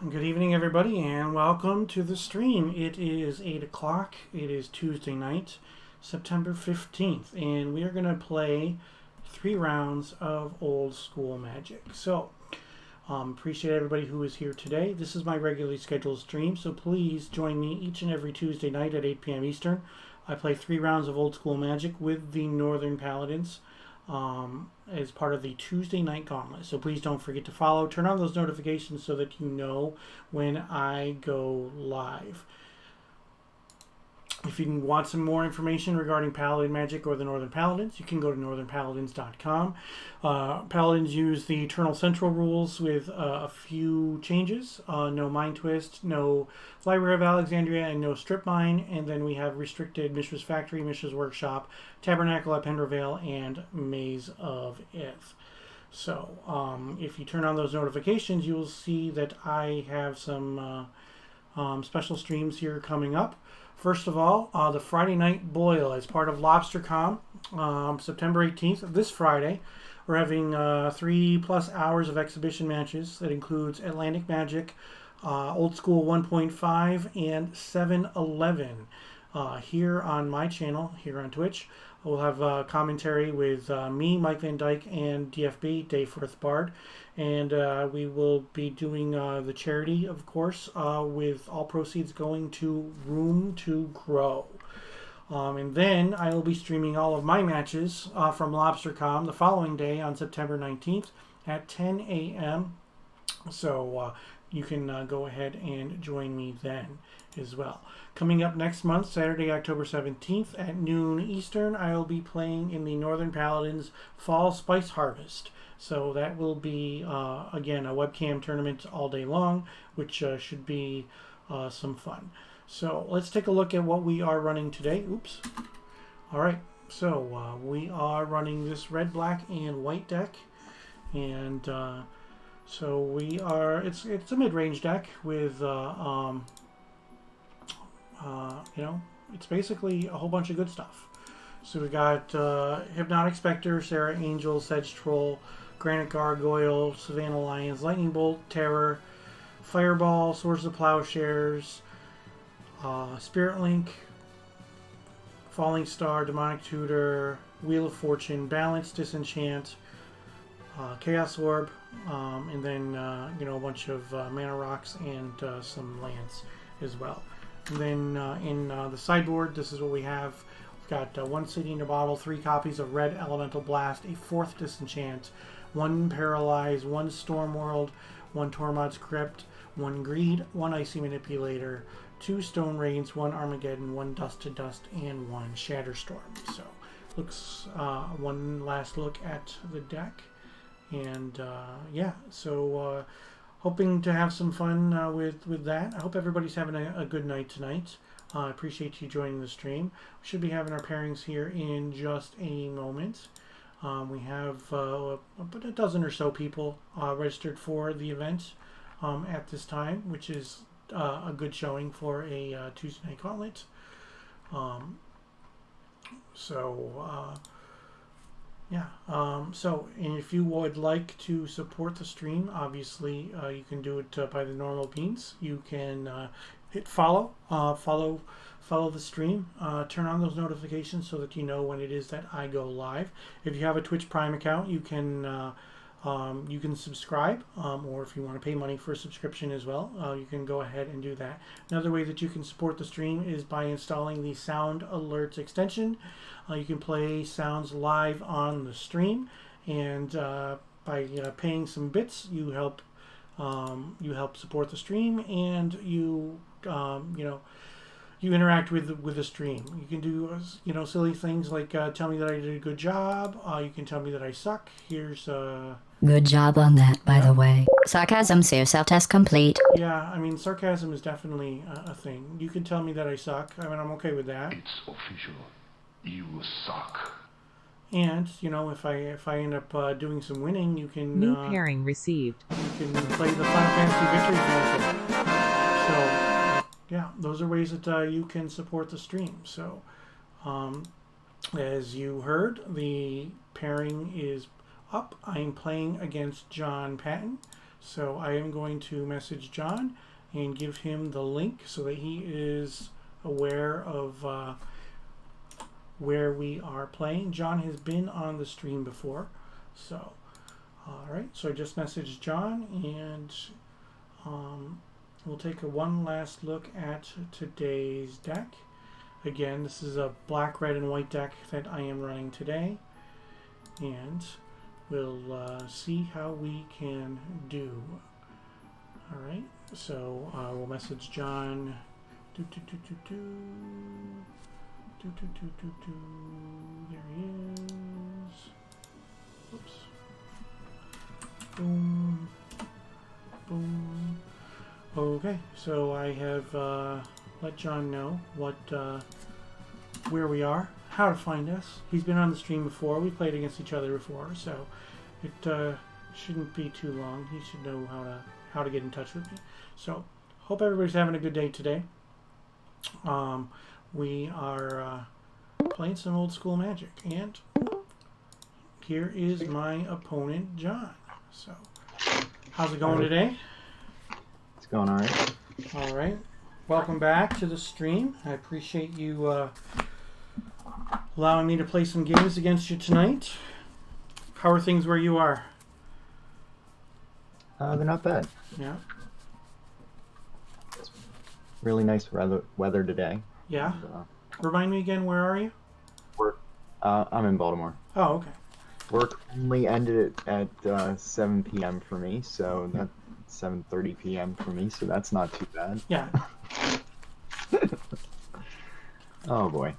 Good evening, everybody, and welcome to the stream. It is 8 o'clock. It is Tuesday night, September 15th, and we are going to play 3 rounds of Old School Magic. So, appreciate everybody who is here today. This is my regularly scheduled stream, so please join me each and every Tuesday night at 8 p.m. Eastern. I play 3 rounds of Old School Magic with the Northern Paladins as part of the Tuesday night Gauntlet. So please don't forget to follow. Turn on those notifications so that you know when I go live. If you want some more information regarding Paladin Magic or the Northern Paladins, you can go to northernpaladins.com. Paladins use the Eternal Central rules with a few changes. No Mind Twist, no Library of Alexandria, and no Strip Mine. And then we have restricted Mishra's Factory, Mishra's Workshop, Tabernacle at Pendervale, and Maze of Ith. So if you turn on those notifications, you'll see that I have some special streams here coming up. First of all, the Friday Night Boil as part of LobsterCon, September 18th, this Friday. We're having 3+ hours of exhibition matches. That includes Atlantic Magic, Old School 1.5, and 7-Eleven. Here on my channel, here on Twitch, we'll have commentary with me, Mike Van Dyke, and DFB, Dave Firth Bard. And we will be doing the charity, of course, with all proceeds going to Room to Grow. And then I will be streaming all of my matches from LobsterCon the following day on September 19th at 10 a.m. So you can go ahead and join me then as well. Coming up next month, Saturday, October 17th at noon Eastern, I will be playing in the Northern Paladins Fall Spice Harvest. So that will be, again, a webcam tournament all day long, which should be some fun. So let's take a look at what we are running today. Oops. All right. So we are running this red, black, and white deck. And so we are, it's a mid-range deck with, you know, it's basically a whole bunch of good stuff. So we got Hypnotic Spectre, Sarah Angel, Sedge Troll, Granite Gargoyle, Savannah Lions, Lightning Bolt, Terror, Fireball, Swords of Plowshares, Spirit Link, Falling Star, Demonic Tutor, Wheel of Fortune, Balance, Disenchant, Chaos Orb, and then you know, a bunch of mana rocks and some lands as well. And then in the sideboard, this is what we have. We've got 1 City in a Bottle, 3 copies of Red Elemental Blast, a 4th Disenchant, 1 Paralyze, 1 Storm World, 1 Tormod's Crypt, 1 Greed, 1 Icy Manipulator, 2 Stone Rains, 1 Armageddon, 1 Dust to Dust, and 1 Shatterstorm. So, looks one last look at the deck, and yeah. So, hoping to have some fun with that. I hope everybody's having a good night tonight. I appreciate you joining the stream. We should be having our pairings here in just a moment. We have about a dozen or so people registered for the event at this time, which is a good showing for a Tuesday night gauntlet. Yeah. So, and if you would like to support the stream, obviously you can do it by the normal means. You can hit follow, follow the stream, turn on those notifications so that you know when it is that I go live. If you have a Twitch Prime account, you can subscribe, or if you want to pay money for a subscription as well, you can go ahead and do that. Another way that you can support the stream is by installing the Sound Alerts extension. You can play sounds live on the stream, and by paying some bits, you help support the stream, and you interact with the stream. You can do silly things like tell me that I did a good job. You can tell me that I suck. Here's Good job on that, by the way. Sarcasm, so self-test complete. Yeah, I mean, sarcasm is definitely a thing. You can tell me that I suck. I mean, I'm okay with that. It's official. You suck. And, if I end up doing some winning, you can... New pairing received. You can play the Final Fantasy Victory Fantasy. So, yeah, those are ways that you can support the stream. So, as you heard, the pairing is up. I am playing against John Patton, so I am going to message John and give him the link so that he is aware of where we are playing. John has been on the stream before, so alright, so I just messaged John, and we'll take one last look at today's deck. Again, this is a black, red, and white deck that I am running today, and we'll see how we can do. Alright, so we'll message John. There he is. Oops. Boom. Boom. Okay, so I have let John know where we are, how to find us. He's been on the stream before. We played against each other before, so It shouldn't be too long. He should know how to get in touch with me. So, hope everybody's having a good day today. We are playing some old school Magic, and here is my opponent, John. So, how's it going today? It's going all right. All right. Welcome back to the stream. I appreciate you allowing me to play some games against you tonight. How are things where you are? They're not bad. Yeah. It's really nice weather today. Yeah. And, Remind me again, where are you? I'm in Baltimore. Oh, okay. Work only ended at 7 p.m. for me, so that's 7:30 p.m. for me, so that's not too bad. Yeah. Oh boy.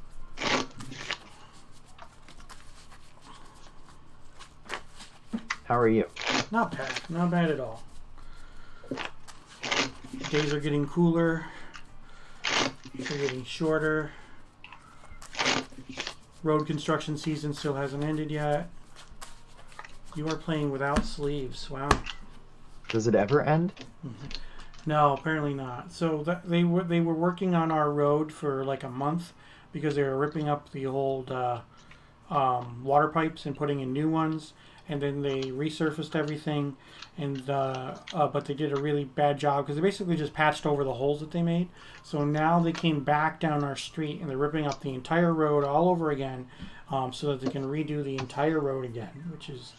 How are you? Not bad. Not bad at all. Days are getting cooler. They're getting shorter. Road construction season still hasn't ended yet. You are playing without sleeves. Wow. Does it ever end? No, apparently not. So they were working on our road for like a month because they were ripping up the old water pipes and putting in new ones, and then they resurfaced everything, and but they did a really bad job because they basically just patched over the holes that they made. So now they came back down our street and they're ripping up the entire road all over again, so that they can redo the entire road again, which is,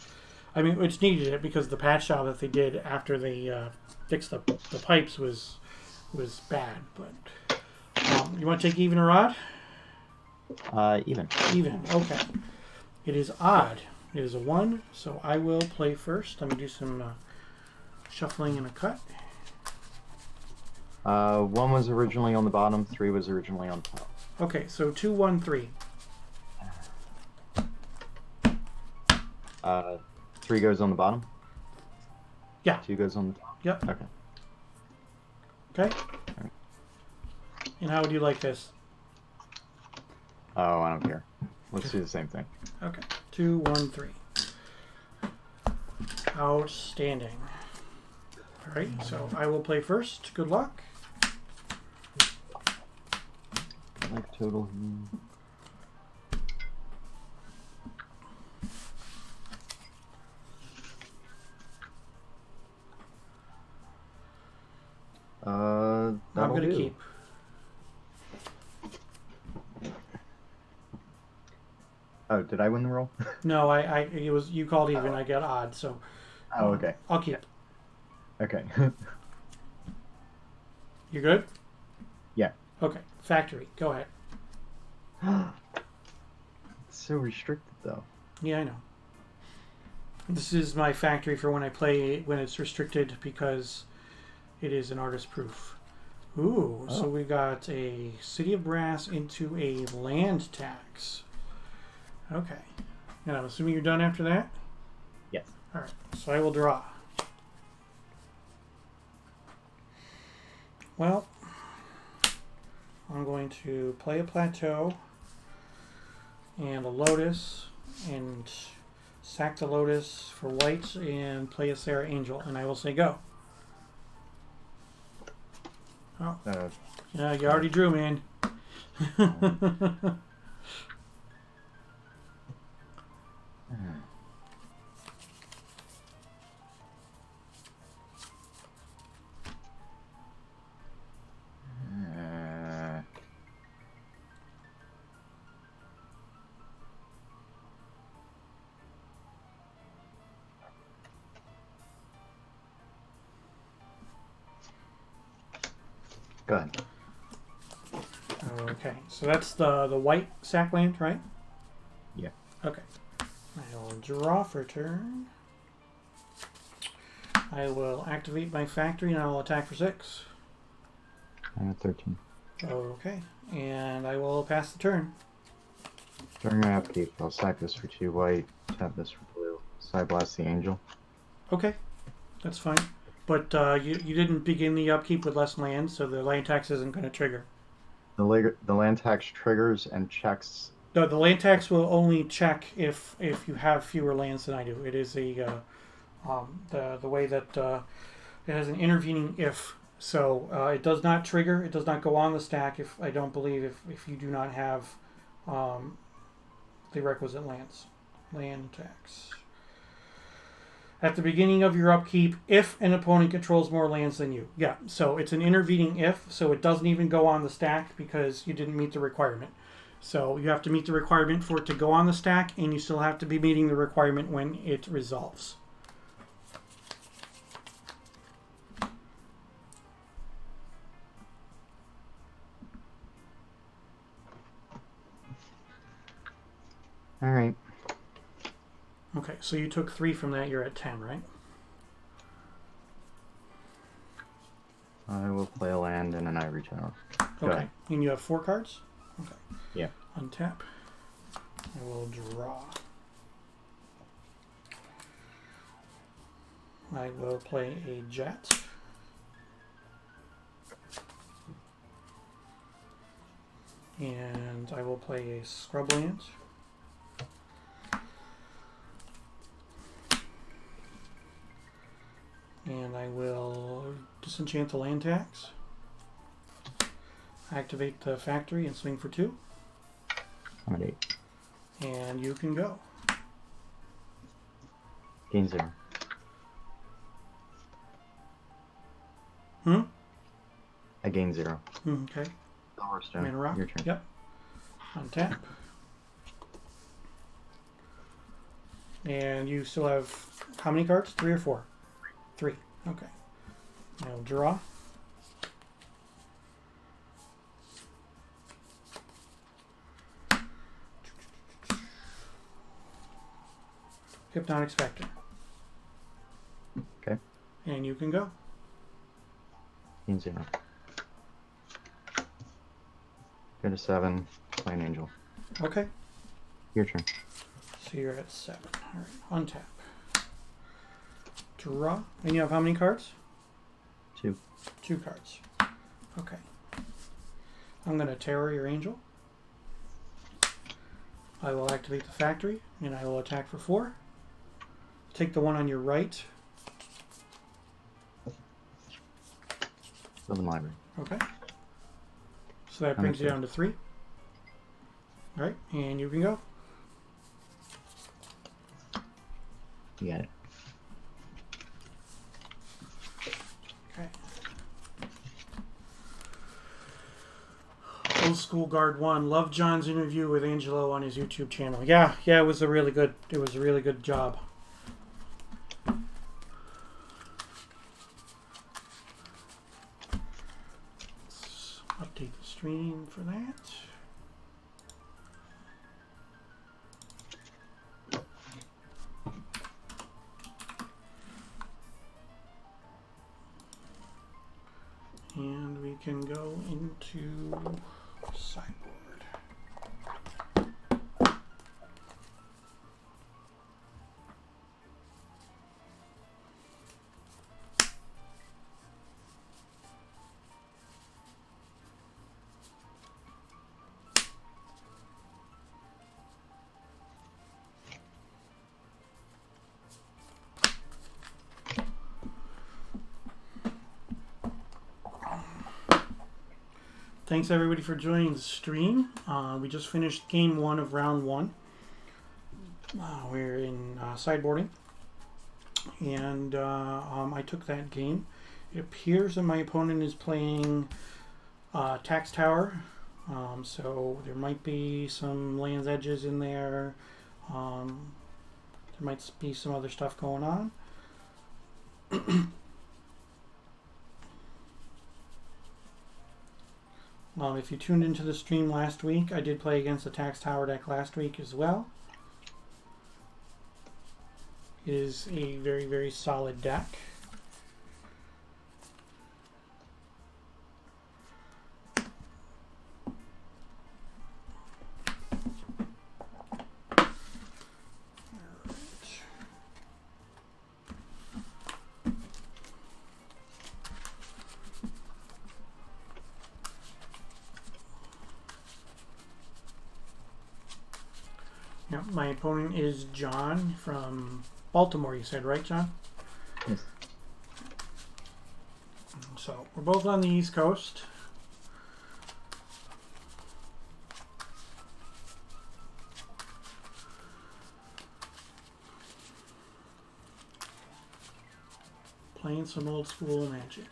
I mean, which needed it because the patch job that they did after they fixed the pipes was bad. But you want to take even or odd? Even. Even. Okay. It is odd. It is a 1, so I will play first. Let me do some shuffling and a cut. 1 was originally on the bottom, 3 was originally on top. Okay, so 2, 1, 3. 3 goes on the bottom? Yeah. 2 goes on the top? Yep. Okay. Okay. And how would you like this? Oh, I don't care. Let's do the same thing. Okay. 2, 1, 3. Outstanding. All right, so I will play first. Good luck. Like total. I'm That'll going to do. keep. Oh, did I win the roll? No, it was you called even. I got odd, so Oh, okay. I'll keep. Okay. You good? Yeah. Okay. Factory. Go ahead. It's so restricted, though. Yeah, I know. This is my factory for when I play when it's restricted because it is an artist proof. Ooh, so we got a City of Brass into a land tax. Okay. And I'm assuming you're done after that? Yes. Alright, so I will draw. Well, I'm going to play a plateau and a lotus and sack the lotus for white and play a Sarah Angel, and I will say go. Oh, yeah, you already drew, man. Go ahead. Okay, so that's the white sack land, right? Yeah. Okay. I will draw for turn. I will activate my factory and I will attack for 6. I'm at 13. Okay, and I will pass the turn. During your upkeep, I'll sack this for 2 white, tap this for blue, side blast the angel. Okay, that's fine. But you didn't begin the upkeep with less land, so the land tax isn't going to trigger. The land tax triggers and checks No, the land tax will only check if you have fewer lands than I do. It is the way that it has an intervening if. So it does not trigger. It does not go on the stack if I don't believe if you do not have the requisite lands. Land tax. At the beginning of your upkeep, if an opponent controls more lands than you. Yeah, so it's an intervening if, so it doesn't even go on the stack because you didn't meet the requirement. So you have to meet the requirement for it to go on the stack, and you still have to be meeting the requirement when it resolves. All right. Okay, so you took 3 from that. You're at 10, right? I will play a land and an ivory tower. Go Okay. ahead. And you have 4 cards? Okay. Yeah. Untap. I will draw. I will play a jet. And I will play a scrubland. And I will disenchant the land tax. Activate the factory and swing for 2. I'm at 8. And you can go. Gain 0. I gain 0. Okay. Silverstone. Mana rock. Your turn. Yep. Untap. And you still have how many cards? 3 or 4? 3. Okay. I'll draw. Hypnotic Spectre. Okay. And you can go. Gain 0. Go to 7. Play an angel. Okay. Your turn. So you're at 7. All right. Untap. Draw. And you have how many cards? 2. 2 cards. Okay. I'm going to terror your angel. I will activate the factory, and I will attack for 4. Take the one on your right. Build a library. Okay. So that brings you down to 3. All right, and you can go. You got it. Okay. Old School Guard 1. Love John's interview with Angelo on his YouTube channel. Yeah, it was a really good job. Let's update the stream for that. And we can go into sideboard. Thanks everybody for joining the stream. We just finished game 1 of round 1. We're in sideboarding, and I took that game. It appears that my opponent is playing Tax Tower, so there might be some lands edges in there. There might be some other stuff going on. If you tuned into the stream last week, I did play against the Tax Tower deck last week as well. It is a very, very solid deck. My opponent is John from Baltimore, you said, right, John? Yes. So we're both on the East Coast. Playing some old school Magic.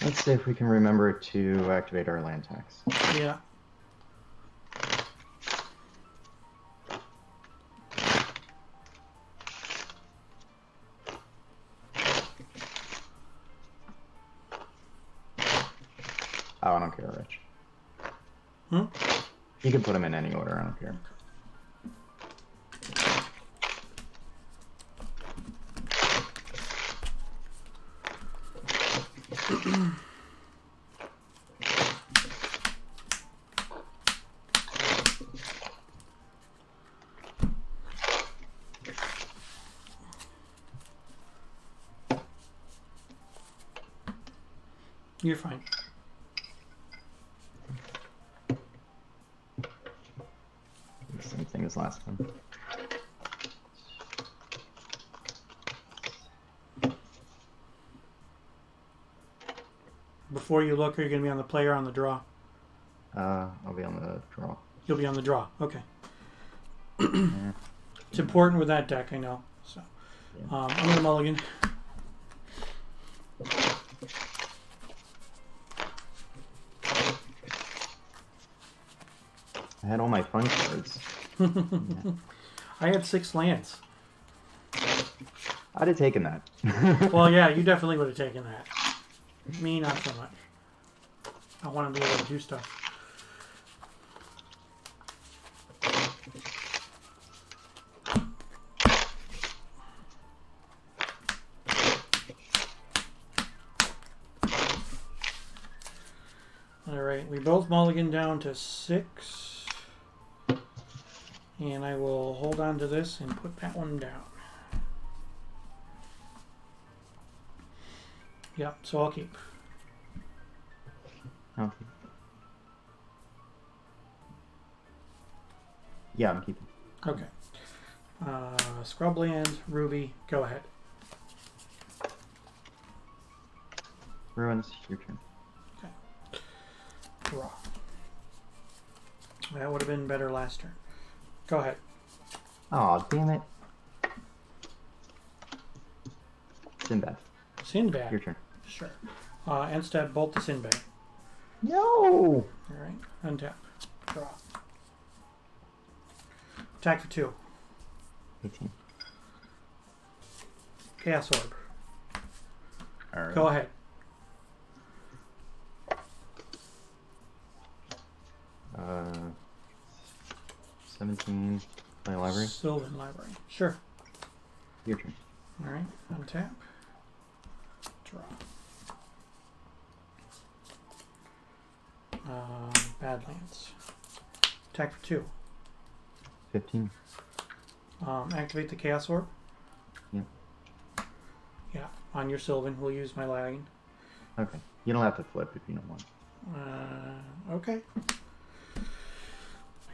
Let's see if we can remember to activate our land tax. Yeah. Oh, I don't care, Rich. Hmm? You can put them in any order, I don't care. You're fine. Same thing as last time. Before you look, are you going to be on the play or on the draw? I'll be on the draw. You'll be on the draw. Okay. Yeah. It's important with that deck, I know. So, I'm going to mulligan. I had all my fun cards. Yeah. I had 6 lands. I'd have taken that. Well, yeah, you definitely would have taken that. Me, not so much. I want to be able to do stuff. Alright, we both mulligan down to 6. And I will hold on to this and put that one down. Yep, so I'll keep. Oh. Yeah, I'm keeping. Okay. Scrubland, Ruby, go ahead. Ruins, your turn. Draw. That would have been better last turn. Go ahead. Aw, damn it. Sinbad, Sinbad. your turn. Sure. Instead, bolt the Sinbad. No! Alright. Untap. Draw. Attack for 2. 18. Chaos Orb. Alright. Go ahead. Uh, 17. Play library. Sylvan Library. Sure. Your turn. Alright. Untap. Draw. Badlands. Attack for 2. 15. Activate the Chaos Orb. Yep. Yeah. On your Sylvan, we'll use my Lagging. Okay. You don't have to flip if you don't want. Okay.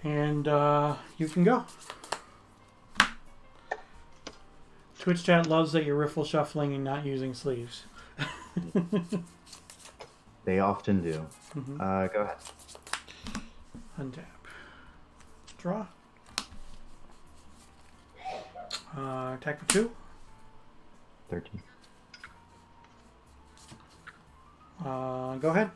And you can go. Twitch chat loves that you're riffle shuffling and not using sleeves. They often do. Mhm. Go ahead. Untap. Draw. Attack for 2. 13. Go ahead.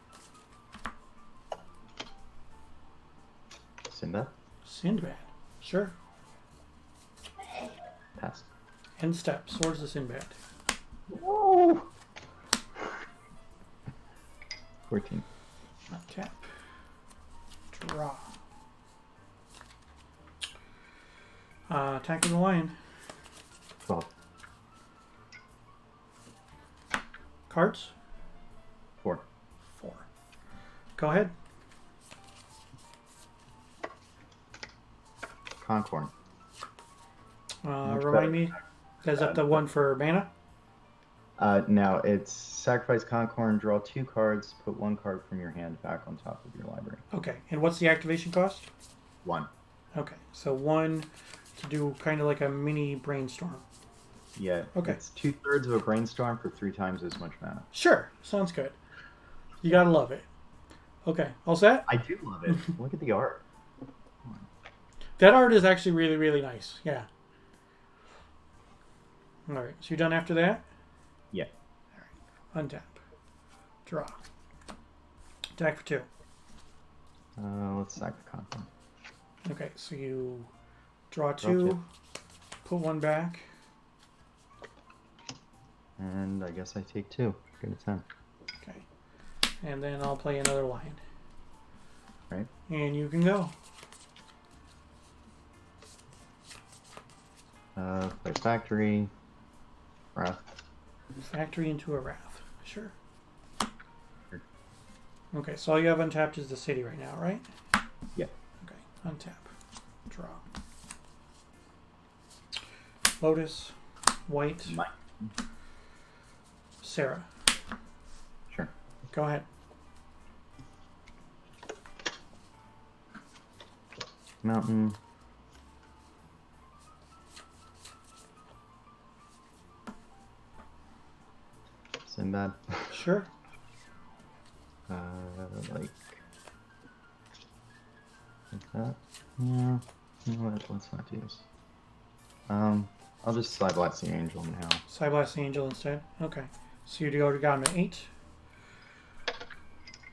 Sinbad. Sinbad. Sure. Pass. End step. Swords the Sinbad. Whoa! 14. Untap. Draw. Attack with the lion. 12. Cards. 4. 4. Go ahead. Concorn. Much Remind better. me, is that the one for mana? No, it's sacrifice Concorn, draw 2 cards, put 1 card from your hand back on top of your library. Okay, and what's the activation cost? 1. Okay, so 1 to do kind of like a mini brainstorm. Yeah. Okay. It's 2/3 of a brainstorm for 3 times as much mana. Sure, sounds good. You gotta love it. Okay, all set? I do love it. Look at the art. That art is actually really, really nice. Yeah. All right, so you're done after that? Yeah. Untap. Draw. Attack for 2. Let's sack the Concorn. Okay, so you draw Draw 2, 2. put 1 back. And I guess I take 2. Go to 10. Okay. And then I'll play another line. Right. And you can go. Play Factory. Wrath. Factory into a Wrath. Sure. Sure. Okay, so all you have untapped is the city right now, right? Yeah. Okay, untap. Draw. Lotus. White. Mine. Sarah. Sure. Go ahead. Mountain. Sinbad. Sure. Like that. Yeah. You know what? Let's not do this. I'll just Side Blast the Angel now. Cyblast the Angel instead. Okay. So you go to Gauntlet 8.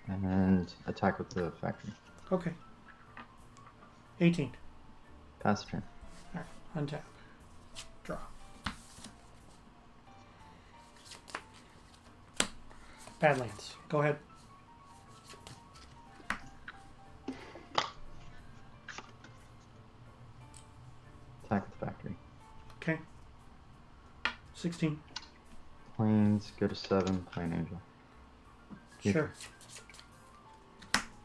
And attack with the Factory. Okay. 18. Pass turn. Alright. Untap. Draw. Badlands. Go ahead. Attack with the Factory. Okay. 16. Plains, go to 7, play an Angel. Yeah. Sure.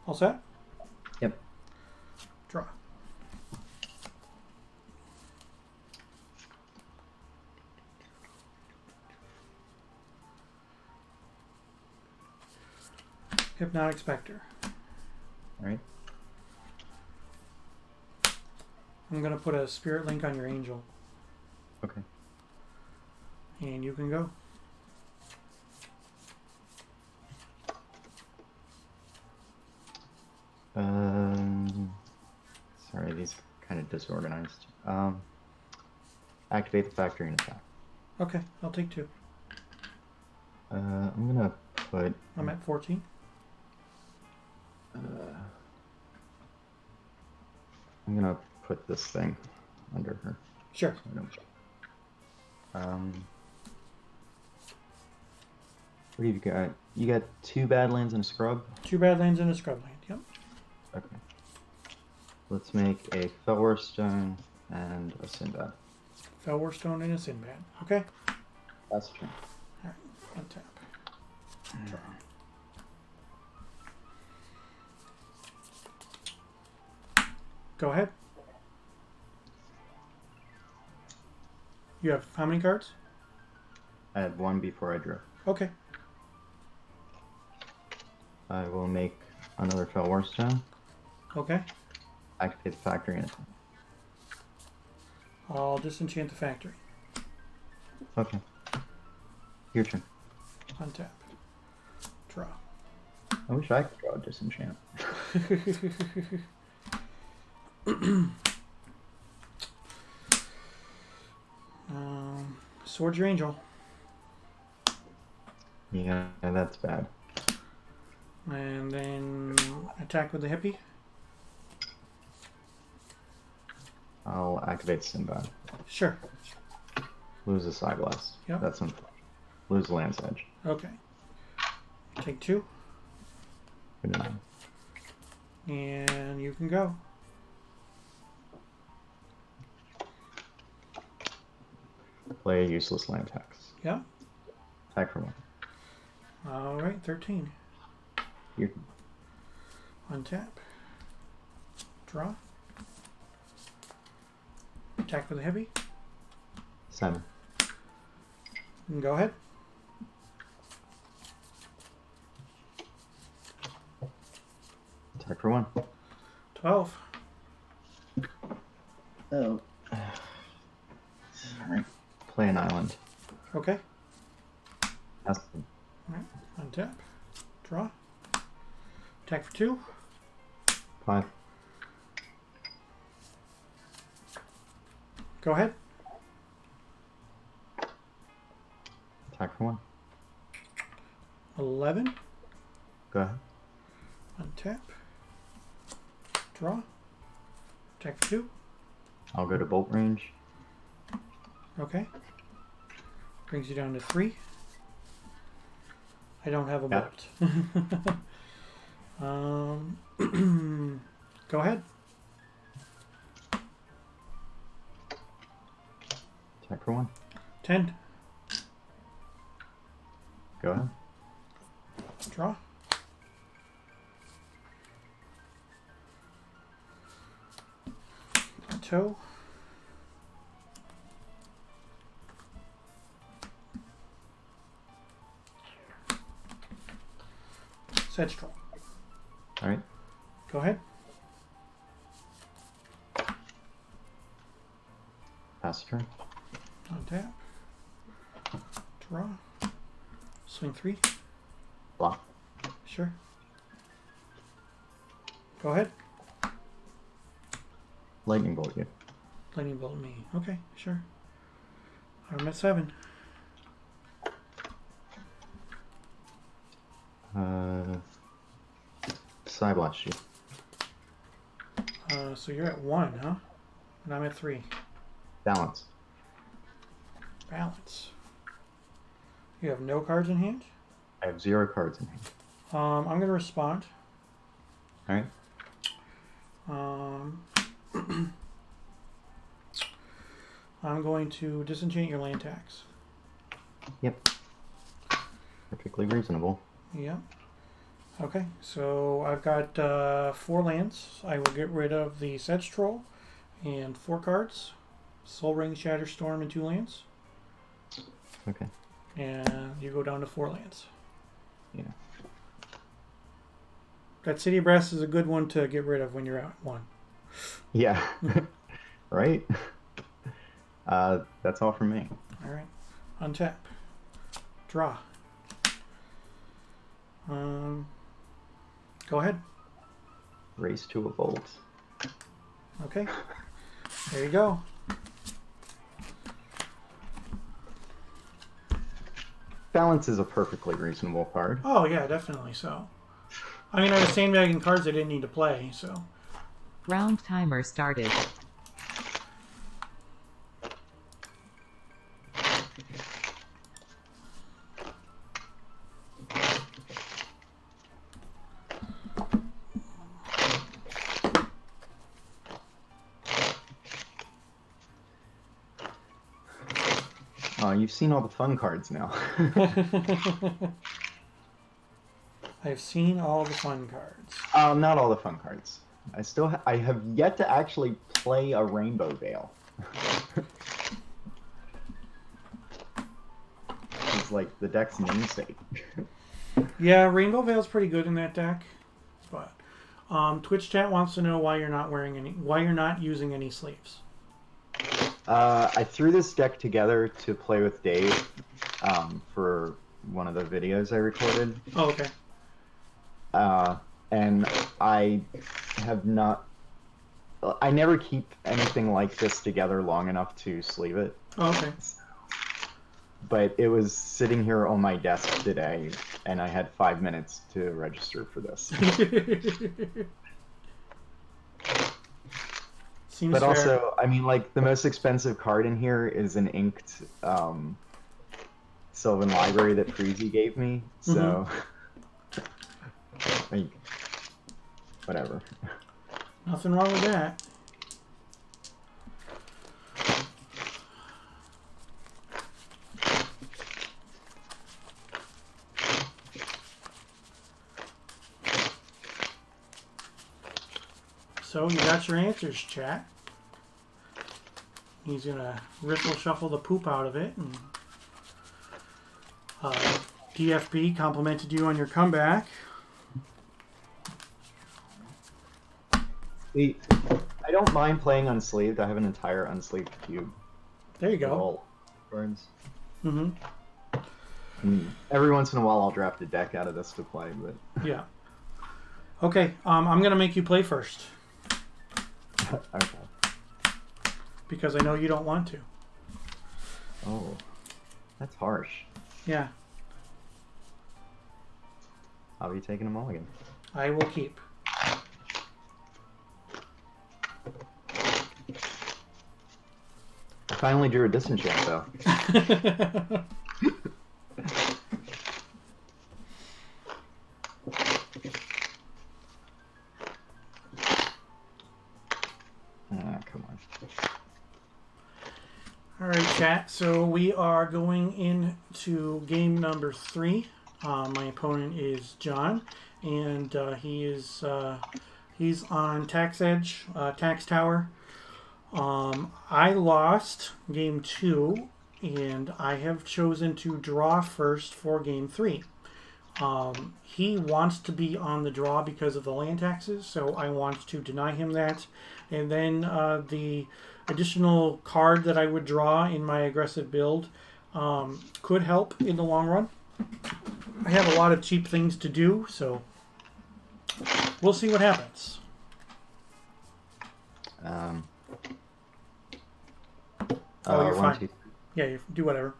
All set? Yep. Draw. Hypnotic Spectre. Alright. I'm going to put a Spirit Link on your Angel. Okay. And you can go. Sorry, these are kind of disorganized. Activate the Factory and attack. Okay, I'll take 2. I'm gonna put. I'm at 14. I'm gonna put this thing under her. Sure. What have you got? You got 2 Badlands and a Scrub? 2 Badlands and a Scrubland. Yep. Okay. Let's make a Fellwar Stone and a Sinbad. Fellwar Stone and a Sinbad. Okay. That's true. Alright. Untap. Draw. Go ahead. You have how many cards? I had 1 before I drew. Okay. I will make another Fellwar Stone. Okay. Activate the Factory and attack. I'll disenchant the factory. Okay. Your turn. Untap. Draw. I wish I could draw a Disenchant. Sword your Angel. Yeah, that's bad. And then attack with the hippie. I'll activate Sinbad. Sure. Lose a Side Blast. Yep. That's unfortunate. Lose Land's Edge. Okay. Take 2. Good enough. And you can go. Play a useless land tax. Yep. Attack for 1. Alright, 13. Your Untap. Draw. Attack with a heavy. 7. Go ahead. Attack for 1. 12. Oh. Alright. Play an island. Okay. That's Alright. Untap. Draw. Attack for 2. 5. Go ahead. Attack for 1. 11. Go ahead. Untap. Draw. Attack for 2. I'll go to bolt range. Okay. Brings you down to 3. I don't have a Yeah. bolt. Go ahead. Attack for 1. 10. Go ahead. Draw. Toe. Sedge Troll. Alright. Go ahead. Pass turn. Untap. Draw. Swing 3. Block. Sure. Go ahead. Lightning bolt you. Lightning bolt me. Okay, sure. I'm at 7. Side blast you. So you're at 1, huh? And I'm at 3. Balance. Balance. You have no cards in hand? I have 0 cards in hand. I'm going to respond. Alright. I'm going to disenchant your land tax. Yep. Perfectly reasonable. Yep. Okay, so I've got 4 lands. I will get rid of the Sedge Troll and 4 cards. Soul Ring, Shatterstorm, and 2 lands. Okay. And you go down to 4 lands. Yeah. That City of Brass is a good one to get rid of when you're at 1. Yeah. Right? That's all from me. Alright. Untap. Draw. Go ahead. Race to a bolt. Okay. There you go. Balance is a perfectly reasonable card. Oh, yeah, definitely so. I mean, I was sandbagging cards I didn't need to play, so. Round timer started. You've seen all the fun cards now. I've seen all the fun cards. Not all the fun cards. I have yet to actually play a Rainbow Veil. It's like the deck's namesake. Yeah, Rainbow Veil's pretty good in that deck, but Twitch chat wants to know why you're not using any sleeves. I threw this deck together to play with Dave for one of the videos I recorded. Oh, okay. And I never keep anything like this together long enough to sleeve it. Oh, okay. But it was sitting here on my desk today, and I had 5 minutes to register for this. Seems But fair. also, I mean, like, the most expensive card in here is an inked Sylvan Library that Freezy gave me, so... like, whatever. Nothing wrong with that. So you got your answers, chat. He's gonna riffle shuffle the poop out of it. And, DFB complimented you on your comeback. See, I don't mind playing unsleeved. I have an entire unsleeved cube. There you with go. all cards. Mm-hmm. And every once in a while, I'll draft a deck out of this to play, but Yeah. Okay, I'm gonna make you play first okay. because I know you don't want to. Oh, that's harsh. Yeah, I'll be taking a mulligan. I will keep. I finally drew a disenchant, though. Come on. All right, chat. So we are going into game number 3. My opponent is John, and he's on Tax Edge, Tax Tower. I lost game 2, and I have chosen to draw first for game 3. He wants to be on the draw because of the land taxes, so I want to deny him that. And then the additional card that I would draw in my aggressive build could help in the long run. I have a lot of cheap things to do, so we'll see what happens. Oh, you're fine. Yeah, you do whatever.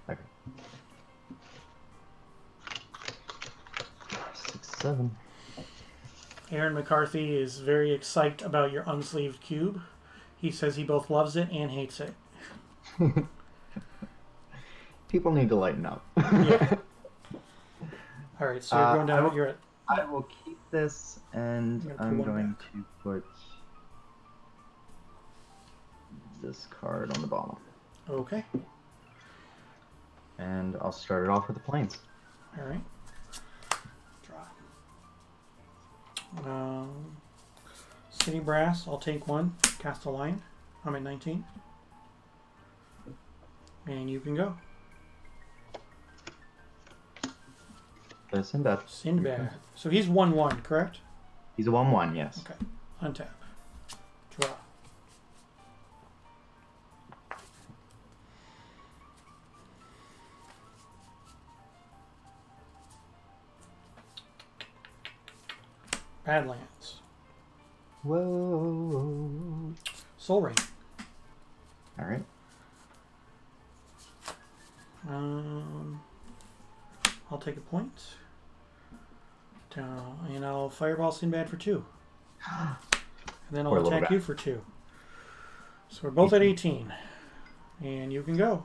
Okay. 6, 7. Aaron McCarthy is very excited about your unsleeved cube. He says he both loves it and hates it. People need to lighten up. Yeah. All right, so you're going down. You're at. I will keep this, and I'm going to put this card on the bottom. Okay. And I'll start it off with the plains. All right. Draw. City Brass, I'll take 1. Cast a line. I'm at 19. And you can go. Sinbad. Sinbad. So he's 1/1, correct? He's a 1/1, yes. Okay. Untap. Draw. Badlands. Whoa. Soul Ring. All right. I'll take a point. And I'll Fireball Sinbad for 2. And then I'll attack you for 2. So we're both at 18. And you can go.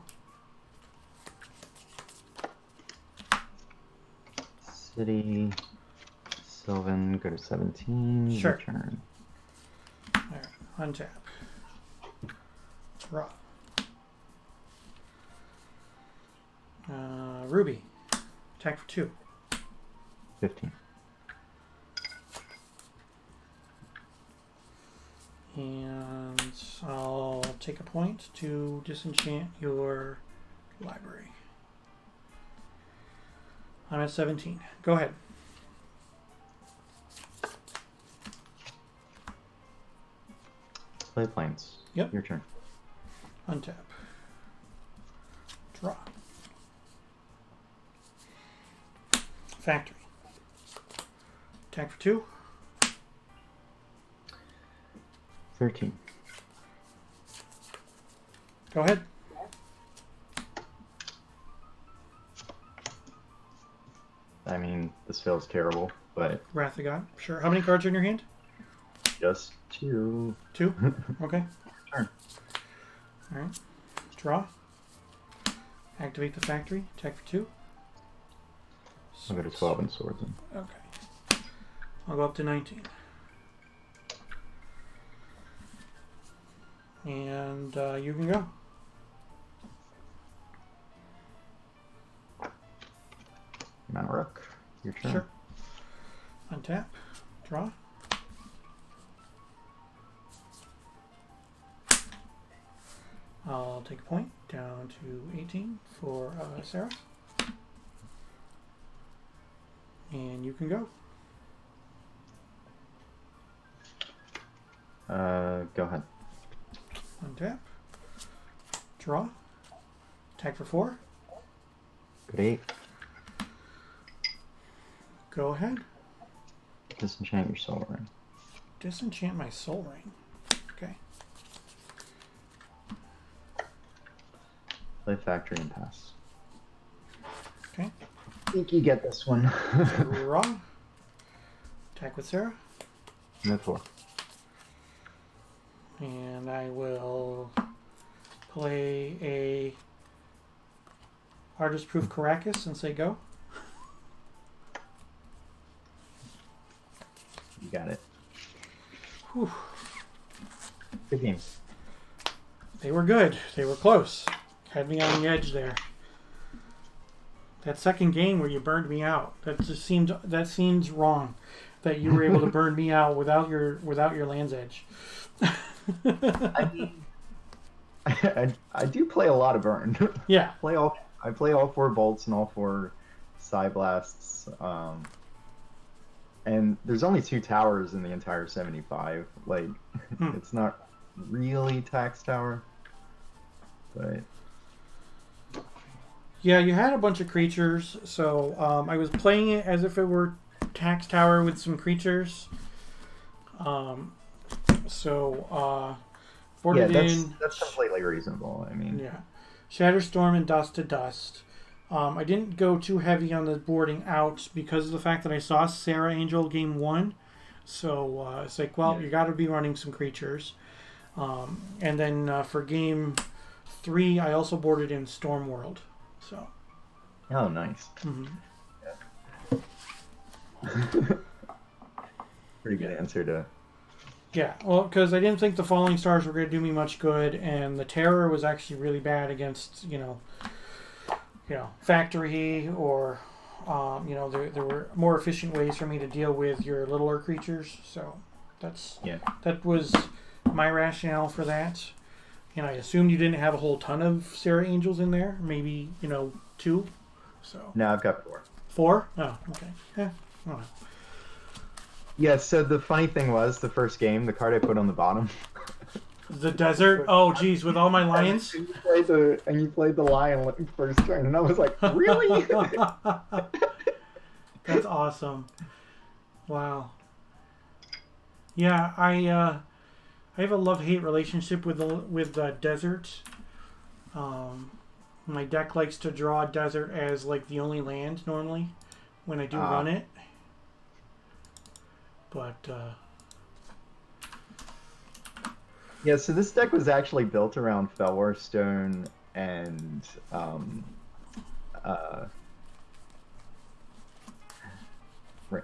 City. Sylvan, go to 17. Sure. Return. Alright, untap. Draw. Ruby. Attack for 2. 15. And I'll take a point to disenchant your library. I'm at 17. Go ahead. Play plains. Yep. Your turn. Untap. Draw. Factory. Attack for 2. 13. Go ahead. I mean, this feels terrible, but Wrath of God. Sure. How many cards are in your hand? just 2. 2? Okay. Turn. Alright. Draw. Activate the factory. Attack for 2. I'll go to 12 and swords. Okay. I'll go up to 19. And you can go. Mount Rook. Your turn. Sure. Untap. Draw. I'll take a point down to 18 for Sarah. And you can go. Go ahead. Untap. Draw. Attack for 4. Great. Go ahead. Disenchant your soul ring. Disenchant my soul ring. Okay. Play factory and pass. Okay. I think you get this one. Draw. Attack with Sarah. No 4. And I will play a Artist Proof Caracas and say go. You got it. Whew. Good game. They were good. They were close. Had me on the edge there. That second game where you burned me out, that seems wrong. That you were able to burn me out without your Land's Edge. I mean, I do play a lot of burn. Yeah. I play all 4 bolts and all 4 Psy Blasts. And there's only 2 towers in the entire 75. Like, it's not really tax tower, but Yeah, you had a bunch of creatures, so I was playing it as if it were tax tower with some creatures. Boarded in. That's completely reasonable. I mean, Yeah, Shatterstorm and Dust to Dust. I didn't go too heavy on the boarding out because of the fact that I saw Sarah Angel game 1. So it's like, well, you got to be running some creatures. And then for game 3, I also boarded in Storm World. So. Oh, nice. Mm-hmm. Yeah. Pretty good answer to. Yeah, well, because I didn't think the Falling Stars were going to do me much good, and the Terror was actually really bad against, Factory, or, there were more efficient ways for me to deal with your littler creatures. So that was my rationale for that. And I assumed you didn't have a whole ton of Sarah Angels in there, maybe 2. So No, I've got 4. 4? Oh, okay. Yeah. I don't know. Yeah, so the funny thing was, the first game, the card I put on the bottom. The desert? Oh, geez, with all my lions? And you played the lion first turn, and I was like, really? That's awesome. Wow. Yeah, I have a love-hate relationship with the desert. My deck likes to draw desert as like the only land normally when I do run it. But yeah, so this deck was actually built around Felwarstone and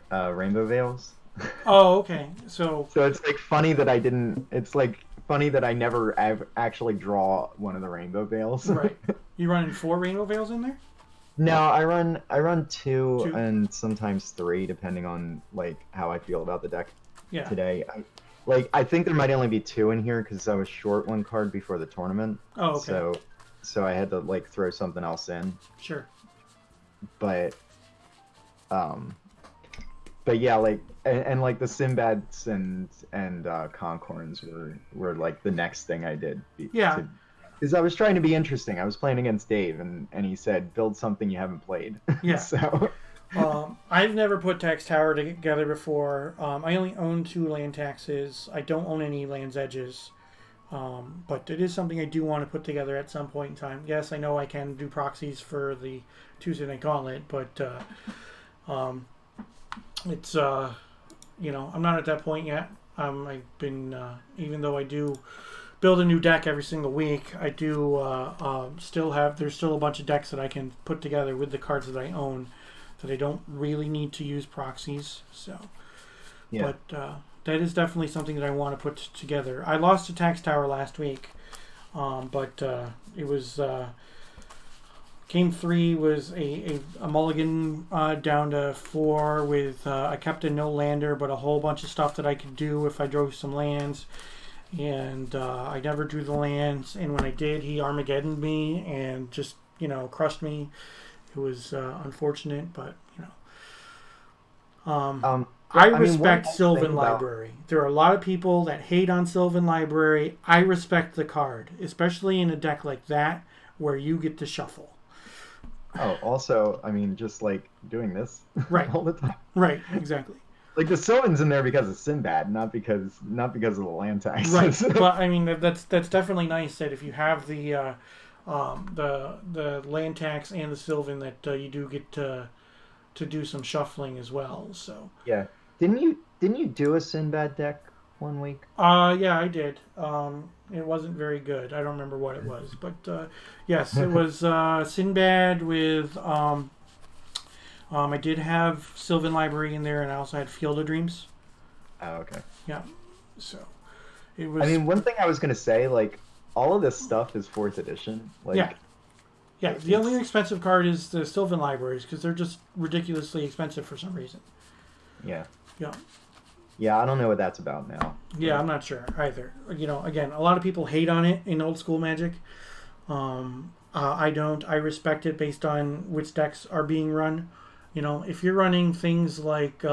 Rainbow Veils. oh, okay. So it's like funny that I didn't. It's like funny that I never actually draw one of the Rainbow Veils. Right. You running 4 Rainbow Veils in there? No, I run two and sometimes 3, depending on like how I feel about the deck today. I think there might only be 2 in here because I was short 1 card before the tournament. Oh, okay. So I had to like throw something else in. Sure. But yeah, like and like the Simbads and Concorns were like the next thing I did. Yeah. Because I was trying to be interesting. I was playing against Dave, and he said, build something you haven't played. Yeah. So I've never put Tax Tower together before. I only own 2 land taxes. I don't own any Land's Edges. But it is something I do want to put together at some point in time. Yes, I know I can do proxies for the Tuesday Night Gauntlet, but it's, I'm not at that point yet. I've been, even though I do build a new deck every single week, I do there's still a bunch of decks that I can put together with the cards that I own that I don't really need to use proxies. So, yeah. But that is definitely something that I want to put together. I lost to Tax Tower last week, but it was game 3 was a mulligan down to 4 with I kept a no lander, but a whole bunch of stuff that I could do if I drove some lands. and I never drew the lands. And when I did, he Armageddoned me and just crushed me. It was unfortunate, but I respect Sylvan Library. There are a lot of people that hate on Sylvan Library. I respect the card, especially in a deck like that where you get to shuffle. Oh, also, I mean, just like doing this right all the time. Right, exactly. Like the Sylvan's in there because of Sinbad, not because of the land taxes. Right, but I mean that's definitely nice that if you have the land tax and the Sylvan that you do get to do some shuffling as well. So yeah, didn't you do a Sinbad deck one week? Yeah, I did. It wasn't very good. I don't remember what it was, but yes, it was Sinbad with. I did have Sylvan Library in there, and I also had Field of Dreams. Oh, okay. Yeah, so it was. I mean, one thing I was gonna say, like, all of this stuff is 4th edition. Like, yeah. The only expensive card is the Sylvan Libraries because they're just ridiculously expensive for some reason. Yeah. Yeah. Yeah, I don't know what that's about now. Yeah, I'm not sure either. Again, a lot of people hate on it in old school Magic. I don't. I respect it based on which decks are being run. If you're running things like, you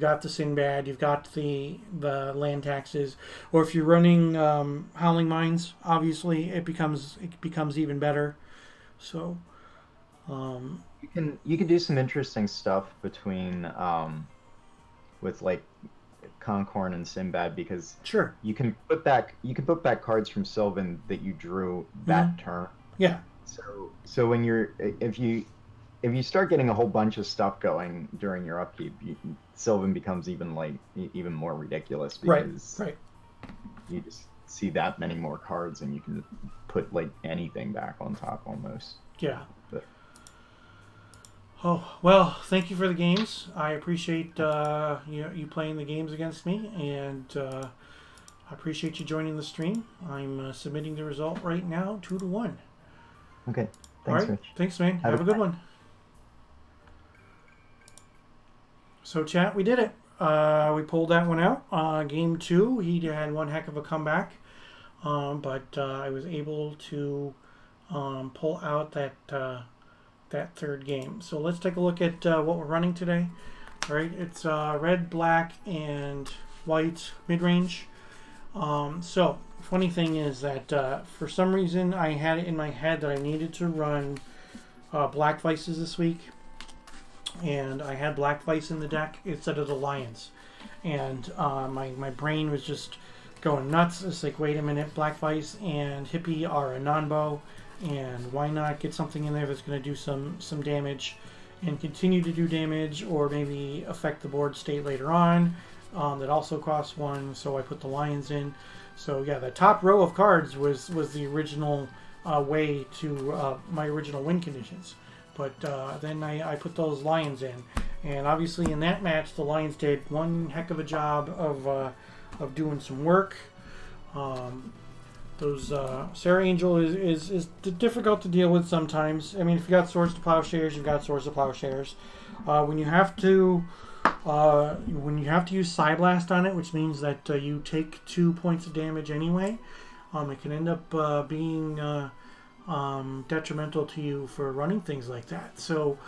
got the Sinbad, you've got the land taxes, or if you're running Howling Mines, obviously it becomes even better. So, you can do some interesting stuff between with like Concorn and Sinbad because sure you can put back cards from Sylvan that you drew that turn. Yeah. So when if you start getting a whole bunch of stuff going during your upkeep, Sylvan becomes even more ridiculous because right. You just see that many more cards and you can put like anything back on top almost. Yeah. But, oh well, thank you for the games. I appreciate you playing the games against me, and I appreciate you joining the stream. I'm submitting the result right now, 2-1. Okay. Thanks, all right. Rich. Thanks, man. Have a good one. So, chat, we did it. We pulled that one out. Game 2, he had one heck of a comeback, but I was able to pull out that third game. So let's take a look at what we're running today. All right, it's red, black, and white mid-range. So funny thing is that for some reason I had it in my head that I needed to run Black Vices this week, and I had Black Vice in the deck instead of the Lions, and my brain was just going nuts. It's like, wait a minute, Black Vice and Hippie are a non-bow, and why not get something in there that's going to do some damage and continue to do damage, or maybe affect the board state later on, that also costs 1. So I put the Lions in. So yeah, the top row of cards was the original way to my original win conditions, but then I put those Lions in, and obviously in that match the Lions did one heck of a job of doing some work. Those Sarah Angel is difficult to deal with sometimes. I mean, if you got Swords to Plowshares, you've got Swords to Plowshares. When you have to use Psyblast on it, which means that you take 2 points of damage anyway, it can end up being detrimental to you for running things like that. So,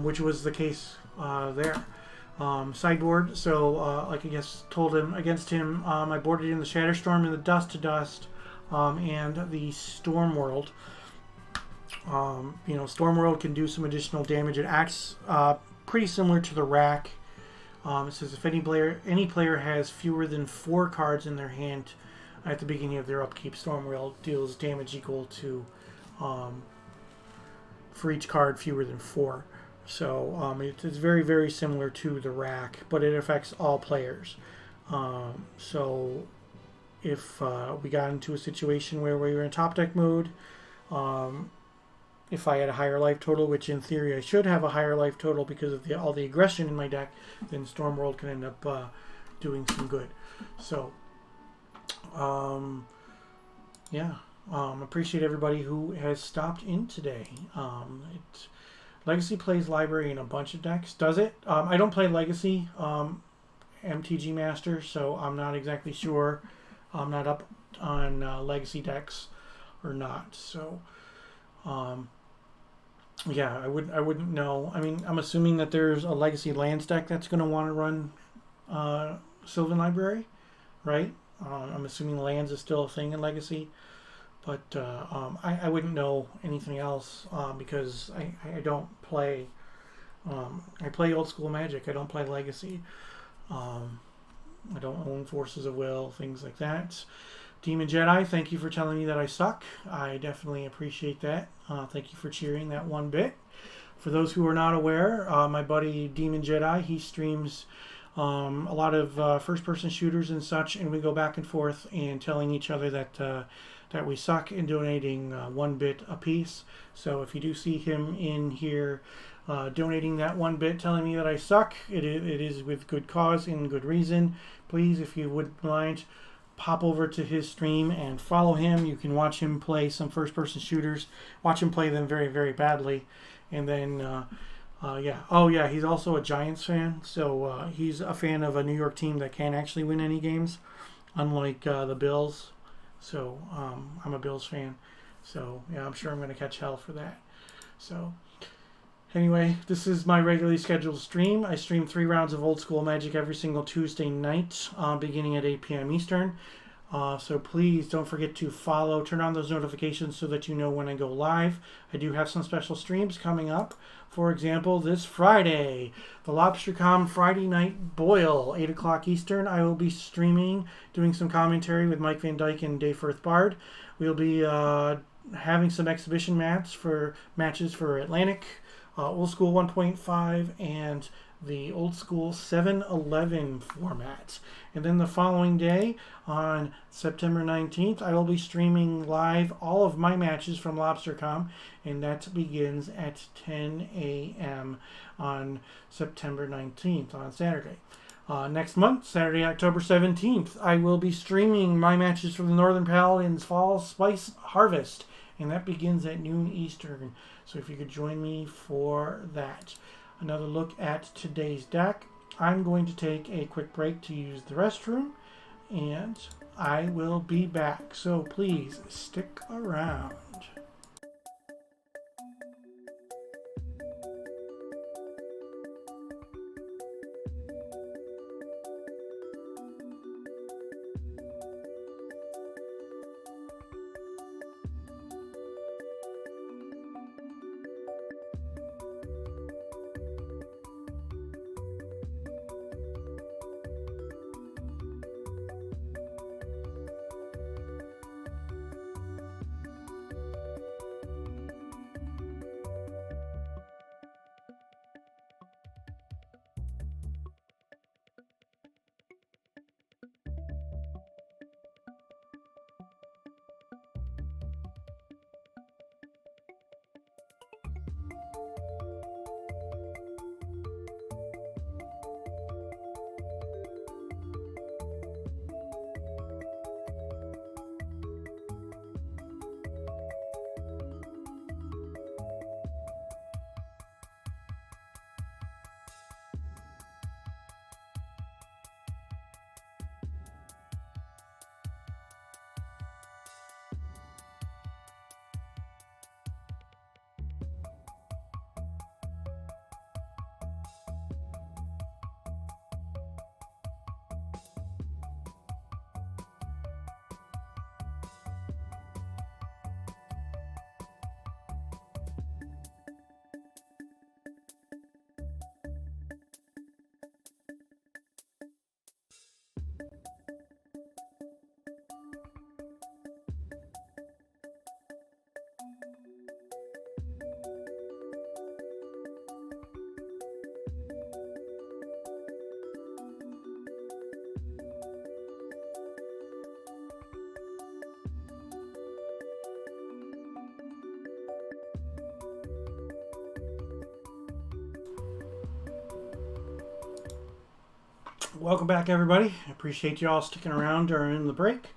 which was the case there. Sideboard. So, like I guess told him against him, I boarded in the Shatterstorm and the Dust to Dust, and the Storm World. Storm World can do some additional damage. It acts pretty similar to the Rack. It says if any player has fewer than 4 cards in their hand at the beginning of their upkeep, Storm World deals damage equal to for each card fewer than 4. So it's very, very similar to the Rack, but it affects all players. So if we got into a situation where we were in top deck mode, if I had a higher life total, which in theory I should have a higher life total because of all the aggression in my deck, then Storm World can end up doing some good. So, appreciate everybody who has stopped in today. Legacy plays Library in a bunch of decks. Does it? I don't play Legacy MTG Master, so I'm not exactly sure. I'm not up on Legacy decks or not. So, yeah, I wouldn't know. I mean, I'm assuming that there's a Legacy Lands deck that's going to want to run Sylvan Library, right? I'm assuming Lands is still a thing in Legacy, but I wouldn't know anything else because I don't play. I play old school Magic. I don't play Legacy. I don't own Forces of Will, things like that. Demon Jedi, thank you for telling me that I suck. I definitely appreciate that. Thank you for cheering that one bit. For those who are not aware, my buddy Demon Jedi, he streams a lot of first-person shooters and such, and we go back and forth and telling each other that we suck and donating 1 bit a piece. So if you do see him in here donating that 1 bit, telling me that I suck, it is with good cause and good reason. Please, if you wouldn't mind, pop over to his stream and follow him. You can watch him play some first-person shooters. Watch him play them very, very badly. And then, yeah. Oh, yeah, he's also a Giants fan. So he's a fan of a New York team that can't actually win any games, unlike the Bills. So I'm a Bills fan. So, yeah, I'm sure I'm going to catch hell for that. So, anyway, this is my regularly scheduled stream. I stream 3 rounds of Old School Magic every single Tuesday night, beginning at 8 p.m. Eastern. So please don't forget to follow, turn on those notifications so that you know when I go live. I do have some special streams coming up. For example, this Friday, the LobsterCom Friday Night Boil, 8 o'clock Eastern. I will be streaming, doing some commentary with Mike Van Dyke and Dave Firth Bard. We'll be having some exhibition matches for Atlantic, Old School 1.5, and the Old School 7-11 format. And then the following day, on September 19th, I will be streaming live all of my matches from LobsterCom, and that begins at 10 a.m. on September 19th, on Saturday. Next month, Saturday, October 17th, I will be streaming my matches from the Northern Paladins Fall Spice Harvest, and that begins at noon Eastern. So if you could join me for that. Another look at today's deck. I'm going to take a quick break to use the restroom, and I will be back. So please stick around. Welcome back, everybody. I appreciate you all sticking around during the break.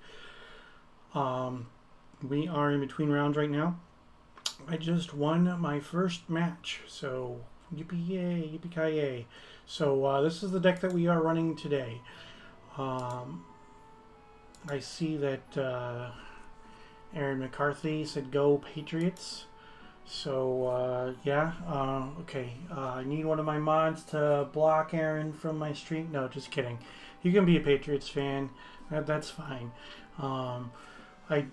We are in between rounds right now. I just won my first match, so Yippee-yay, yippee-ki-yay. So this is the deck that we are running today. I see that Aaron McCarthy said go Patriots. So, okay. I need one of my mods to block Aaron from my stream. No, just kidding. You can be a Patriots fan. That's fine. I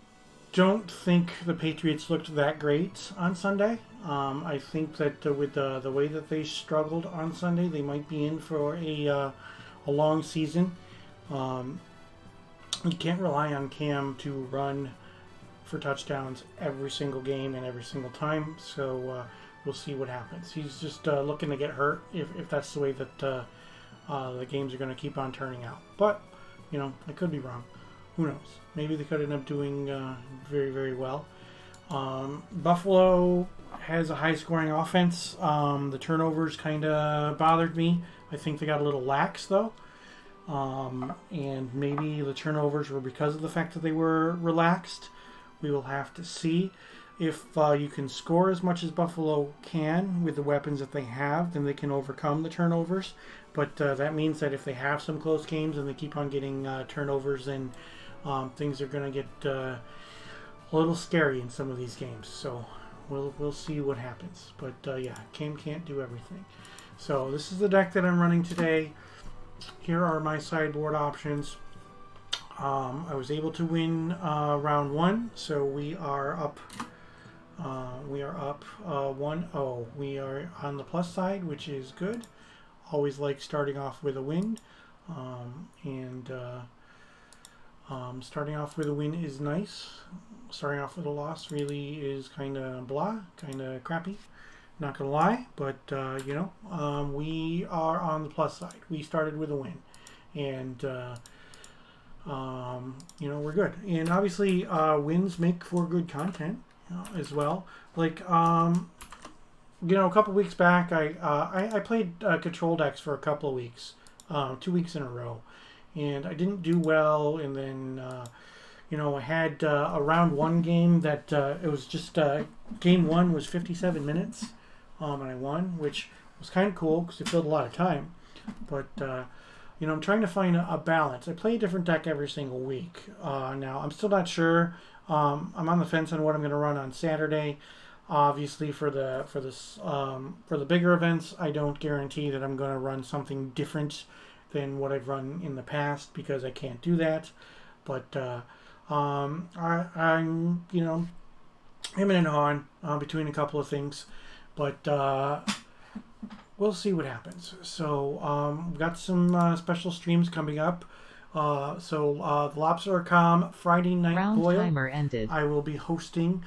don't think the Patriots looked that great on Sunday. I think that with the way that they struggled on Sunday, they might be in for a long season. You can't rely on Cam to run for touchdowns every single game and every single time. So we'll see what happens. He's just looking to get hurt if that's the way that the games are going to keep on turning out. But, I could be wrong. Who knows? Maybe they could end up doing very, very well. Buffalo has a high-scoring offense. The turnovers kind of bothered me. I think they got a little lax, though. And maybe the turnovers were because of the fact that they were relaxed. We will have to see. If you can score as much as Buffalo can with the weapons that they have, then they can overcome the turnovers. But that means that if they have some close games and they keep on getting turnovers, then things are going to get a little scary in some of these games. So we'll see what happens. But Cam can't do everything. So this is the deck that I'm running today. Here are my sideboard options. I was able to win round 1, so we are up 1-0. We are on the plus side, which is good. Always like starting off with a win, starting off with a win is nice. Starting off with a loss really is kind of blah, kind of crappy. Not gonna lie, but we are on the plus side. We started with a win, and we're good. And obviously, wins make for good content as well. Like, a couple weeks back, I played control decks for a couple of weeks, 2 weeks in a row, and I didn't do well. And then, I had a round 1 game that it was just game 1 was 57 minutes, and I won, which was kind of cool because it filled a lot of time. But I'm trying to find a balance. I play a different deck every single week. Now, I'm still not sure. I'm on the fence on what I'm going to run on Saturday. Obviously, for the bigger events, I don't guarantee that I'm going to run something different than what I've run in the past because I can't do that. But I'm hemming and hawing between a couple of things. But we'll see what happens. So we've got some special streams coming up. The Lobster or Com Friday Night Round Boil. timer ended. I will be hosting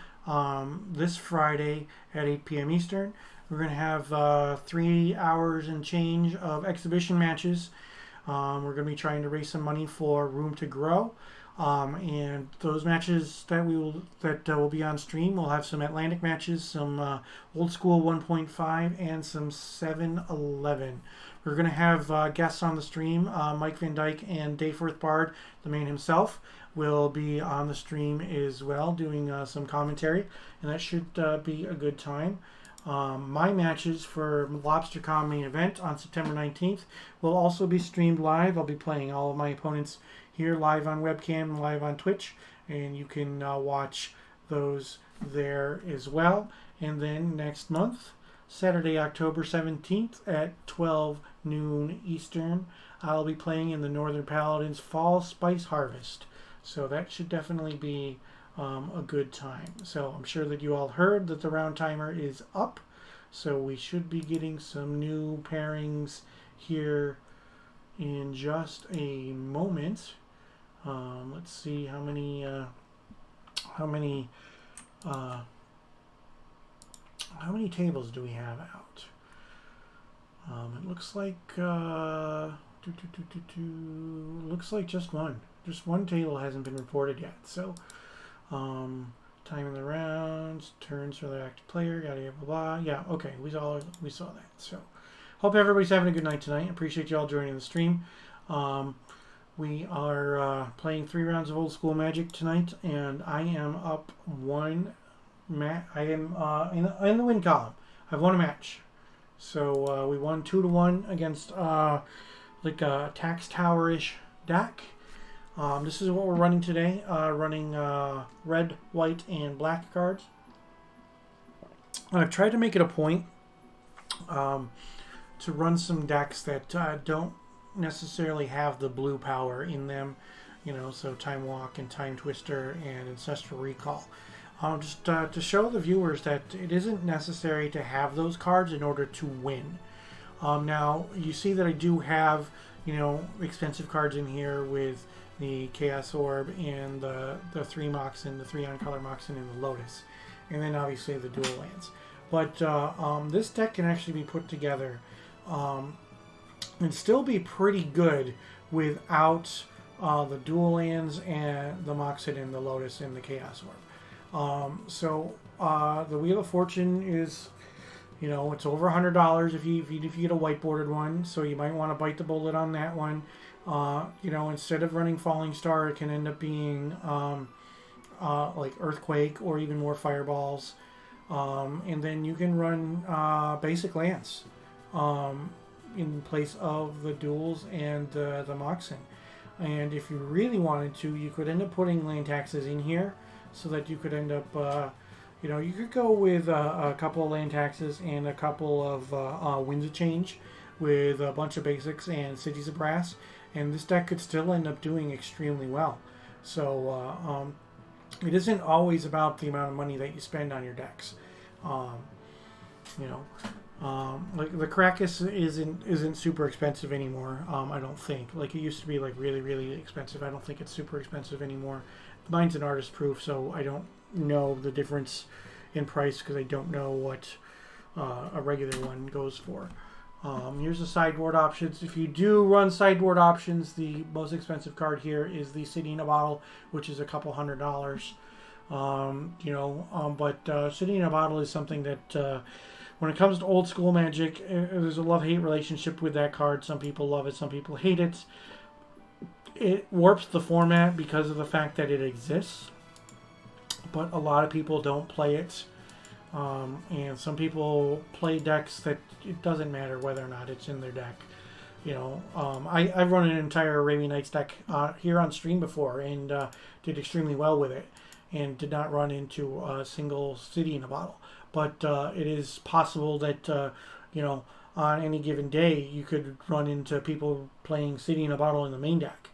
this Friday at 8 p.m. Eastern. We're going to have 3 hours and change of exhibition matches. We're going to be trying to raise some money for Room to Grow. And those matches that will be on stream, we'll have some Atlantic matches, some old school 1.5, and some 7-11. We're going to have guests on the stream. Mike Van Dyke and Dayforth Bard, the man himself, will be on the stream as well, doing some commentary, and that should be a good time. My matches for LobsterCon main event on September 19th will also be streamed live. I'll be playing all of my opponents here live on webcam and live on Twitch, and you can watch those there as well. And then next month, Saturday, October 17th at 12 noon Eastern, I'll be playing in the Northern Paladins Fall Spice Harvest. So that should definitely be a good time. So I'm sure that you all heard that the round timer is up. So we should be getting some new pairings here in just a moment. Let's see how many tables do we have out? It looks like looks like just one. Just one table hasn't been reported yet. So, time in the rounds, turns for the active player, yada yada blah blah. Yeah, okay, we saw that. So, hope everybody's having a good night tonight. Appreciate y'all joining the stream. We are playing 3 rounds of Old School Magic tonight, and I am up one. I am in the win column. I've won a match, So we won 2-1 against like a tax tower-ish deck. This is what we're running today. Running red, white, and black cards. I've tried to make it a point to run some decks that don't necessarily have the blue power in them. So Time Walk and Time Twister and Ancestral Recall. Just to show the viewers that it isn't necessary to have those cards in order to win. Now, you see that I do have, expensive cards in here with the Chaos Orb and the 3 Moxen, the 3 on-color Moxen, and the Lotus. And then obviously the dual lands. But this deck can actually be put together and still be pretty good without the dual lands and the Moxen and the Lotus and the Chaos Orb. So the Wheel of Fortune is, it's over $100 if you get a whiteboarded one. So you might want to bite the bullet on that one. Instead of running Falling Star, it can end up being like Earthquake or even more Fireballs. And then you can run basic lands in place of the duels and the Moxen. And if you really wanted to, you could end up putting land taxes in here so that you could end up, you could go with a couple of land taxes and a couple of Winds of Change with a bunch of basics and Cities of Brass. And this deck could still end up doing extremely well. So it isn't always about the amount of money that you spend on your decks. Like the Krakus isn't super expensive anymore. I don't think. Like it used to be like really, really expensive. I don't think it's super expensive anymore. Mine's an artist proof, so I don't know the difference in price because I don't know what a regular one goes for. Here's the sideboard options. If you do run sideboard options, the most expensive card here is the City in a Bottle, which is a couple $100. But City in a Bottle is something that when it comes to old school Magic, there's a love-hate relationship with that card. Some people love it, some people hate it. It warps the format because of the fact that it exists, but a lot of people don't play it. And some people play decks that it doesn't matter whether or not it's in their deck. I've run an entire Arabian Nights deck here on stream before and did extremely well with it and did not run into a single City in a Bottle. But it is possible that, on any given day, you could run into people playing City in a Bottle in the main deck.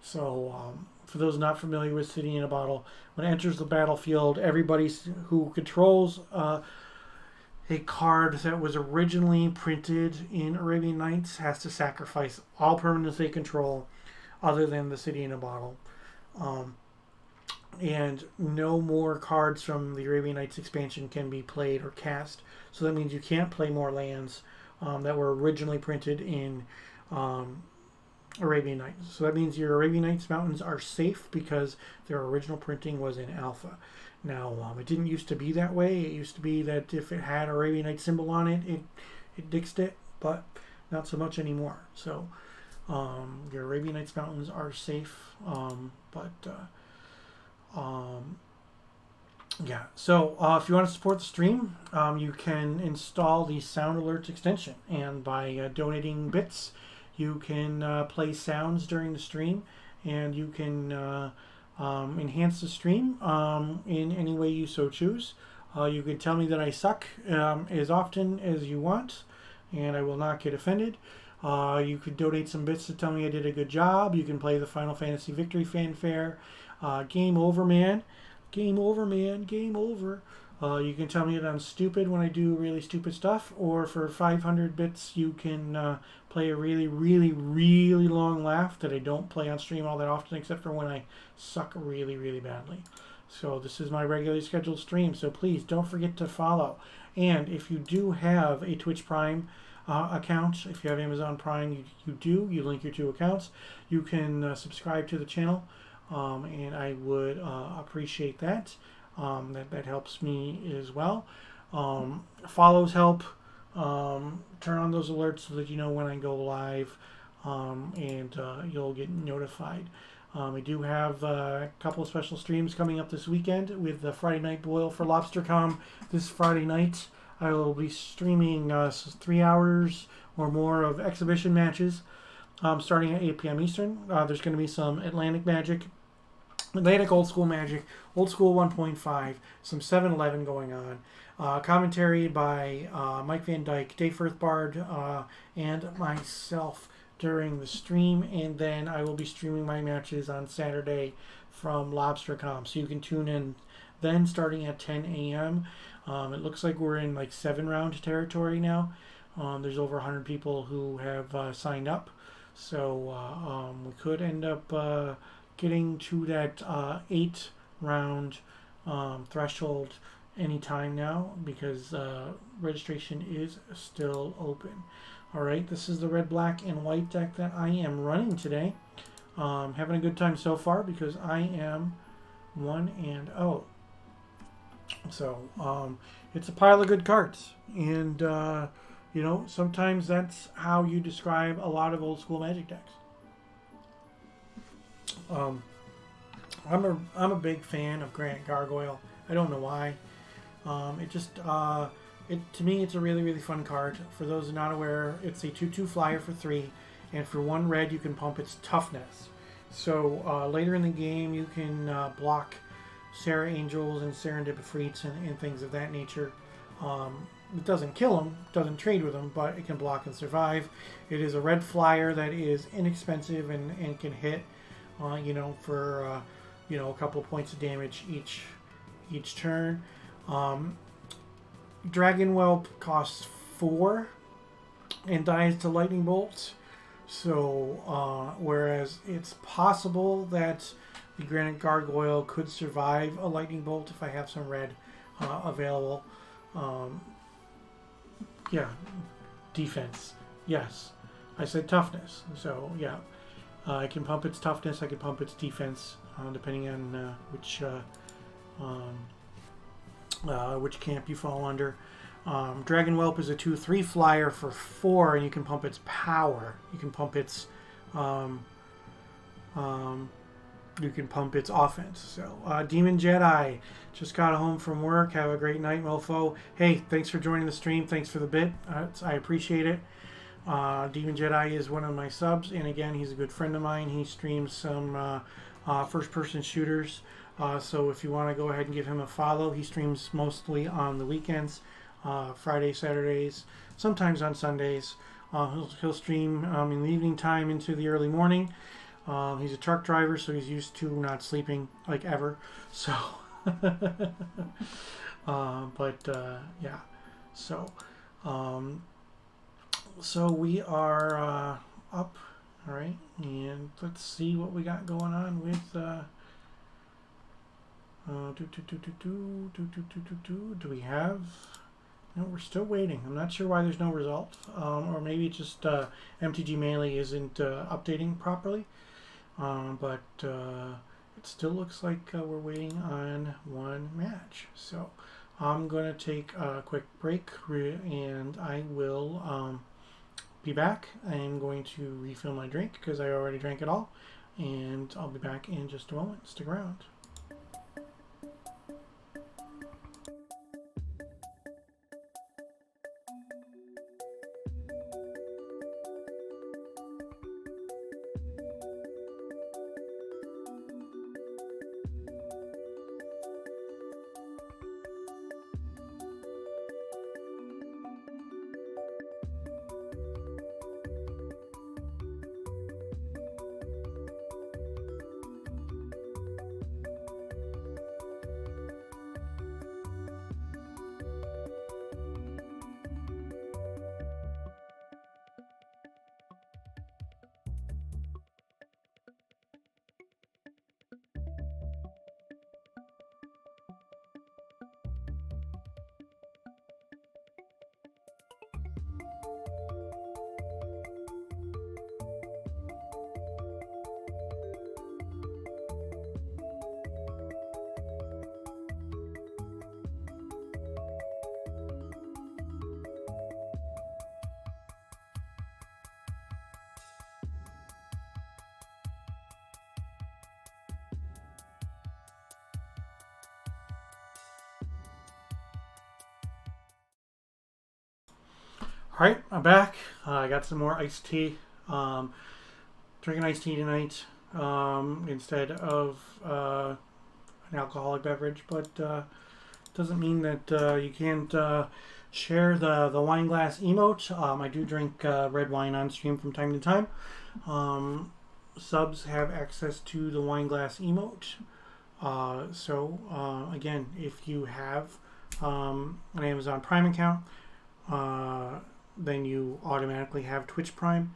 So, for those not familiar with City in a Bottle, when it enters the battlefield, everybody who controls a card that was originally printed in Arabian Nights has to sacrifice all permanents they control other than the City in a Bottle. And no more cards from the Arabian Nights expansion can be played or cast. So that means you can't play more lands that were originally printed in Arabian Nights. So that means your Arabian Nights mountains are safe because their original printing was in alpha. Now, it didn't used to be that way. It used to be that if it had Arabian Nights symbol on it, it dixed it, but not so much anymore. So your Arabian Nights mountains are safe, yeah. So if you want to support the stream, you can install the Sound Alerts extension, and by donating bits, you can play sounds during the stream, and you can enhance the stream in any way you so choose. You can tell me that I suck as often as you want, and I will not get offended. You could donate some bits to tell me I did a good job. You can play the Final Fantasy Victory Fanfare. Game over, man. Game over, man. Game over. You can tell me that I'm stupid when I do really stupid stuff, or for 500 bits you can play a really, really, really long laugh that I don't play on stream all that often, except for when I suck really, really badly. So this is my regularly scheduled stream, so please don't forget to follow. And if you do have a Twitch Prime account, if you have Amazon Prime, you link your two accounts, you can subscribe to the channel, and I would appreciate that. That helps me as well. Follows help. Turn on those alerts so that you know when I go live, and you'll get notified. We do have a couple of special streams coming up this weekend with the Friday Night Boil for LobsterCom this Friday night. I will be streaming 3 hours or more of exhibition matches starting at 8 p.m. Eastern. There's going to be some Atlantic Old School Magic, Old School 1.5, some 7-Eleven going on. Commentary by Mike Van Dyke, Dave Firthbard, and myself during the stream. And then I will be streaming my matches on Saturday from Lobster.com. So you can tune in then starting at 10 a.m. It looks like we're in like 7-round territory now. There's over 100 people who have signed up. So we could end up getting to that 8-round threshold anytime now because registration is still open. Alright, this is the red, black, and white deck that I am running today. Having a good time so far because I am 1-0. So it's a pile of good cards, and you know, sometimes that's how you describe a lot of old school Magic decks. I'm a big fan of Granite Gargoyle. I don't know why. To me it's a really fun card. For those not aware, it's a 2/2 flyer for 3, and for 1 red you can pump its toughness. So later in the game you can block Sarah Angels and Serendipity and things of that nature. It doesn't kill them, doesn't trade with them, but it can block and survive. It is a red flyer that is inexpensive and can hit, you know, for you know, a couple of points of damage each turn. Dragon Whelp costs 4 and dies to lightning bolts. So whereas it's possible that the Granite Gargoyle could survive a lightning bolt if I have some red available. Yeah, defense. Yes, I said toughness. So yeah, I can pump its toughness. I can pump its defense, depending on which camp you fall under. Dragon Whelp is a 2/3 flyer for 4, and you can pump its power. You can pump its offense. So Demon Jedi just got home from work. Have a great night, mofo. Hey, thanks for joining the stream. Thanks for the bit. I appreciate it. Demon Jedi is one of my subs, and again, he's a good friend of mine. He streams some first-person shooters. So if you want to go ahead and give him a follow, he streams mostly on the weekends, Fridays, Saturdays, sometimes on Sundays. He'll stream in the evening time into the early morning. He's a truck driver, so he's used to not sleeping like ever. So, yeah. So we are up, all right, and let's see what we got going on with. Do we have? No, we're still waiting. I'm not sure why there's no result, or maybe it's just MTG Melee isn't updating properly. But it still looks like we're waiting on one match. So I'm going to take a quick break and I will be back. I'm going to refill my drink because I already drank it all. And I'll be back in just a moment. Stick around. All right, I'm back. I got some more iced tea. Drinking iced tea tonight instead of an alcoholic beverage, but doesn't mean that you can't share the wine glass emote. I do drink red wine on stream from time to time. Subs have access to the wine glass emote. So again, if you have an Amazon Prime account, then you automatically have Twitch Prime.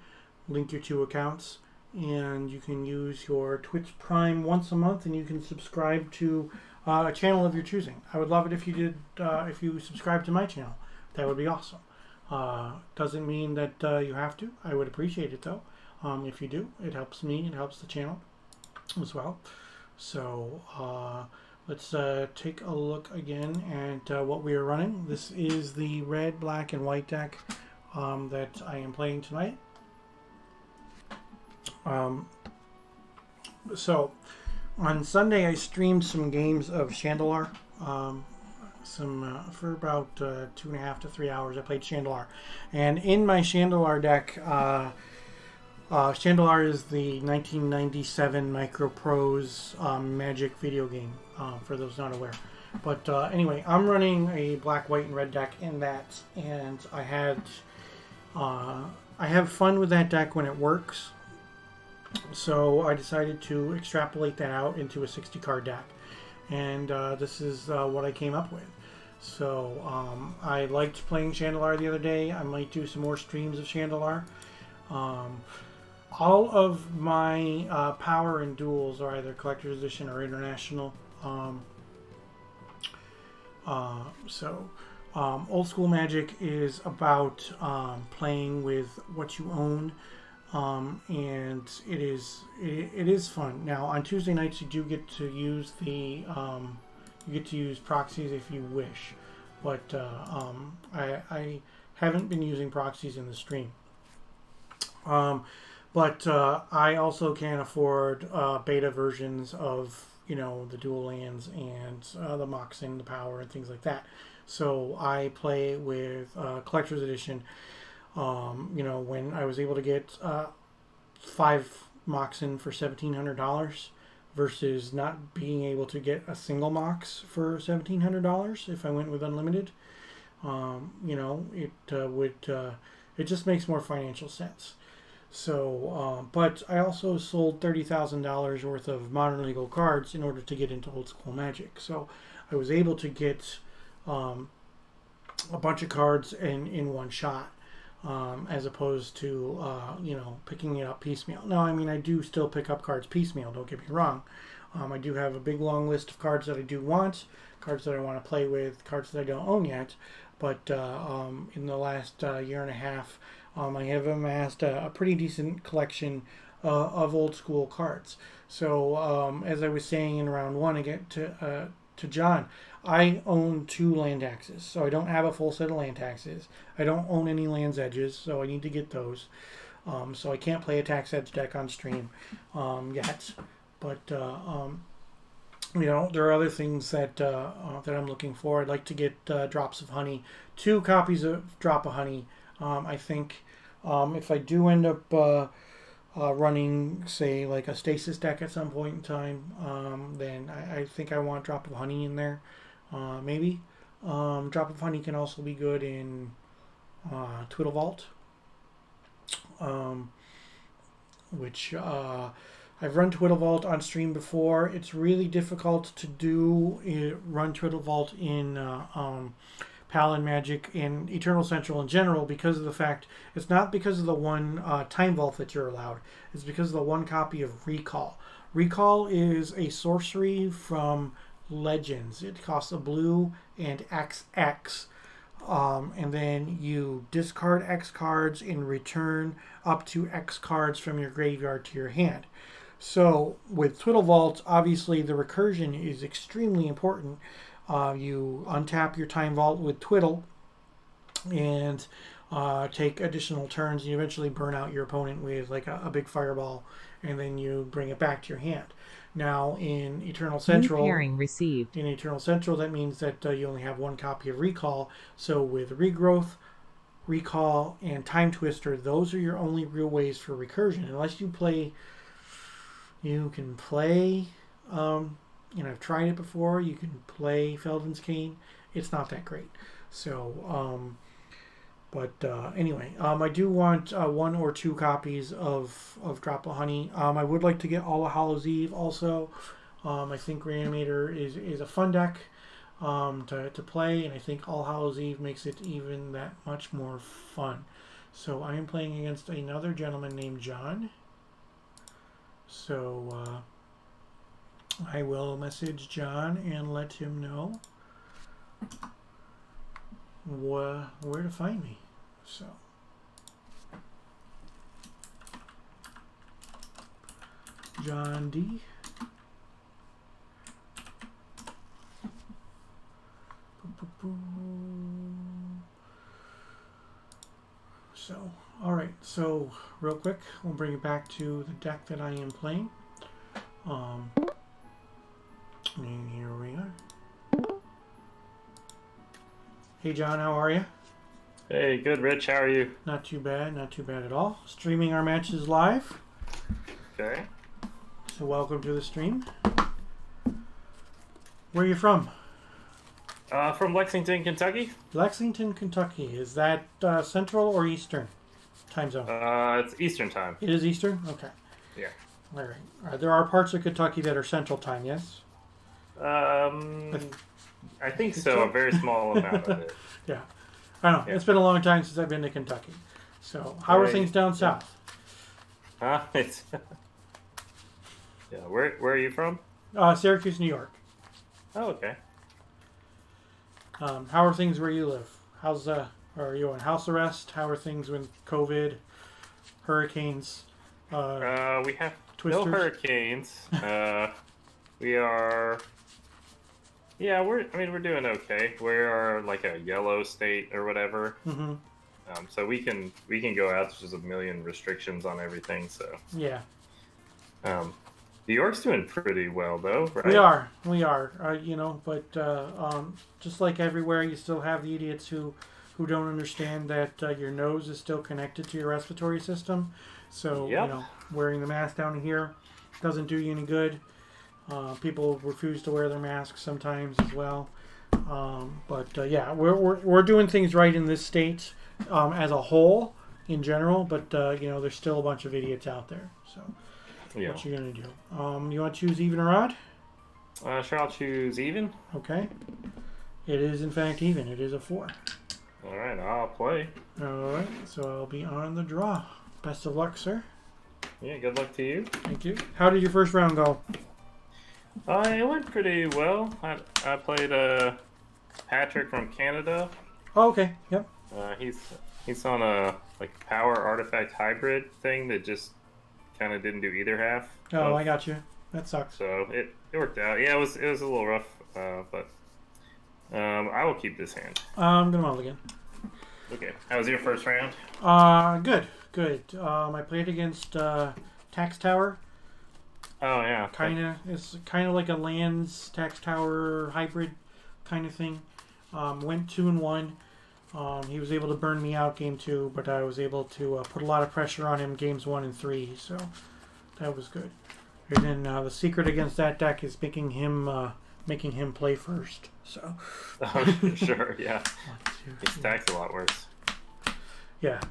Link your two accounts, and you can use your Twitch Prime once a month, and you can subscribe to a channel of your choosing. I would love it if you did. If you subscribe to my channel, that would be awesome. Doesn't mean that you have to. I would appreciate it though. If you do, it helps me. It helps the channel as well. So let's take a look again at what we are running. This is the red, black, and white deck that I am playing tonight. So on Sunday I streamed some games of Chandelar. For about 2.5 to 3 hours I played Chandelar. And in my Chandelar deck, Chandelar is the 1997 Microprose Magic video game, for those not aware. But anyway, I'm running a black, white, and red deck in that, and I have fun with that deck when it works. So I decided to extrapolate that out into a 60-card deck, and this is what I came up with. So I liked playing Chandelar the other day. I might do some more streams of Chandelar. All of my power and duels are either collector's edition or international. Old school Magic is about playing with what you own, and it is fun. Now on Tuesday nights you do get to use proxies if you wish, but I haven't been using proxies in the stream. But I also can't afford beta versions of the dual lands and the Moxen, the power, and things like that. So I play with collector's edition. When I was able to get 5 Moxen for $1,700 versus not being able to get a single Mox for $1,700 if I went with unlimited, it just makes more financial sense. So, but I also sold $30,000 worth of modern legal cards in order to get into old school Magic. So I was able to get a bunch of cards in one shot, as opposed to picking it up piecemeal. Now, I mean, I do still pick up cards piecemeal, don't get me wrong. I do have a big long list of cards that I do want, cards that I want to play with, cards that I don't own yet. But in the last year and a half, I have amassed a pretty decent collection of old school cards. So as I was saying in round one, again to John, I own 2 land taxes, so I don't have a full set of land taxes. I don't own any Land's Edges, so I need to get those. So I can't play a tax edge deck on stream yet. But there are other things that I'm looking for. I'd like to get Drops of Honey, 2 copies of Drop of Honey. I think if I do end up running, say, like a Stasis deck at some point in time, then I think I want Drop of Honey in there. Maybe. Drop of Honey can also be good in Twiddle Vault, which I've run Twiddle Vault on stream before. It's really difficult to run Twiddle Vault in Paladin Magic and Eternal Central in general because of the fact it's not because of the one Time Vault that you're allowed. It's because of the one copy of Recall. Recall is a sorcery from Legends. It costs a blue and XX. And then you discard X cards and return up to X cards from your graveyard to your hand. So with Twiddle Vault, obviously the recursion is extremely important. You untap your Time Vault with Twiddle and take additional turns. You eventually burn out your opponent with like a big fireball, and then you bring it back to your hand. Now in Eternal Central, pairing received. In Eternal Central, that means that you only have one copy of Recall. So with Regrowth, Recall, and Time Twister, those are your only real ways for recursion. Unless you can play, I've tried it before, you can play Felden's Cane. It's not that great. So, anyway, I do want 1 or 2 copies of Drop of Honey. I would like to get All Hallows Eve also. I think Reanimator is a fun deck to play, and I think All Hallows Eve makes it even that much more fun. So I am playing against another gentleman named John. So I will message John and let him know where to find me. So John D. So, alright, so real quick, we'll bring it back to the deck that I am playing. And here we are. Hey John, how are you? Hey, good, Rich. How are you? Not too bad at all. Streaming our matches live. Okay. So welcome to the stream. Where are you from? From Lexington, Kentucky. Lexington, Kentucky. Is that Central or Eastern time zone? It's Eastern time. It is Eastern? Okay. Yeah. All right. There are parts of Kentucky that are Central time, yes? I think so. A very small amount of it. Yeah. I don't know. Yeah. It's been a long time since I've been to Kentucky. So, how are things down south? It's... yeah, where are you from? Syracuse, New York. Oh, okay. How are things where you live? Are you on house arrest? How are things with COVID, hurricanes? We have twisters? no hurricanes. We are... Yeah, we're doing okay. We are like a yellow state or whatever. Mm-hmm. So we can go out. There's just a million restrictions on everything. So yeah. New York's doing pretty well though, right? We are. But just like everywhere, you still have the idiots who don't understand that your nose is still connected to your respiratory system. So yep. Wearing the mask down here doesn't do you any good. People refuse to wear their masks sometimes as well. Yeah, we're doing things right in this state as a whole in general. But there's still a bunch of idiots out there. So yeah. What you gonna do? You want to choose even or odd? Sure, I'll choose even. Okay. It is in fact even. It is a 4. All right, I'll play. All right. So I'll be on the draw. Best of luck, sir. Yeah, good luck to you. Thank you. How did your first round go? It went pretty well. I played Patrick from Canada. Oh, okay. Yep. He's on a power artifact hybrid thing that just kind of didn't do either half. Oh, I got you. That sucks. So it worked out. Yeah, it was a little rough, but I will keep this hand. I'm gonna mulligan. Okay. How was your first round? Good. I played against Tax Tower. Oh yeah. It's kind of like a lands Tax Tower hybrid kind of thing. Went 2-1. He was able to burn me out game 2, but I was able to put a lot of pressure on him games 1 and 3, so that was good. And then the secret against that deck is making him play first. So. Oh, sure, yeah. His stack's a lot worse. Yeah.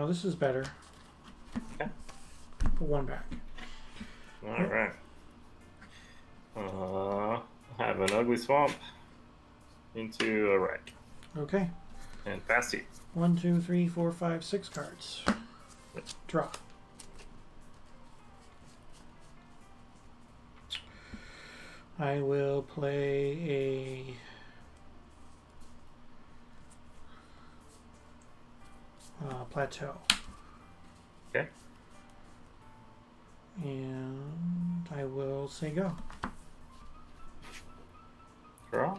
This is better. Okay. Put 1 back. All right. I have an ugly swamp into a wreck. Okay. And fast you. 1, 2, 3, 4, 5, 6 cards. Draw. I will play a plateau. Okay. And I will say go. Draw.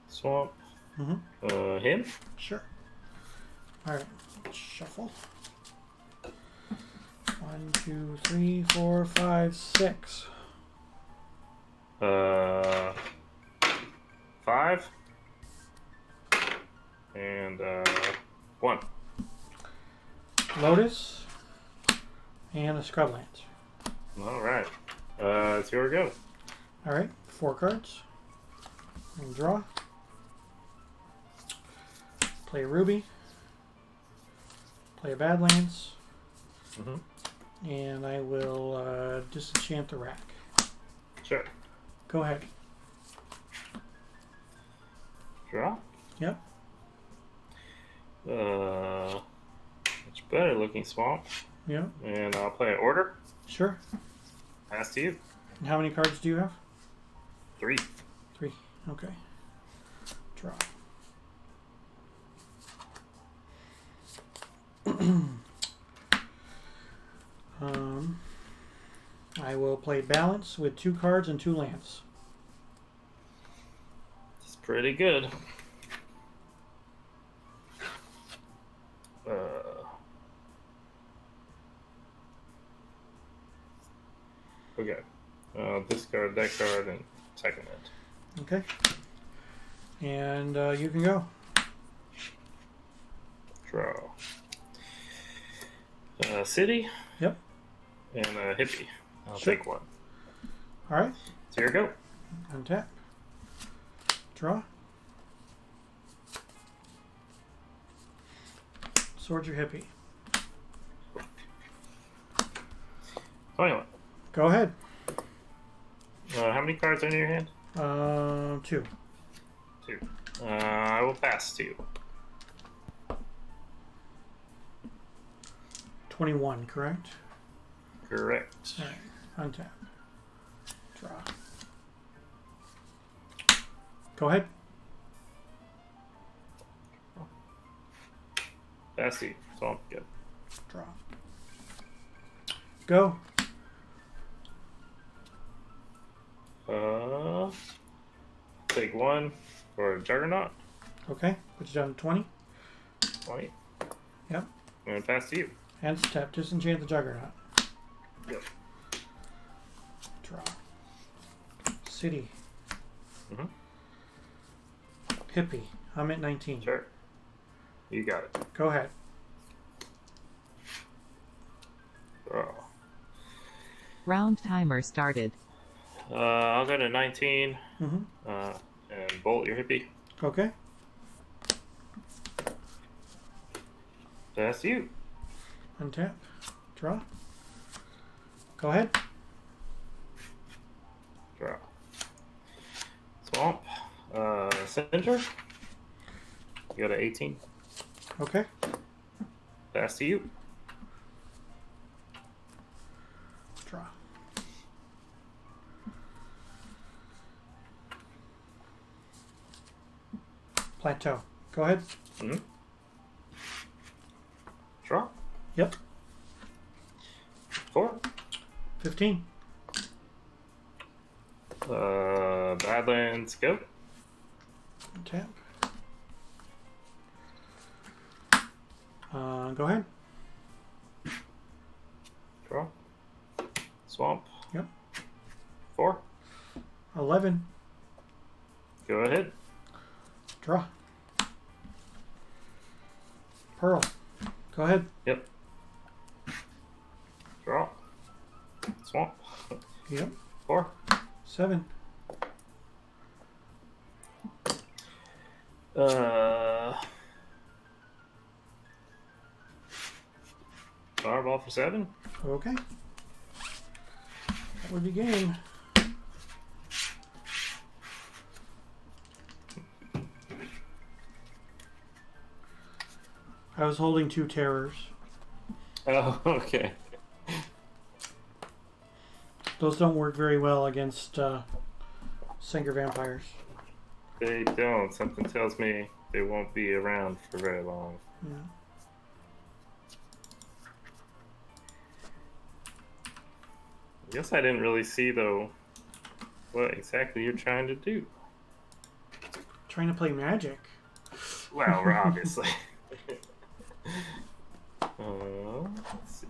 Swamp. Him? Sure. Alright. Shuffle. 1, 1, 2, 3, 4, 5, 6. 5. And 1. Lotus and a Scrublands. Alright. It's your go. Alright, 4 cards. And draw. Play a Ruby. Play a Badlands. And I will disenchant the rack. Sure. Go ahead. Draw? Yep. Much better looking swamp. Yep. And I'll play an order. Sure. Pass to you. And how many cards do you have? 3. 3. Okay. Draw. I will play Balance with 2 cards and 2 lands. It's pretty good. Okay. Discard that card and second it. Okay. And you can go. Draw. City. Yep. And a hippie. I'll Sure. take 1. All right. So here you go. Untap. Draw. Sword your hippie. 21. Go ahead. How many cards are in your hand? 2. 2. I will pass to you. 21, correct? Correct. All right. Untap. Draw. Go ahead. Pass to you. So I'm good. Draw. Go. Take 1 for Juggernaut. Okay. Put you down to 20. 20. Yep. I'm gonna pass to you. And step. Disenchant the Juggernaut. Yep. Draw. City. Mhm. Hippie. I'm at 19. Sure. You got it. Go ahead. Draw. Round timer started. I'll go to 19. Mm-hmm. And bolt your hippie. Okay. That's you. Untap. Draw. Go ahead. Draw. Swamp. Center. You go to 18. Okay. Pass to you. Draw. Plateau. Go ahead. Mm-hmm. Draw. Yep. 4. 15. Badlands, go. Tap. Go ahead. Draw. Swamp. Yep. 4. 11. Go ahead. Draw. Pearl. Go ahead. Yep. Draw. Swamp. Yep. 4. 7. Fireball for 7. Okay. That would be game. I was holding 2 terrors. Oh, okay. Those don't work very well against Singer vampires. They don't. Something tells me they won't be around for very long. Yeah. I guess I didn't really see, though, what exactly you're trying to do. Trying to play Magic. Well, we're obviously. Let's see.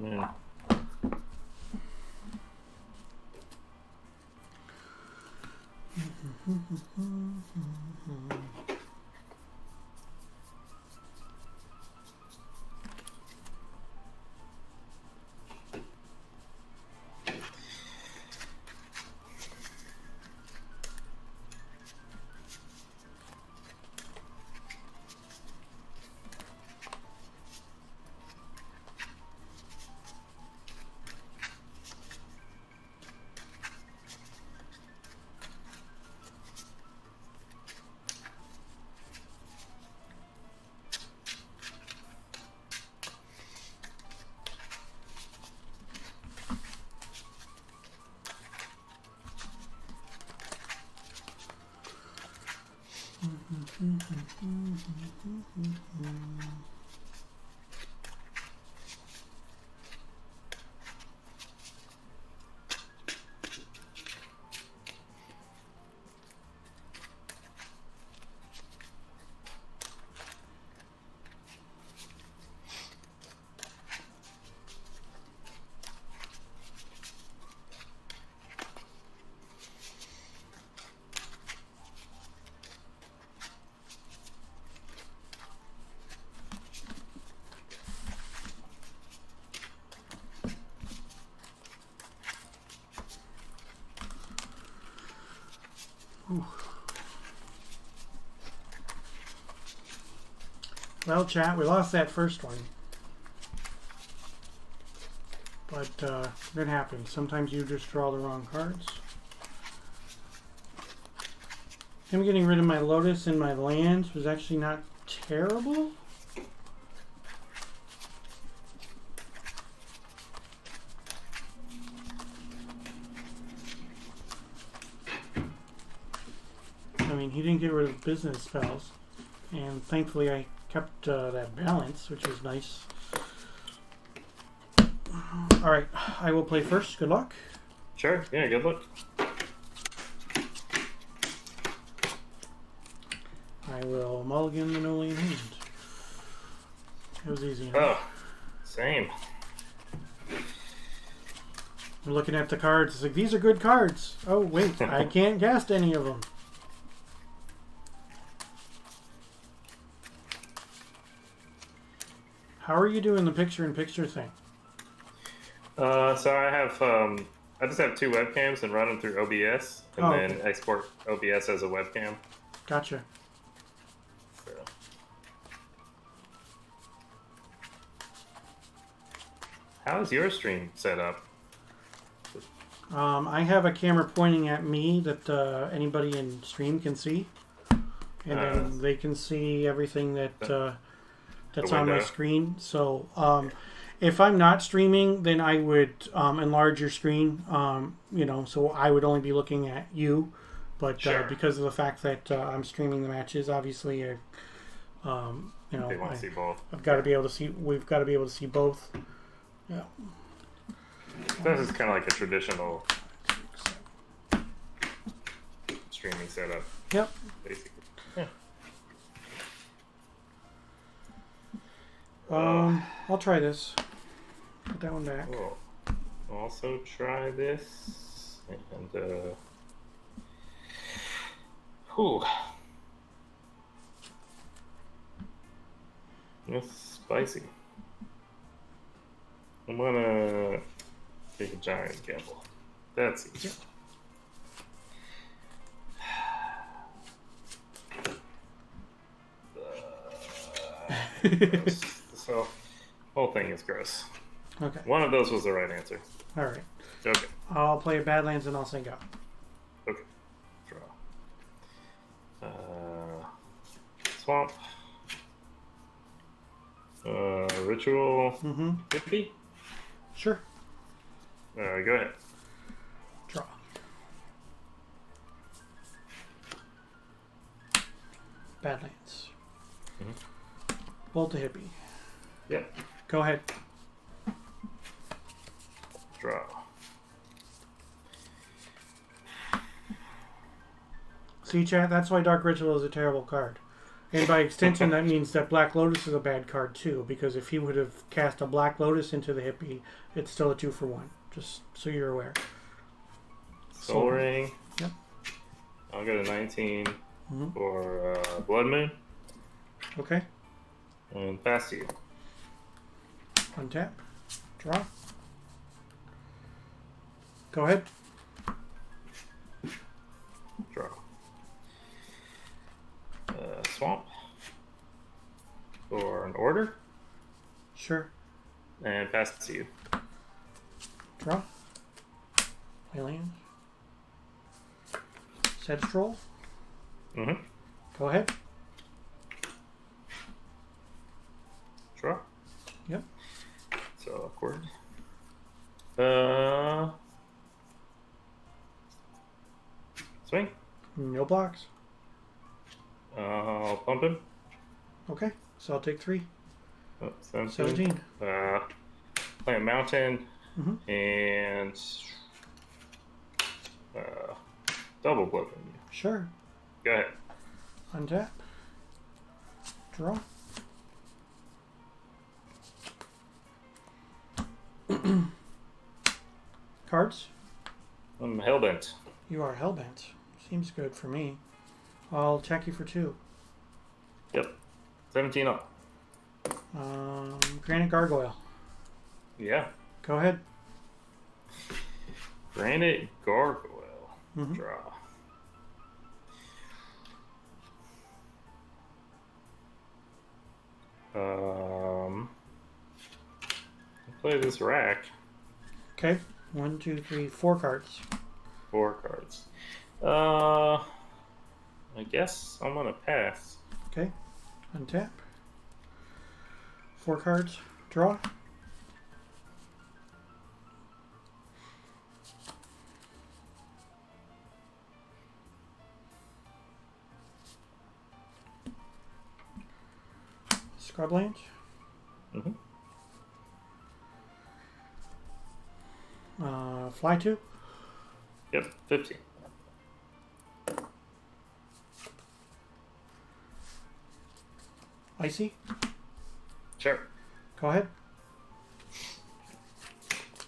Yeah. Ooh. Well, chat, we lost that first one. But it happens. Sometimes you just draw the wrong cards. Him getting rid of my Lotus and my lands was actually not terrible. I mean, he didn't get rid of business spells. And thankfully I kept that balance, which was nice. Alright, I will play first. Good luck. Sure, yeah, good luck. I will mulligan the Nolan hand. It was easy enough. Oh, same. I'm looking at the cards. It's like, these are good cards. Oh, wait, I can't cast any of them. How are you doing the picture-in-picture thing? So I have, I just have 2 webcams and run them through OBS, and then okay. export OBS as a webcam. Gotcha. So. How is your stream set up? I have a camera pointing at me that anybody in stream can see. And then they can see everything that that's on my screen. So if I'm not streaming, then I would enlarge your screen, you know, so I would only be looking at you. But sure. Because of the fact that I'm streaming the matches, obviously, you know, They want to see both. I've got to be able to see. We've got to be able to see both. Yeah. This is kind of like a traditional streaming setup. Yep. Basically. Yeah. I'll try this. Put that one back. Cool. Also try this and whew. That's spicy. I'm gonna take a giant gamble. That's easy. So, whole thing is gross. Okay. One of those was the right answer. All right. Okay. I'll play Badlands and I'll sing out. Okay. Draw. Swamp. Ritual. 50? Sure. Go ahead. Draw. Badlands. Bolt to hippie. Yep. Go ahead. Draw. See, chat, that's why Dark Ritual is a terrible card. And by extension, that means that Black Lotus is a bad card too, because if he would have cast a Black Lotus into the hippie, it's still a 2-for-1. Just so you're aware. Soul Ring. Yep. I'll go to 19 for Blood Moon. Okay. And pass to you. Untap. Draw. Go ahead. Draw. Swamp. For an order. Sure. And pass it to you. Draw. Alien. Set Stroll. Mm-hmm. Go ahead. Draw. Yep. So awkward. Swing. No blocks. I'll pump him. Okay. So I'll take 3. Oh, 17. 17. Play a mountain and double blood on you. Sure. Go ahead. Untap. Draw. Cards. I'm hellbent. You are hellbent. Seems good for me. I'll attack you for 2. Yep. 17 up. Granite Gargoyle. Yeah. Go ahead. Granite Gargoyle. Draw. Play this rack. Okay. 1, 2, 3, 4 cards. 4 cards. I guess I'm gonna pass. Okay. Untap. 4 cards. Draw. Scrubland. Fly 2. Yep, 15. Icy. Sure. Go ahead.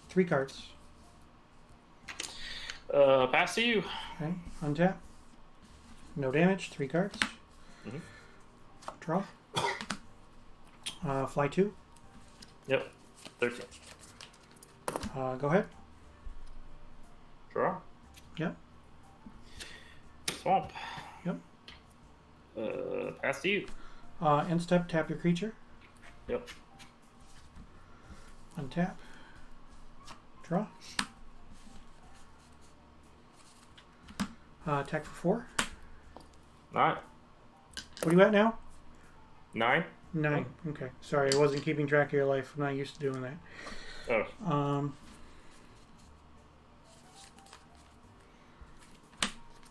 3 cards. Pass to you. Okay. Untap. No damage. 3 cards. Draw. Fly 2. Yep. 13. Go ahead. Draw. Yep. Swamp. Yep. Pass to you. End step. Tap your creature. Yep. Untap. Draw. Attack for 4. 9. What are you at now? 9. 9. Okay. Sorry, I wasn't keeping track of your life. I'm not used to doing that. Oh.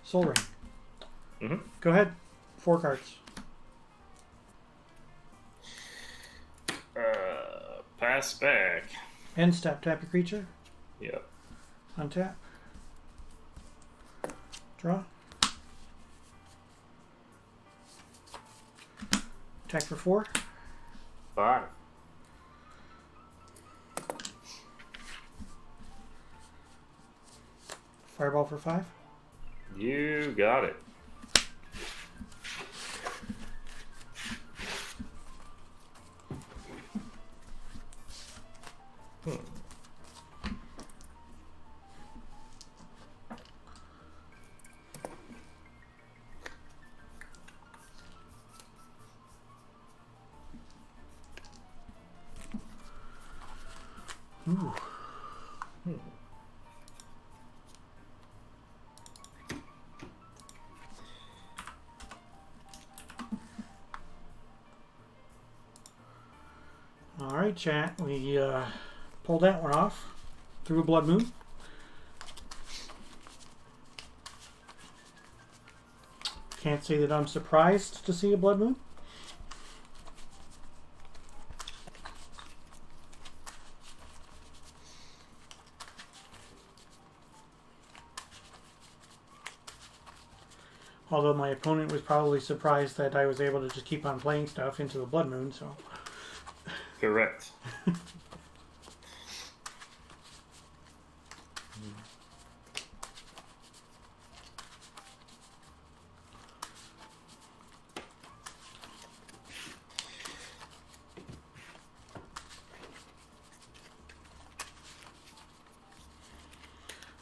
Soul Ring. Go ahead. 4 cards. Pass back. End step. Tap your creature. Yep. Untap. Draw. Attack for 4. 5. Fireball for 5. You got it. Ooh. All right, chat. We pulled that one off through a blood moon. Can't say that I'm surprised to see a blood moon. Although my opponent was probably surprised that I was able to just keep on playing stuff into the Blood Moon, so... Correct.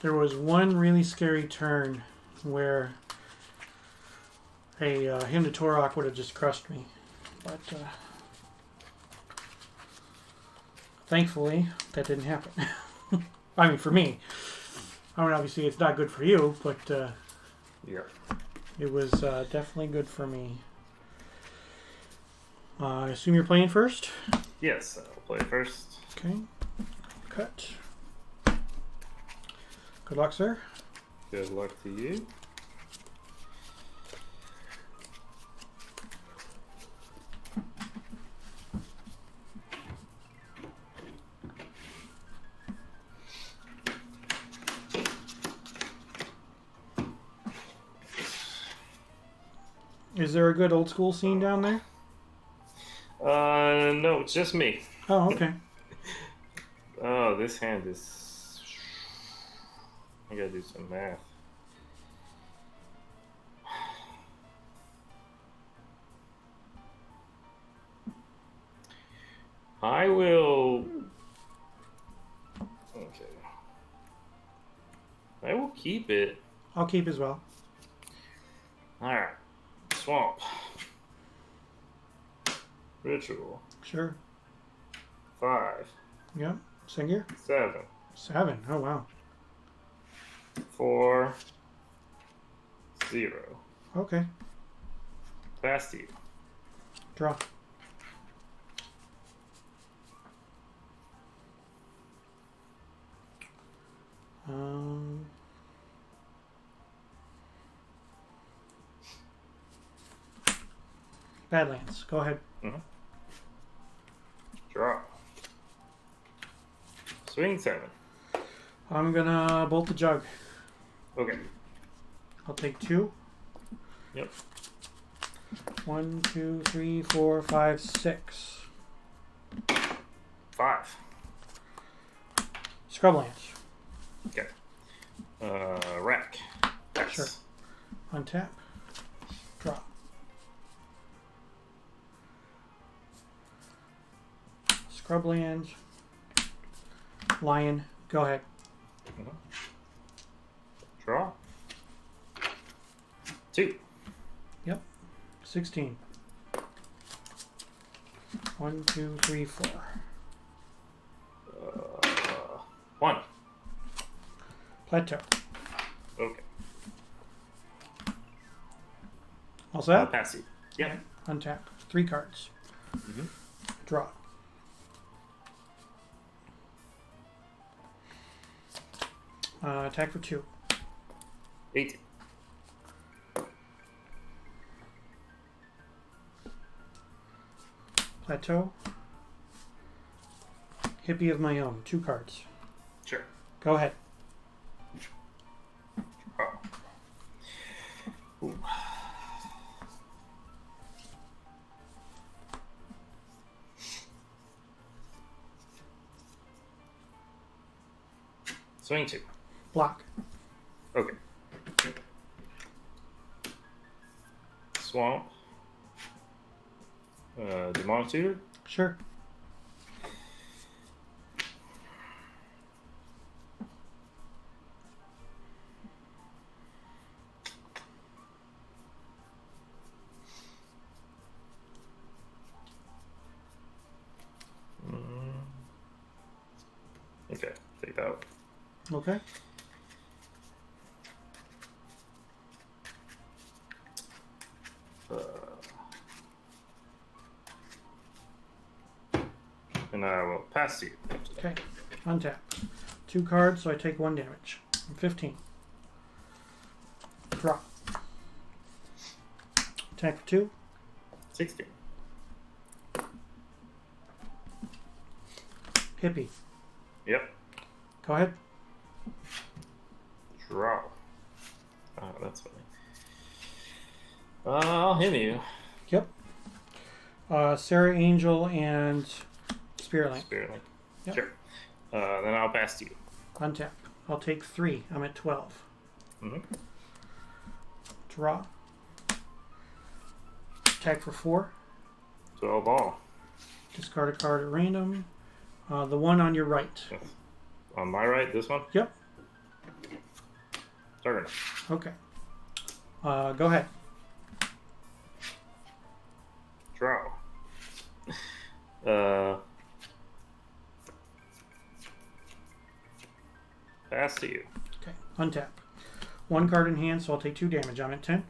There was one really scary turn where a Hymn to Torok would have just crushed me. But thankfully, that didn't happen. I mean, for me. I mean, obviously it's not good for you, but Yeah. it was definitely good for me. I assume you're playing first? Yes, I'll play first. Okay. Cut. Good luck, sir. Good luck to you. Is there a good old school scene down there? No, it's just me. Oh, okay. Oh, this hand is... I gotta do some math. I will... Okay. I will keep it. I'll keep as well. Alright. Swamp. Ritual. Sure. 5. Yep. Singer? 7. 7. Oh, wow. 4. 0. Okay. Past you. Draw. Badlands. Go ahead. Mm-hmm. Draw. Swing 7. I'm gonna bolt the jug. Okay. I'll take 2. Yep. 1, 2, 3, 4, 5, 6. 5. Scrublands. Okay. Rack. Pass. Sure. Untap. Draw. Scrublands. Lion. Go ahead. Mm-hmm. Draw. 2. Yep. 16. 1, 2, 3, 4. 1. Plateau. Okay. All set? Pass you. Yep. Untap. 3 cards. Mm-hmm. Draw. Attack for 2. 18. Plateau. Hippie of my own. 2 cards. Sure. Go ahead. Oh. Ooh. Swing 2. Block. Okay. Swamp. Demonic Tutor. Sure. Okay, take that out. Okay. And I will pass you. Okay. Untap. 2 cards, so I take 1 damage. 15. Draw. Attack for 2. 16. Hippie. Yep. Go ahead. Draw. Oh, that's funny. I'll hit you. Yep. Sarah Angel and Spirit Link. Spirit Link. Yep. Sure. Then I'll pass to you. Untap. I'll take 3. I'm at 12. Mm-hmm. Draw. Attack for 4. 12 all. Discard a card at random. The one on your right. Yes. On my right, this one? Yep. Turn. Okay. Go ahead. Draw. Pass to you. Okay. Untap. 1 card in hand, so I'll take 2 damage. I'm at 10.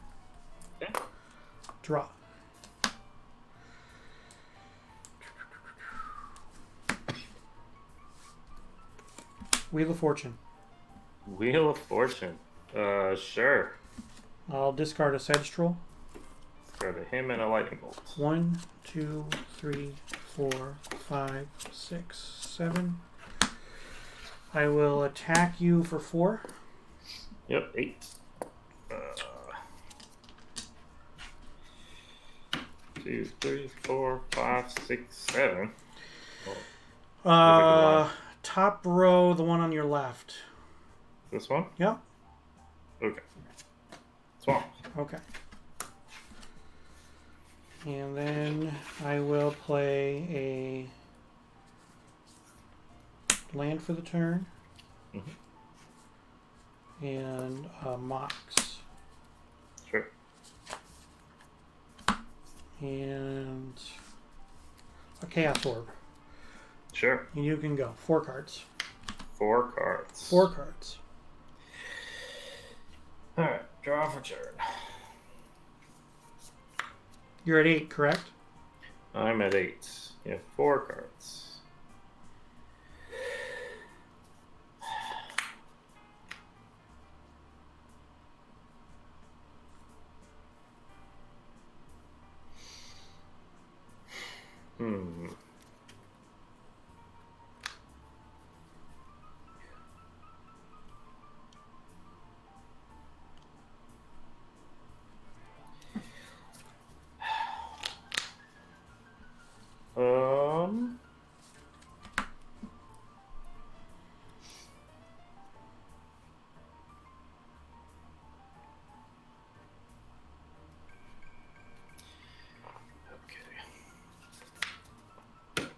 Okay. Draw. Wheel of Fortune. Wheel of Fortune. Sure. I'll discard a Sedge Troll. Go to him and a lightning bolt. 1, 2, 3, 4, 5, 6, 7. I will attack you for 4. Yep, 8. 2, 3, 4, 5, 6, 7. Top row, the one on your left. This one? Yep. Okay. Swamp. Okay. And then I will play a land for the turn. Mm-hmm. And Mox. Sure. And a Chaos Orb. Sure. And you can go. 4 cards. 4 cards. 4 cards. Alright, draw for turn. You're at 8, correct? I'm at 8. You have 4 cards.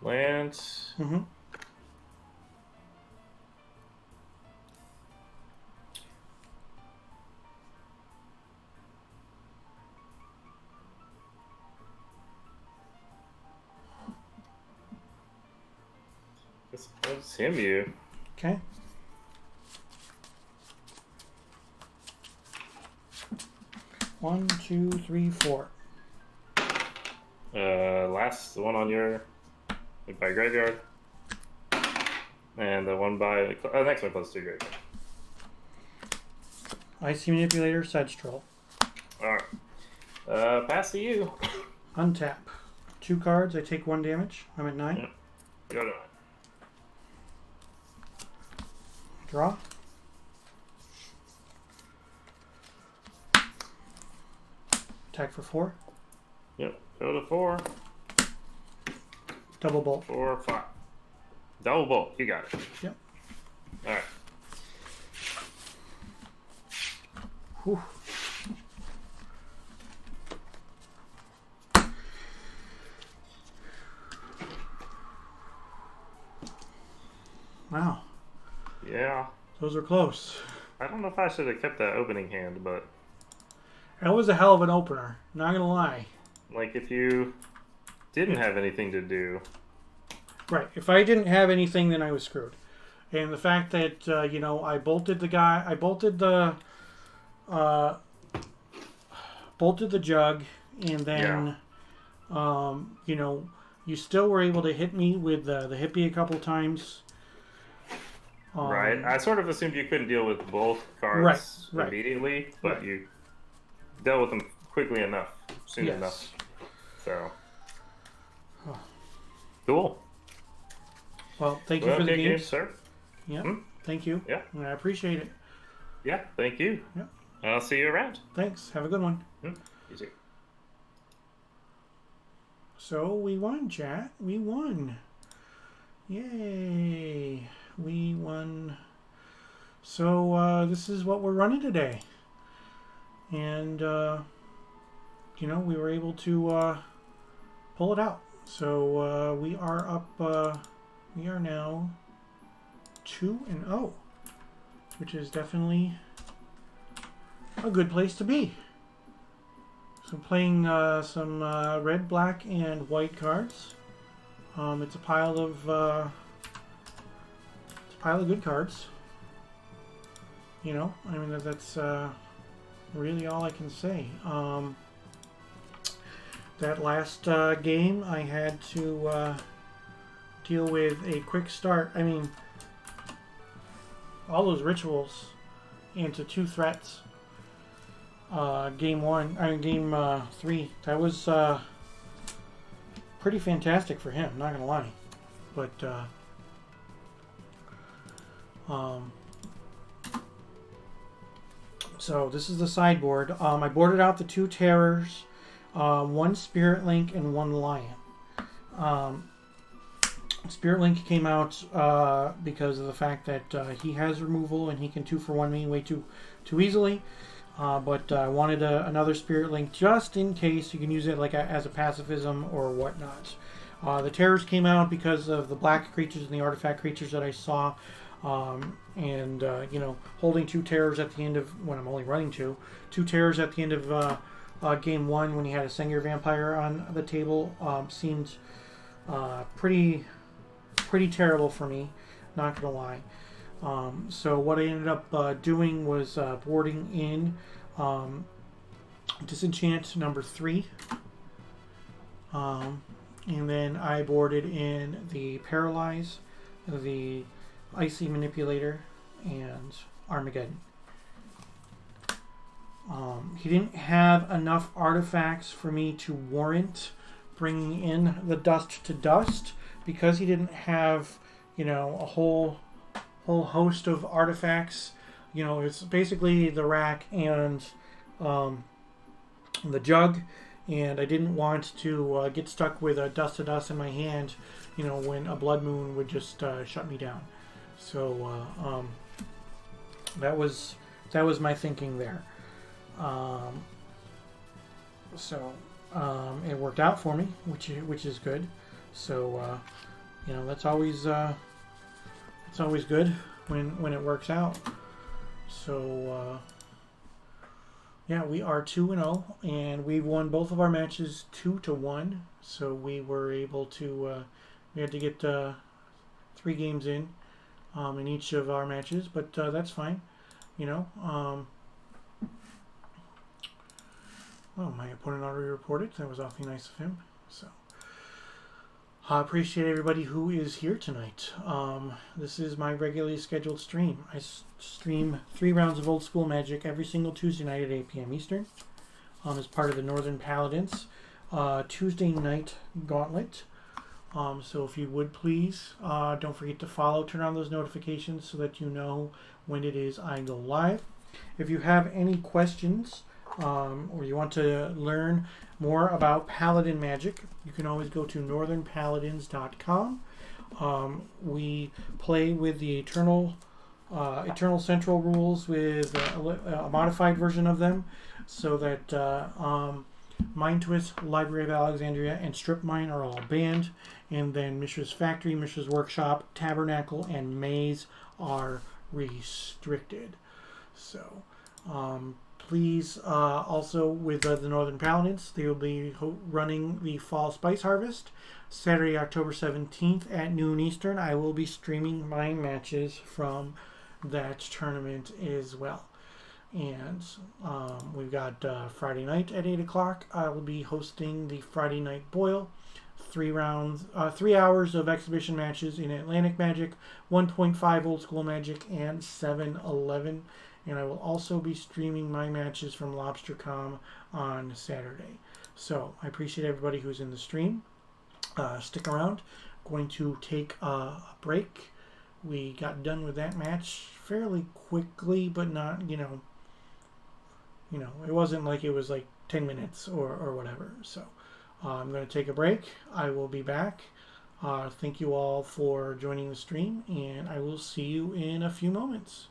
Land. Mm-hmm. Let's him you. Okay. One, 2, 3, 4. Last one on your by graveyard, and the one by next one plus 2 graveyard. Icy Manipulator, Sedge Troll. All right. Pass to you. Untap. 2 cards. I take 1 damage. I'm at 9. Yep. Go to 9. Draw. Attack for 4. Yep. Go to 4. Double bolt. 4, 5. Double bolt. You got it. Yep. All right. Whew. Wow. Yeah. Those are close. I don't know if I should have kept that opening hand, but That was a hell of an opener. Not gonna lie. like if you didn't have anything to do. Right. If I didn't have anything, then I was screwed. And the fact that I bolted the guy, I bolted the jug, and then you still were able to hit me with the hippie a couple times. Right. I sort of assumed you couldn't deal with both cards Right. immediately, but Right. you dealt with them quickly enough, soon Yes. enough. So cool. Well, thank you for the okay, games. sir. Yeah. Thank you. Yeah. And I appreciate it. Yeah. Thank you. Yeah. I'll see you around. Thanks. Have a good one. You too. So we won, chat. We won. Yay. We won. So this is what we're running today. And, you know, we were able to pull it out. So we are up, we are now 2-0, which is definitely a good place to be. So playing some red, black, and white cards. It's a pile of good cards. You know, I mean that's really all I can say. That last game, I had to deal with a quick start. I mean, all those rituals into 2 threats. Game 3. That was pretty fantastic for him, not gonna lie. But so this is the sideboard. I boarded out the 2 terrors, 1 Spirit Link, and 1 Lion. Spirit Link came out because of the fact that he has removal and he can 2-for-1 me way too easily. But I wanted another Spirit Link just in case. You can use it like as a pacifism or whatnot. The terrors came out because of the black creatures and the artifact creatures that I saw. You know, holding 2 terrors at the end of, when I'm only running 2 terrors at the end of game 1 when he had a Sengir Vampire on the table seemed pretty terrible for me, not gonna lie. So what I ended up doing was boarding in Disenchant number 3. And then I boarded in the Paralyze, the Icy Manipulator, and Armageddon. He didn't have enough artifacts for me to warrant bringing in the Dust to Dust, because he didn't have, you know, a whole host of artifacts. You know, it's basically the rack and the jug, and I didn't want to get stuck with a Dust to Dust in my hand, you know, when a Blood Moon would just shut me down. So that was my thinking there. It worked out for me, which is good. So you know, that's always good when it works out. So yeah, we are 2-0, and we've won both of our matches 2-1. So we were able to we had to get 3 games in each of our matches, but that's fine. You know. Well, my opponent already reported. That was awfully nice of him. So I appreciate everybody who is here tonight. This is my regularly scheduled stream. I stream 3 rounds of Old School Magic every single Tuesday night at 8 p.m. Eastern as part of the Northern Paladins Tuesday night Gauntlet. So if you would please, don't forget to follow, turn on those notifications so that you know when it is I go live. If you have any questions or you want to learn more about Paladin magic, you can always go to northernpaladins.com. We play with the Eternal Central rules with a modified version of them, so that Mind Twist, Library of Alexandria, and Strip Mine are all banned, and then Mishra's Factory, Mishra's Workshop, Tabernacle, and Maze are restricted. So please, also with the Northern Paladins, they will be running the Fall Spice Harvest Saturday, October 17th at noon Eastern. I will be streaming my matches from that tournament as well. And we've got Friday night at 8 o'clock. I will be hosting the Friday Night Boil. 3 hours of exhibition matches in Atlantic Magic, 1.5 Old School Magic, and 7-11. And I will also be streaming my matches from LobsterCom on Saturday. So I appreciate everybody who's in the stream. Stick around. I'm going to take a break. We got done with that match fairly quickly, but not, you know, it wasn't like it was like 10 minutes or whatever. So I'm going to take a break. I will be back. Thank you all for joining the stream, and I will see you in a few moments.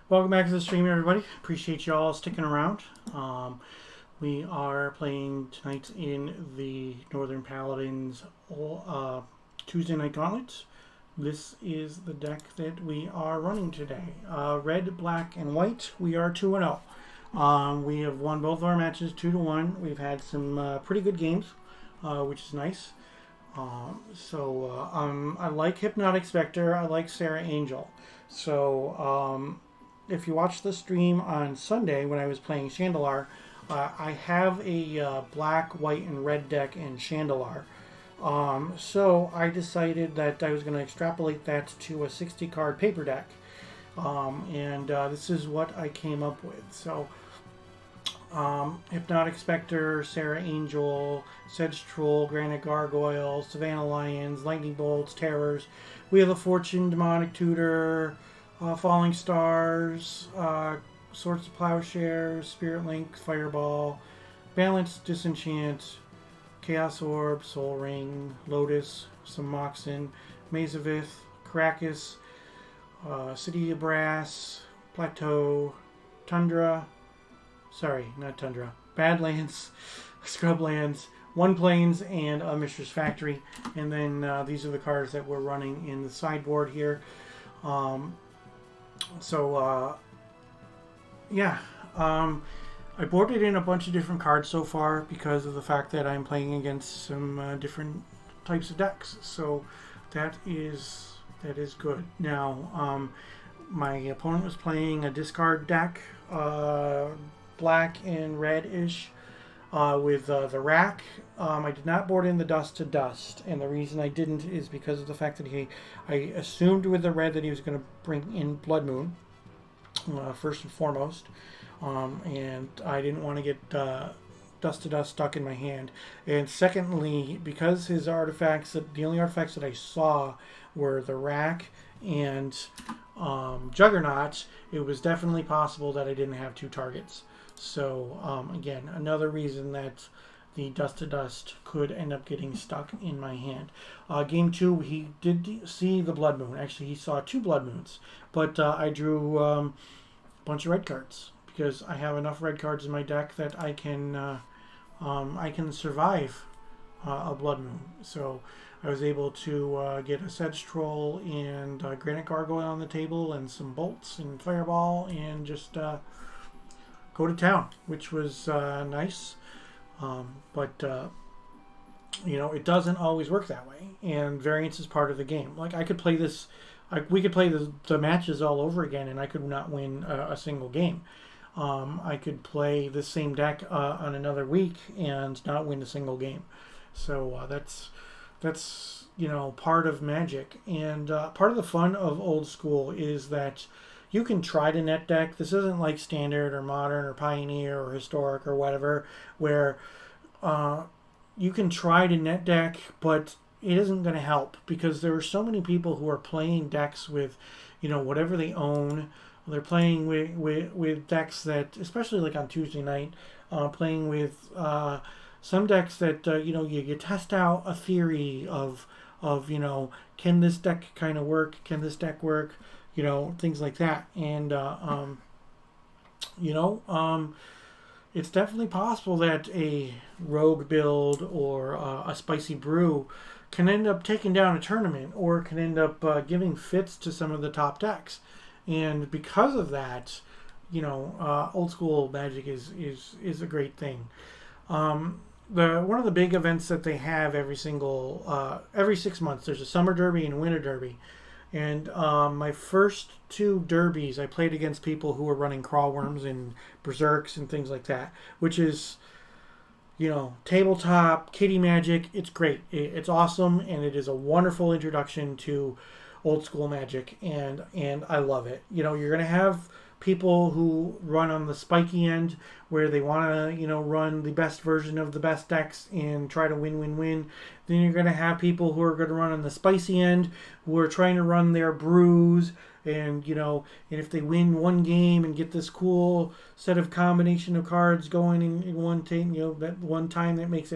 Welcome back to the stream, everybody. Appreciate you all sticking around. We are playing tonight in the Northern Paladins Tuesday Night Gauntlet. This is the deck that we are running today. Red, black, and white. We are 2-0. We have won both of our matches 2-1. We've had some pretty good games, which is nice. I like Hypnotic Spectre. I like Sarah Angel. If you watched the stream on Sunday when I was playing Chandelar, I have a black, white, and red deck in Chandelar. So I decided that I was going to extrapolate that to a 60-card paper deck. This is what I came up with. So, Hypnotic Spectre, Sarah Angel, Sedge Troll, Granite Gargoyle, Savannah Lions, Lightning Bolts, Terrors, Wheel of Fortune, Demonic Tutor, Falling Stars, Swords of Plowshares, Spirit Link, Fireball, Balance, Disenchant, Chaos Orb, Soul Ring, Lotus, some Moxen, Maze of Ith, Caracas, City of Brass, Plateau, Tundra, Badlands, Scrublands, One Plains, and Mishra's Factory. And then these are the cards that we're running in the sideboard here. I boarded in a bunch of different cards so far because of the fact that I'm playing against some different types of decks. So that is good. Now, my opponent was playing a discard deck, black and red-ish. With the rack, I did not board in the dust to dust, and the reason I didn't is because of the fact that I assumed with the red that he was going to bring in Blood Moon, first and foremost, and I didn't want to get dust to dust stuck in my hand. And secondly, because his artifacts, the only artifacts that I saw were the rack and Juggernaut, it was definitely possible that I didn't have two targets. So again, another reason that the dust to dust could end up getting stuck in my hand. Game 2, he did see the Blood Moon. Actually, he saw 2 Blood Moons, but I drew a bunch of red cards because I have enough red cards in my deck that I can survive a Blood Moon. So I was able to get a Sedge Troll and Granite Gargoyle on the table and some bolts and Fireball and just go to town, which was nice. But it doesn't always work that way, and variance is part of the game. Like I could play this, we could play the matches all over again, and I could not win a single game. I could play the same deck on another week and not win a single game. So that's part of Magic, and part of the fun of old school is that you can try to net deck. This isn't like Standard or Modern or Pioneer or Historic or whatever, where you can try to net deck, but it isn't going to help because there are so many people who are playing decks with, whatever they own. They're playing with decks that, especially like on Tuesday night, playing with some decks that you test out a theory of can this deck kind of work? Can this deck work? Things like that. And, it's definitely possible that a rogue build or a spicy brew can end up taking down a tournament or can end up giving fits to some of the top decks. And because of that, old school Magic is a great thing. One of the big events that they have every 6 months, there's a Summer Derby and a Winter Derby. And my first 2 derbies, I played against people who were running Crawlworms and Berserks and things like that, which is, tabletop, kitty Magic. It's great. It's awesome, and it is a wonderful introduction to old school Magic, and I love it. You're going to have people who run on the spiky end where they want to, run the best version of the best decks and try to win. Then you're going to have people who are going to run on the spicy end who are trying to run their brews and, and if they win one game and get this cool set of combination of cards going in one time, that one time that makes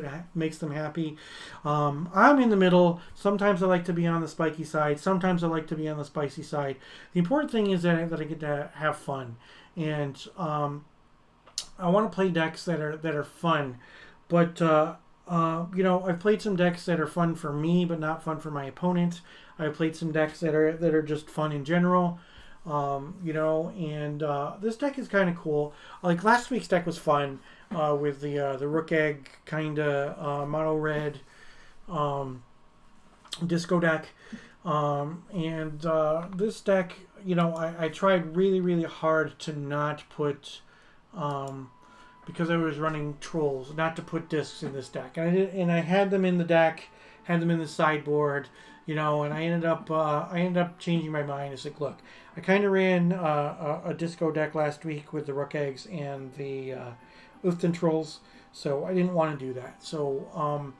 them happy. I'm in the middle. Sometimes I like to be on the spiky side. Sometimes I like to be on the spicy side. The important thing is that I get to have fun, and I want to play decks that are fun, but I've played some decks that are fun for me but not fun for my opponent. I've played some decks that are just fun in general, and this deck is kind of cool. Like last week's deck was fun with the Rook Egg kind of mono red disco deck, and this deck, I tried really, really hard to not put because I was running trolls, not to put discs in this deck, and I had them in the deck, had them in the sideboard, and I ended up changing my mind. It's like, look, I kind of ran a disco deck last week with the Rook Eggs and the Uthden Trolls, so I didn't want to do that. So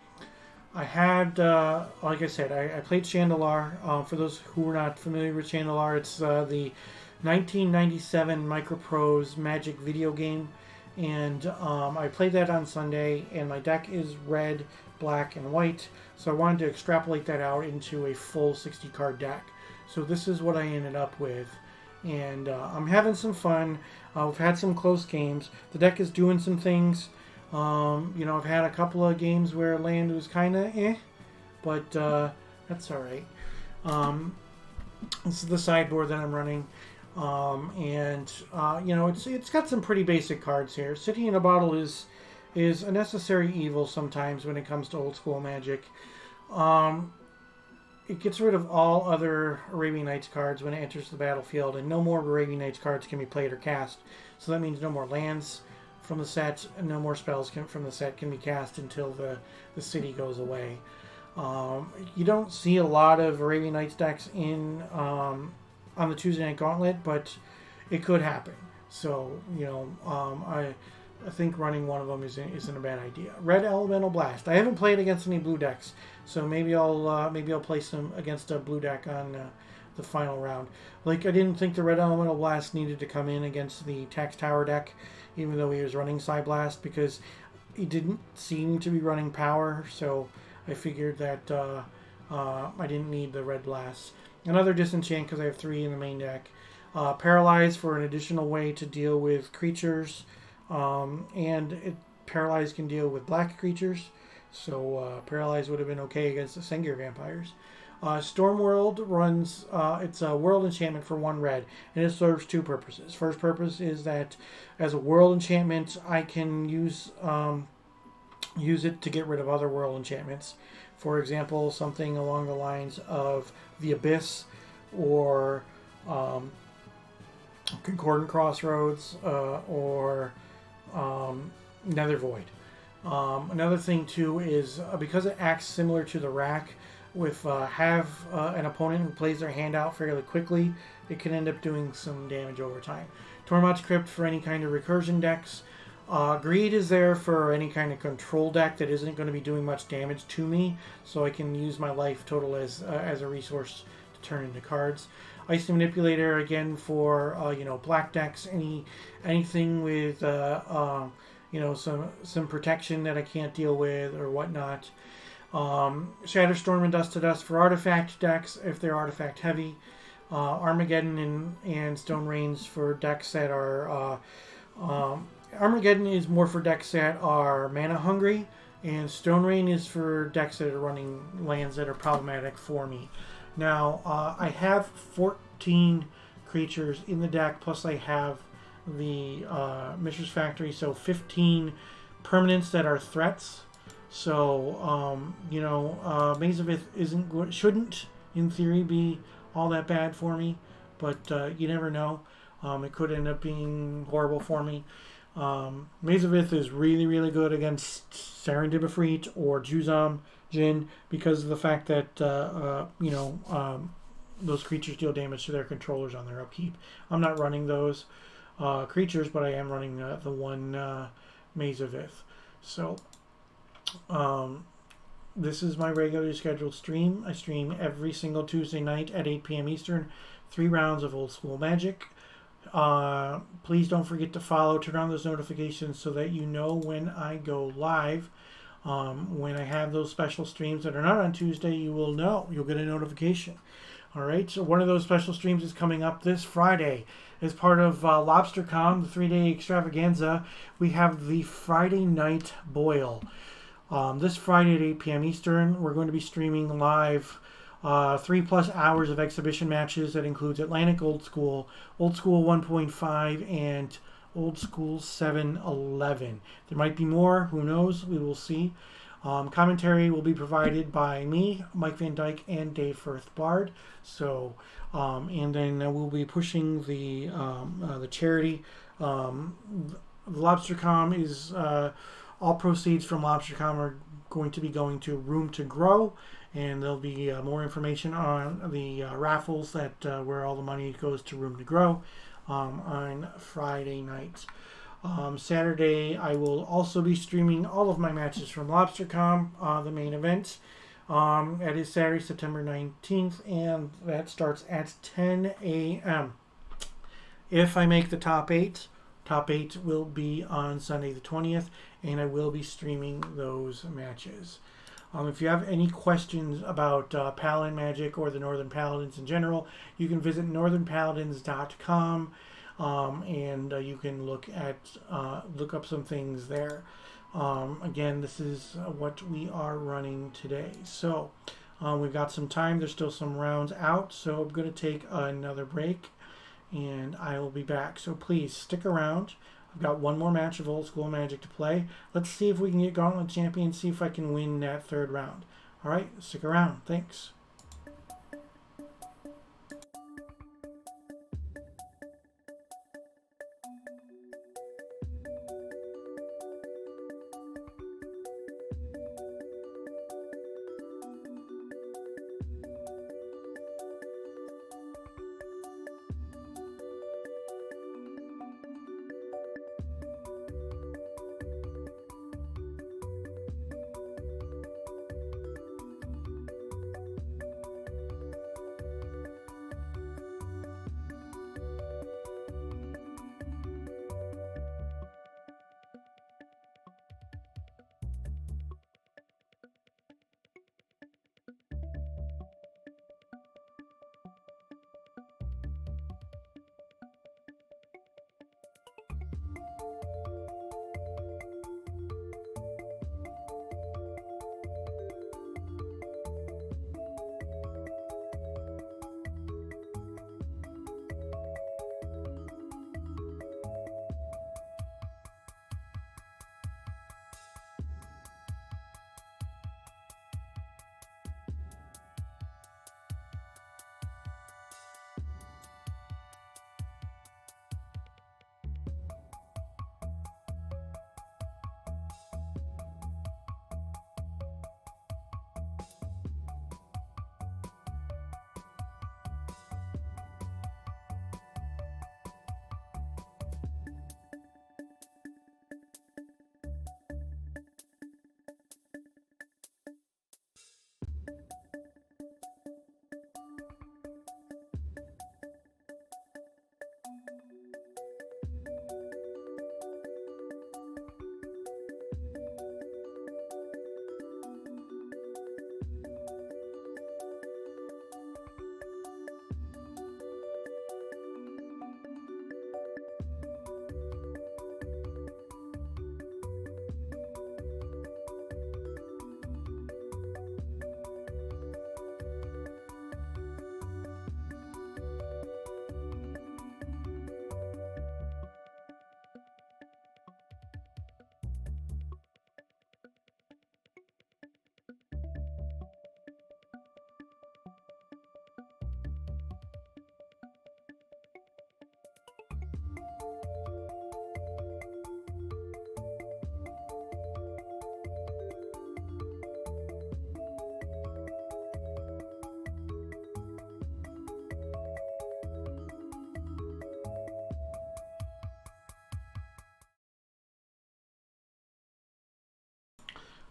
I had, like I said, I played Chandelar. For those who are not familiar with Chandelar, it's the 1997 Microprose Magic video game. And I played that on Sunday, and my deck is red, black, and white. So I wanted to extrapolate that out into a full 60-card deck. So this is what I ended up with. And I'm having some fun. I've had some close games. The deck is doing some things. I've had a couple of games where land was kind of but that's all right. This is the sideboard that I'm running. It's got some pretty basic cards here. City in a Bottle is a necessary evil sometimes when it comes to old school Magic. It gets rid of all other Arabian Nights cards when it enters the battlefield, and no more Arabian Nights cards can be played or cast. So that means no more lands from the set. No more spells from the set can be cast until the city goes away. You don't see a lot of Arabian Nights decks on the Tuesday Night Gauntlet, but it could happen. So, I think running one of them isn't a bad idea. Red Elemental Blast. I haven't played against any blue decks, so maybe I'll play some against a blue deck on the final round. Like, I didn't think the Red Elemental Blast needed to come in against the Tax Tower deck, even though he was running Psy Blast, because he didn't seem to be running power, so I figured that I didn't need the Red Blast. Another Disenchant, because I have 3 in the main deck. Paralyze for an additional way to deal with creatures, and Paralyze can deal with black creatures, so Paralyze would have been okay against the Sengir Vampires. Stormworld runs, it's a world enchantment for 1 red, and it serves 2 purposes. First purpose is that as a world enchantment, I can use it to get rid of other world enchantments. For example, something along the lines of the Abyss or Concordant Crossroads or Nether Void. Another thing too is because it acts similar to the Rack, with an opponent who plays their hand out fairly quickly, it can end up doing some damage over time. Tormod's Crypt for any kind of recursion decks. Greed is there for any kind of control deck that isn't going to be doing much damage to me, so I can use my life total as a resource to turn into cards. Ice Manipulator again for black decks, anything with some protection that I can't deal with or whatnot. Shatterstorm and Dust to Dust for artifact decks if they're artifact heavy. Armageddon and Stone Rains for decks that are Armageddon is more for decks that are mana hungry, and Stone Rain is for decks that are running lands that are problematic for me. Now, I have 14 creatures in the deck, plus I have the Mishra's Factory, so 15 permanents that are threats. So, Maze of Ith shouldn't, in theory, be all that bad for me, but you never know. It could end up being horrible for me. Maze of Ith is really, really good against Serendibifreet or Juzam Jin because of the fact that, those creatures deal damage to their controllers on their upkeep. I'm not running those creatures, but I am running the one Maze of Ith. So, this is my regularly scheduled stream. I stream every single Tuesday night at 8 p.m. Eastern, 3 rounds of Old School Magic. Please don't forget to follow, turn on those notifications so that you know when I go live. When I have those special streams that are not on Tuesday, you will know. You'll get a notification. All right, so one of those special streams is coming up this Friday. As part of LobsterCon, the 3-day extravaganza, we have the Friday Night Boil. This Friday at 8 p.m. Eastern, we're going to be streaming live 3+ hours of exhibition matches that includes Atlantic Old School 1.5, and Old School 7-11. There might be more, who knows, we will see. Commentary will be provided by me, Mike Van Dyke, and Dave Firth Bard. So, and then we'll be pushing the charity. LobsterCom is all proceeds from LobsterCom are going to be going to Room to Grow, and there'll be more information on the raffles that where all the money goes to Room to Grow on Friday night. Saturday, I will also be streaming all of my matches from LobsterCom, the main event. It is Saturday, September 19th, and that starts at 10 a.m. If I make the top 8 will be on Sunday the 20th, and I will be streaming those matches. If you have any questions about Paladin Magic or the Northern Paladins in general, you can visit northernpaladins.com. And you can look up some things there. Again, this is what we are running today. So we've got some time. There's still some rounds out, so I'm going to take another break, and I will be back. So please stick around. I've got one more match of Old School Magic to play. Let's see if we can get Gauntlet Champion, see if I can win that 3rd round. All right, stick around. Thanks.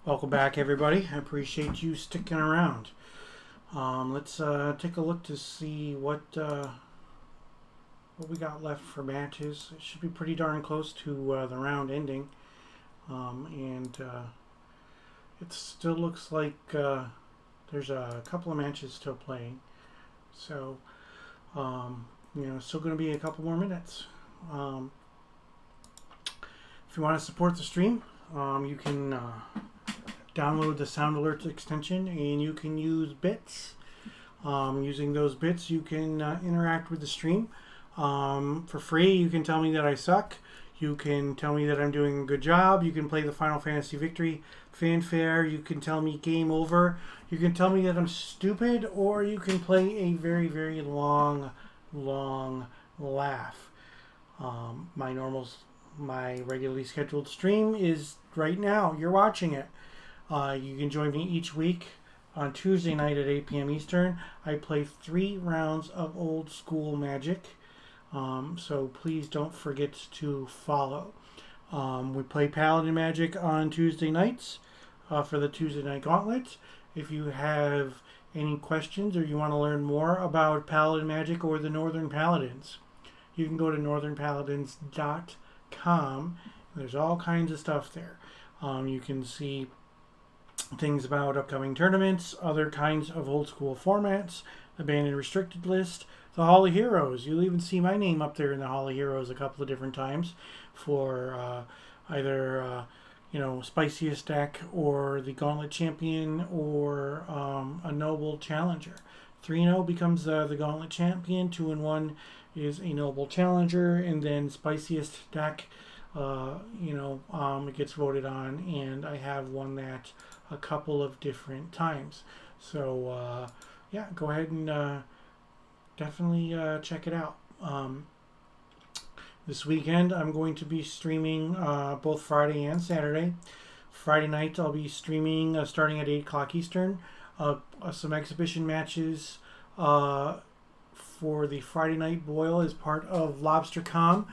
Welcome back, everybody. I appreciate you sticking around. Let's take a look to see what we got left for matches. It should be pretty darn close to the round ending, and it still looks like there's a couple of matches still playing. So, still going to be a couple more minutes. If you want to support the stream, you can download the Sound Alerts extension and you can use bits. Using those bits, you can interact with the stream for free. You can tell me that I suck. You can tell me that I'm doing a good job. You can play the Final Fantasy Victory fanfare. You can tell me game over. You can tell me that I'm stupid, or you can play a very, very long laugh. My regularly scheduled stream is right now. You're watching it. You can join me each week on Tuesday night at 8 p.m. Eastern. I play 3 rounds of old school Magic. So please don't forget to follow. We play Paladin Magic on Tuesday nights for the Tuesday Night Gauntlet. If you have any questions or you want to learn more about Paladin Magic or the Northern Paladins, you can go to northernpaladins.com. There's all kinds of stuff there. You can see things about upcoming tournaments, other kinds of old school formats, the banned and restricted list, the Hall of Heroes. You'll even see my name up there in the Hall of Heroes a couple of different times for either Spiciest deck or the Gauntlet Champion or a Noble Challenger. 3-0 becomes the Gauntlet Champion, 2-1 is a Noble Challenger, and then Spiciest deck, it gets voted on, and I have won that a couple of different times. So, go ahead and definitely check it out. This weekend, I'm going to be streaming both Friday and Saturday. Friday night, I'll be streaming starting at 8 o'clock Eastern, some exhibition matches for the Friday night boil as part of LobsterCom.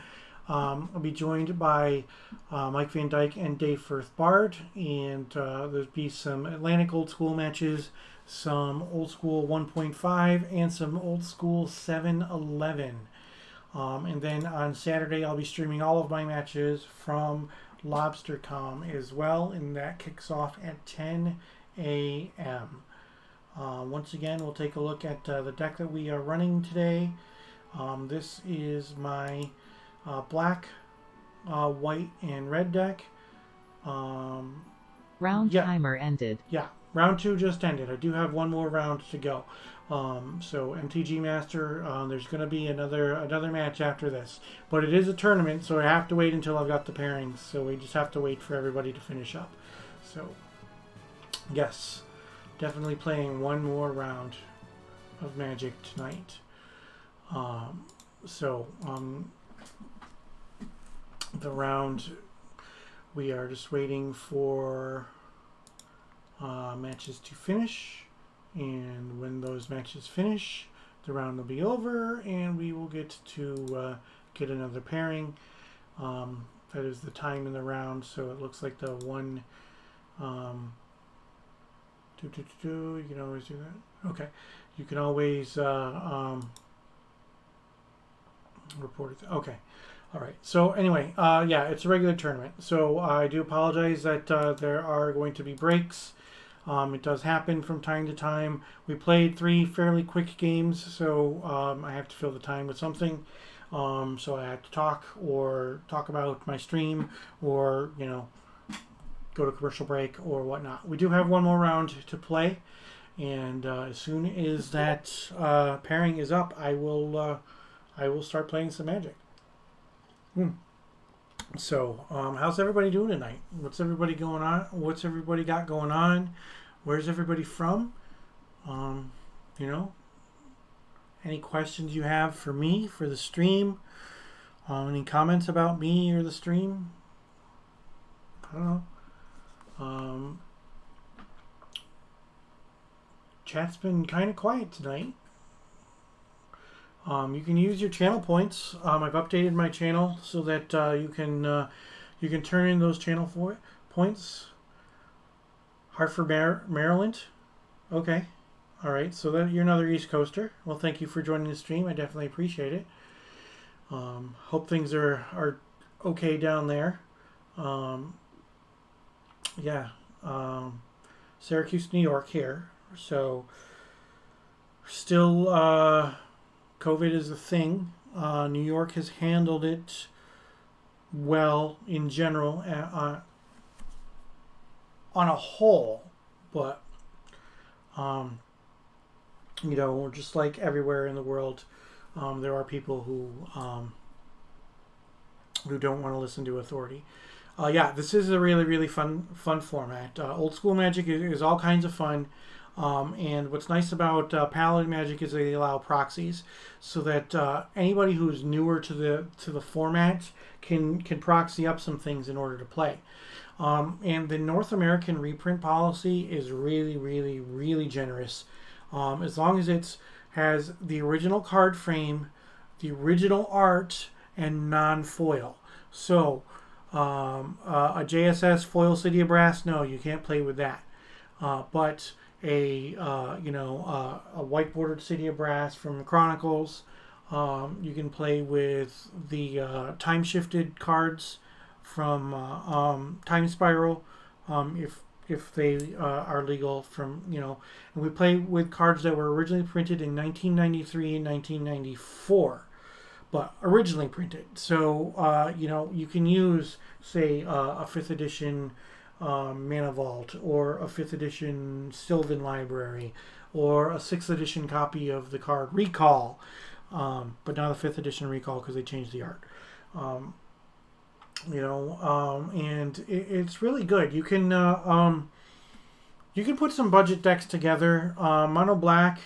I'll be joined by Mike Van Dyke and Dave Firth Bard, and there'll be some Atlantic old school matches, some old school 1.5, and some old school 7-11. And then on Saturday, I'll be streaming all of my matches from LobsterCom as well, and that kicks off at 10 a.m. Once again, we'll take a look at the deck that we are running today. This is my black, white, and red deck. Timer ended. Yeah, round 2 just ended. I do have one more round to go. So MTG Master, there's going to be another match after this. But it is a tournament, so I have to wait until I've got the pairings. So we just have to wait for everybody to finish up. So, yes, definitely playing one more round of Magic tonight. The round, we are just waiting for matches to finish, and when those matches finish, the round will be over and we will get to get another pairing. That is the time in the round, so it looks like the one you can always do that. Okay, you can always report it. Okay. All right. So anyway, it's a regular tournament. So I do apologize that there are going to be breaks. It does happen from time to time. We played 3 fairly quick games, so I have to fill the time with something. So I have to talk about my stream, or go to commercial break or whatnot. We do have one more round to play, and as soon as that pairing is up, I will start playing some Magic. So, how's everybody doing tonight? What's everybody going on? What's everybody got going on? Where's everybody from? Any questions you have for me, for the stream? Any comments about me or the stream? I don't know. Chat's been kind of quiet tonight. You can use your channel points. I've updated my channel so that you can turn in those channel points. Hartford, Maryland. Okay. All right. So that you're another East Coaster. Well, thank you for joining the stream. I definitely appreciate it. Hope things are okay down there. Yeah. Syracuse, New York here. So still COVID is a thing. New York has handled it well in general on a whole, but just like everywhere in the world, there are people who don't want to listen to authority. Yeah, this is a really, really fun format. Old school Magic is all kinds of fun. And what's nice about Paladin Magic is they allow proxies, so that anybody who's newer to the format can proxy up some things in order to play. And the North American reprint policy is really, really, really generous. As long as it has the original card frame, the original art, and non-foil. So a JSS foil City of Brass, no, you can't play with that. But a white bordered City of Brass from Chronicles, you can play with the time shifted cards from Time Spiral, if they are legal from, and we play with cards that were originally printed in 1993 and 1994, but originally printed. So, you can use, say, a 5th edition Mana Vault, or a 5th edition Sylvan Library, or a 6th edition copy of the card Recall, but not a 5th edition Recall because they changed the art. And it's really good. You can put some budget decks together. Mono Black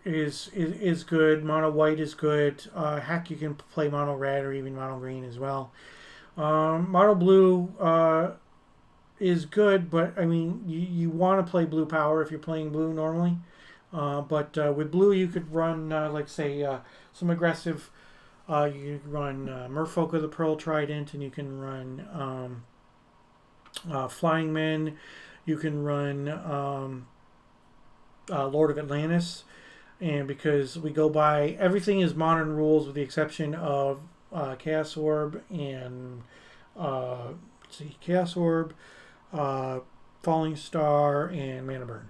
is good. Mono White is good. Heck, you can play Mono Red or even Mono Green as well. Mono Blue is good, but I mean, you want to play Blue Power if you're playing Blue normally. But with Blue, you could run, some aggressive. You can run Merfolk of the Pearl Trident, and you can run Flying Men. You can run Lord of Atlantis. And because we go by, everything is modern rules with the exception of Chaos Orb and Chaos Orb, Falling Star, and Mana Burn.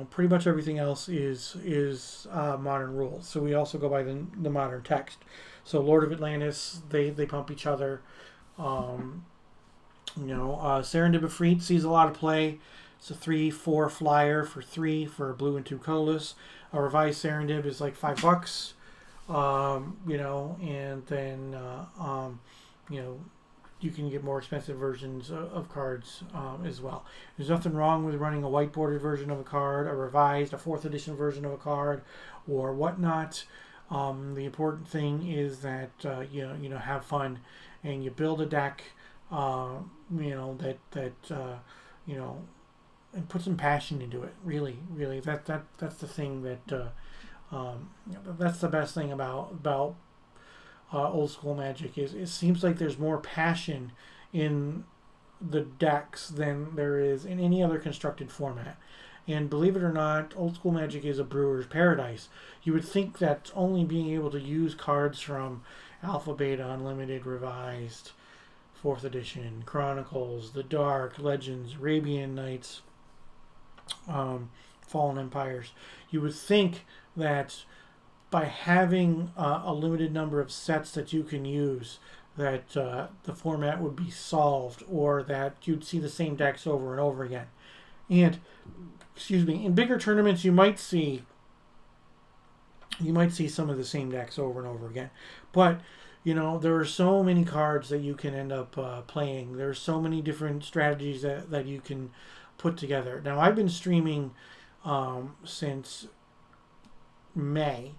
Pretty much everything else is modern rules. So we also go by the modern text. So Lord of Atlantis, they pump each other. Serendib Efreet sees a lot of play. It's a 3/4 flyer for 3 for blue and 2 colorless. A revised Serendib is like $5. And then you can get more expensive versions of cards as well. There's nothing wrong with running a white bordered version of a card, a revised, a 4th edition version of a card, or whatnot. The important thing is that have fun, and you build a deck, and put some passion into it. Really, that's the thing that that's the best thing about old school Magic is it seems like there's more passion in the decks than there is in any other constructed format. And believe it or not, old school Magic is a brewer's paradise. You would think that only being able to use cards from Alpha, Beta, Unlimited, Revised, 4th edition, Chronicles, The Dark, Legends, Arabian Nights, Fallen Empires, you would think that by having a limited number of sets that you can use, that the format would be solved, or that you'd see the same decks over and over again. And in bigger tournaments, you might see some of the same decks over and over again. But there are so many cards that you can end up playing. There are so many different strategies that you can put together. Now, I've been streaming since May,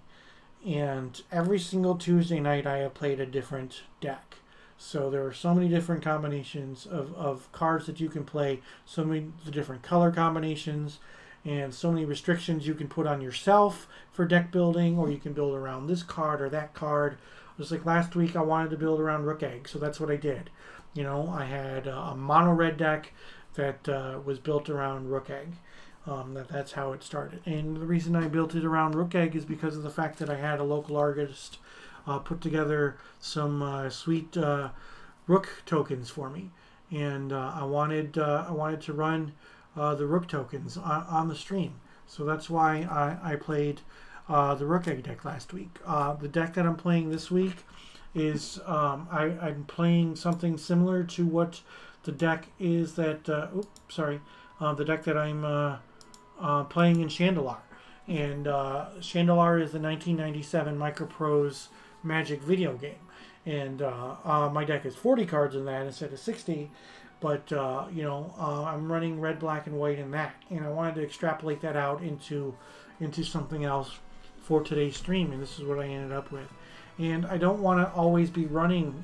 and every single Tuesday night I have played a different deck. So there are so many different combinations of cards that you can play, so many different color combinations, and so many restrictions you can put on yourself for deck building, or you can build around this card or that card. Just like last week, I wanted to build around Rook Egg, so that's what I did. I had a mono red deck that was built around Rook Egg. That's how it started. And the reason I built it around Rook Egg is because of the fact that I had a local artist put together some sweet Rook tokens for me, and I wanted to run the Rook tokens on the stream. So that's why I played the Rook Egg deck last week. The deck that I'm playing this week is I'm playing something similar to what the deck is that the deck that I'm playing in Chandelar. And Chandelar is the 1997 Microprose Magic video game. And my deck is 40 cards in that instead of 60. But, I'm running red, black, and white in that. And I wanted to extrapolate that out into something else for today's stream. And this is what I ended up with. And I don't want to always be running,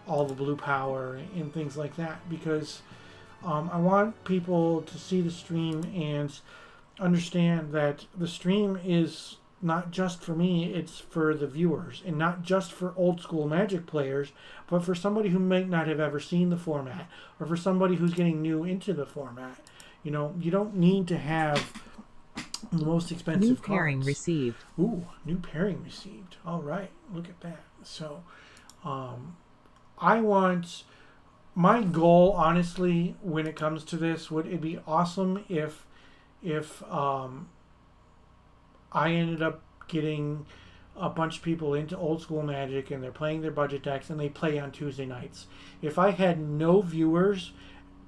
all the blue power and things like that. Because I want people to see the stream and understand that the stream is not just for me, it's for the viewers, and not just for old school Magic players, but for somebody who might not have ever seen the format, or for somebody who's getting new into the format. You don't need to have the most expensive New cards. pairing received. Ooh, new pairing received. All right, look at that. So, my goal, honestly, when it comes to this, would it be awesome if I ended up getting a bunch of people into old school Magic and they're playing their budget decks and they play on Tuesday nights. If I had no viewers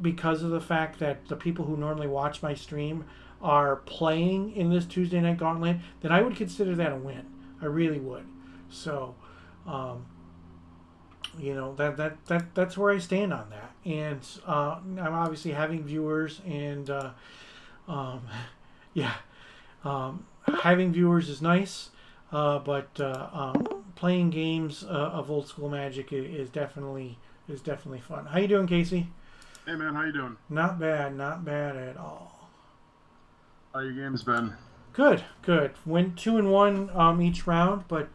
because of the fact that the people who normally watch my stream are playing in this Tuesday night gauntlet, then I would consider that a win. I really would. So, that's where I stand on that. And I'm obviously having viewers, and having viewers is nice, but playing games of old school Magic is definitely fun. How you doing, Casey? Hey man, how you doing? Not bad at all. How your games been? Good. Went 2-1 each round, but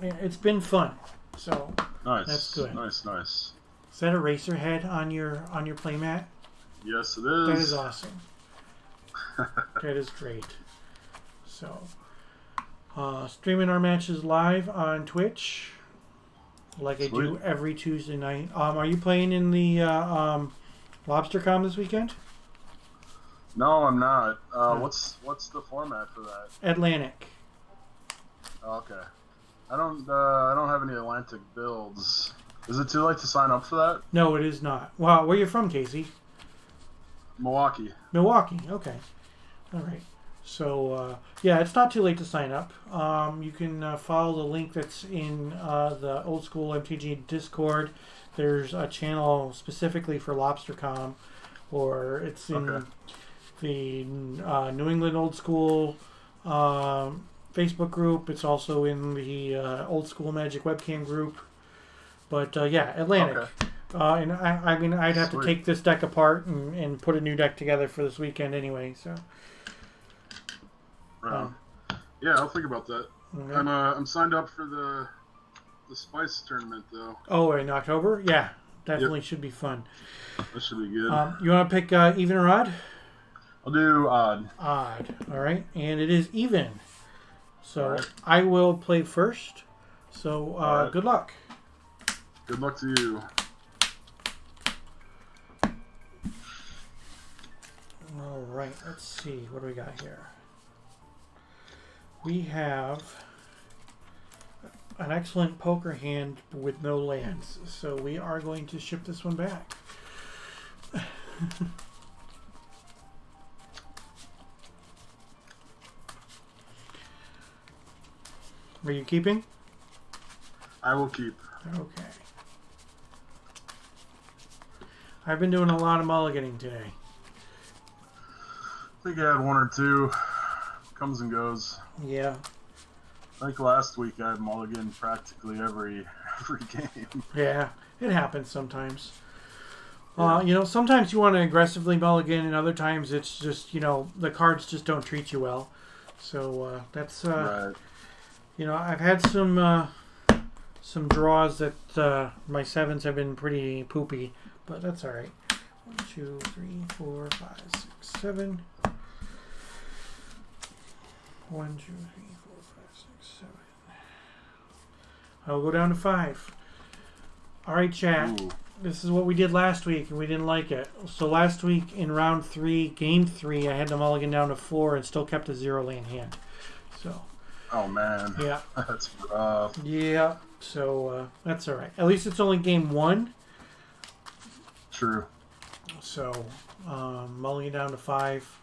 it's been fun. So nice. That's good. Nice. Is that a racer head on your playmat? Yes, it is. That is awesome. That is great. So, streaming our matches live on Twitch, like Sweet. I do every Tuesday night. Are you playing in the LobsterCon this weekend? No, I'm not. What's the format for that? Atlantic. Okay. I don't have any Atlantic builds. Is it too late to sign up for that? No, it is not. Wow, where are you from, Casey? Milwaukee. Okay. All right. So, it's not too late to sign up. You can follow the link that's in the Old School MTG Discord. There's a channel specifically for LobsterCom, or it's in the New England Old School Facebook group. It's also in the Old School Magic webcam group. But, Atlantic. Okay. And I'd have to take this deck apart and put a new deck together for this weekend anyway. So, right. I'll think about that. Okay. I'm signed up for the Spice tournament though. Oh, in October? Yeah, definitely should be fun. That should be good. You want to pick even or odd? I'll do odd. Odd. All right, and it is even. So right. I will play first. So right. Good luck. Good luck to you. All right, let's see. What do we got here? We have an excellent poker hand with no lands, so we are going to ship this one back. Are you keeping? I will keep. Okay. I've been doing a lot of mulliganing today. I think I had one or two. Comes and goes. Yeah. I think last week I had mulligan practically every game. Yeah, it happens sometimes. Sometimes you want to aggressively mulligan, and other times it's just, the cards just don't treat you well. So that's, right. I've had some some draws that my 7s have been pretty poopy, but that's all right. 1, 2, 3, 4, 5, 6, 7. 1, 2, 3, 4, 5, 6, 7. I'll go down to 5. All right, chat. Ooh. This is what we did last week, and we didn't like it. So last week in round 3, game 3, I had the mulligan down to 4 and still kept a 0 lane hand. So. Oh man. Yeah. That's rough. Yeah. So that's all right. At least it's only game 1. True. So mulligan down to 5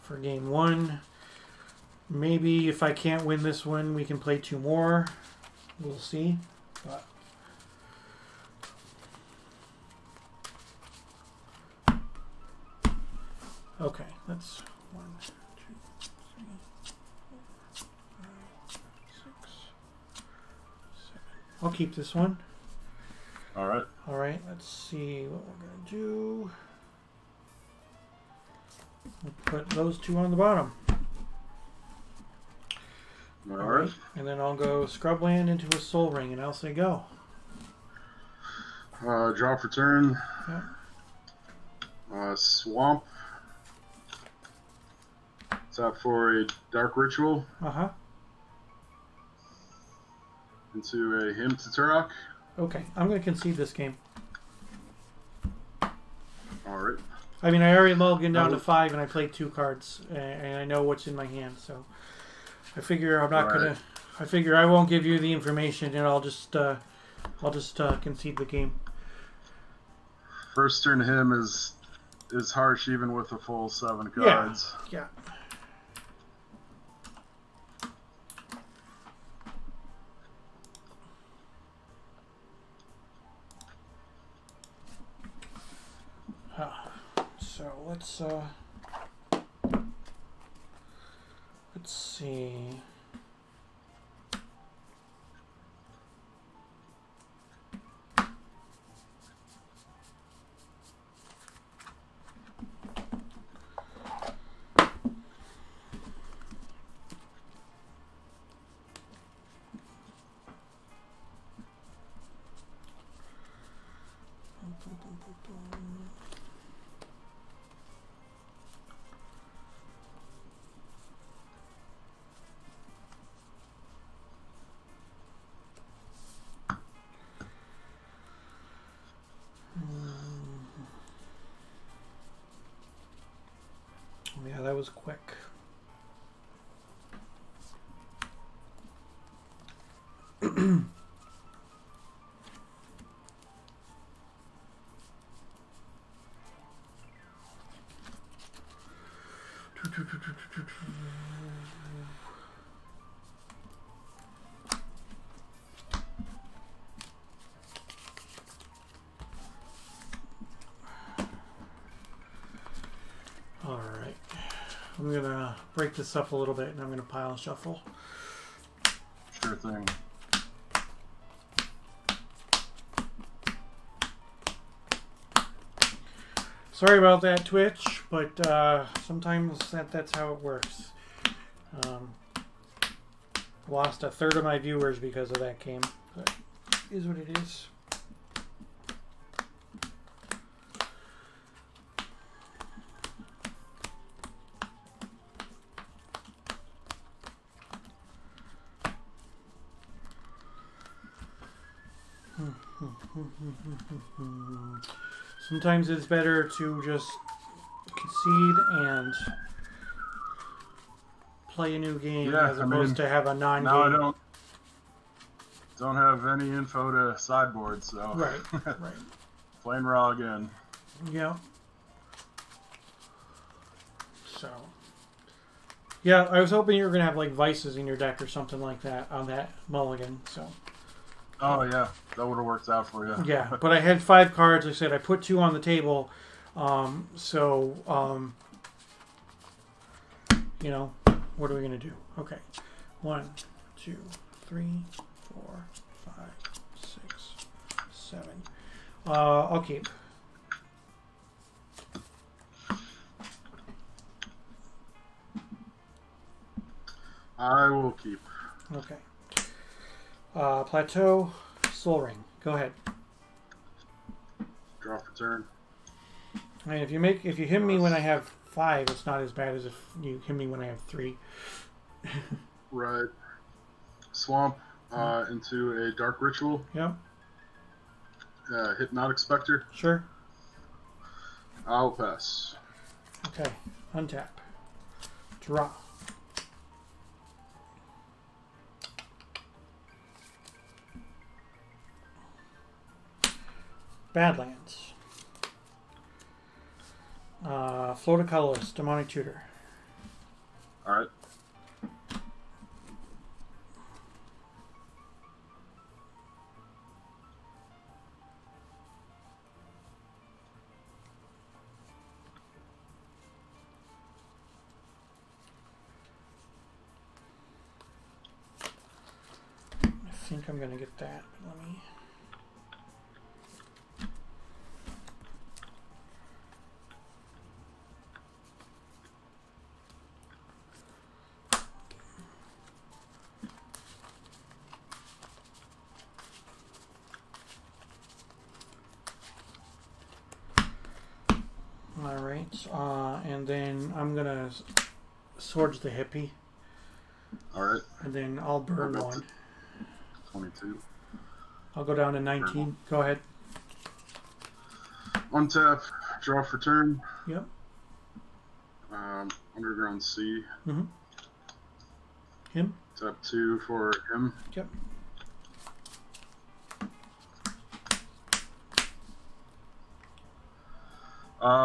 for game 1. Maybe if I can't win this one, we can play 2 more. We'll see. But okay, that's 1, 2, 3, 4, 5, 6, 7. I'll keep this one. All right. All right, let's see what we're going to do. We'll put those 2 on the bottom. All right. And then I'll go Scrubland into a Soul Ring, and I'll say go. Draw for turn. Yeah. Swamp. Tap for a Dark Ritual. Uh-huh. Into a Hymn to Turok. Okay, I'm going to concede this game. All right. I mean, I already mulliganed down to 5, and I played 2 cards, and I know what's in my hand, so I figure I'm not gonna. I figure I won't give you the information, and I'll just concede the game. First turn him is harsh even with a full 7 cards. Yeah. So let's see. Yeah, that was quick. All right, I'm gonna break this up a little bit, and I'm gonna pile and shuffle. Sure thing. Sorry about that, Twitch, but sometimes that's how it works. Lost a third of my viewers because of that game, but it is what it is. Sometimes it's better to just concede and play a new game as opposed to have a non-game. Now I don't have any info to sideboard, so Right. Playing raw again. Yeah. So. Yeah, I was hoping you were gonna have like vices in your deck or something like that on that mulligan. So. Oh yeah, that would have worked out for you. Yeah, but I had 5 cards. Like I said, I put 2 on the table. You know, what are we gonna do? Okay, 1, 2, 3, 4, 5, 6, 7. I'll keep. I will keep. Okay. Plateau. Soul Ring. Go ahead. Draw for turn. I mean, if you hit me when I have 5, it's not as bad as if you hit me when I have 3. Right. Swamp into a Dark Ritual. Yep. Hypnotic Spectre. Sure. I'll pass. Okay. Untap. Draw. Badlands. Florida Colorless, Demonic Tutor. Alright. I think I'm going to get that. Let me... Alright, and then I'm going to Swords the Hippie. Alright. And then I'll burn one. 22. I'll go down to 19. Go ahead. Untap, draw for turn. Yep. Underground Sea. Mm-hmm. Him. Tap 2 for him. Yep.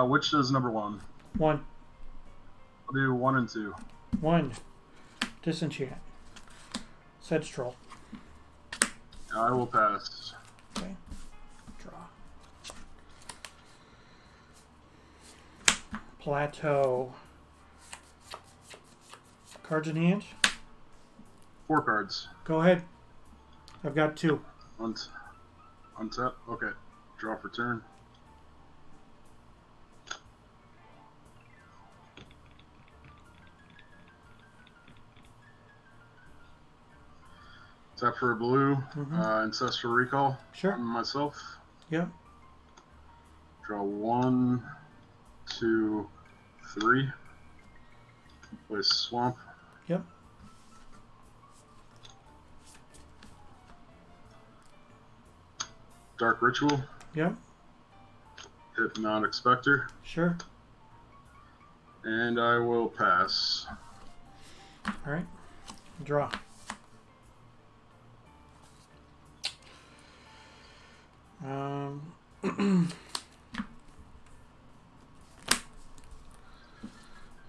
Which is number 1? 1. I'll do 1 and 2. 1. Disenchant. Sedge Troll. I will pass. Okay. Draw. Plateau. Cards in hand. 4 cards. Go ahead. I've got 2. Untap. Okay. Draw for turn. Tap for a blue. Ancestral Recall. Sure. On myself. Yep. Draw 1, 2, 3. Play Swamp. Yep. Dark Ritual. Yep. Hypnotic Spectre. Sure. And I will pass. All right. Draw. I'm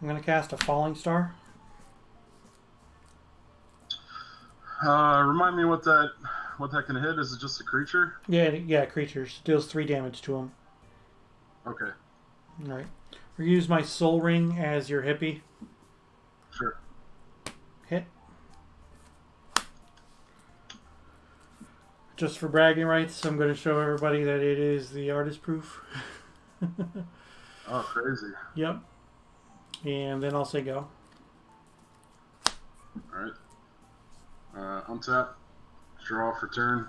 going to cast a Falling Star. Remind me what that can hit. Is it just a creature? Yeah, creatures. Deals 3 damage to them. Okay. All right. We're going to use my Soul Ring as your hippie. Sure. Hit. Just for bragging rights, I'm going to show everybody that it is the artist proof. Oh, crazy. Yep. And then I'll say go. Alright. Untap. Draw for turn.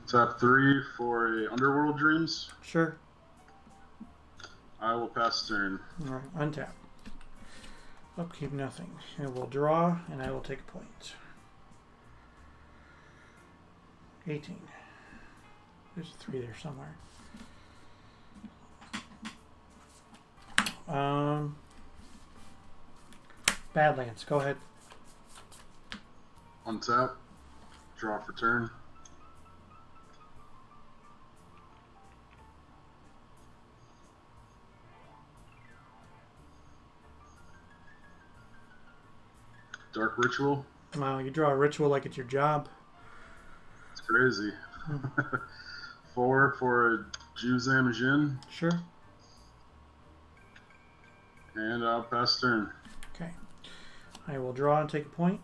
Tap 3 for a Underworld Dreams. Sure. I will pass turn. Alright, untap. Upkeep nothing. I will draw, and I will take a point. 18. There's a 3 there somewhere. Badlands, go ahead. Untap. Draw for turn. Dark Ritual. Wow, you draw a ritual like it's your job. It's crazy. 4 for a Juzam Jin. Sure. And I'll pass turn. Okay. I will draw and take a point.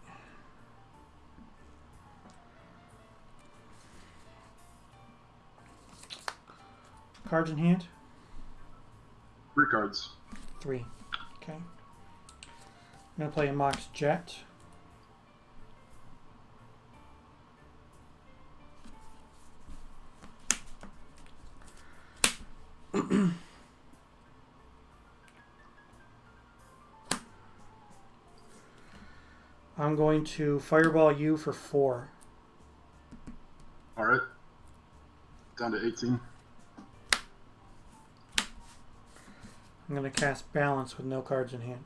Cards in hand. 3 cards. 3. Okay. I'm going to play a Mox Jet. I'm going to fireball you for 4. Alright. Down to 18. I'm going to cast Balance with no cards in hand.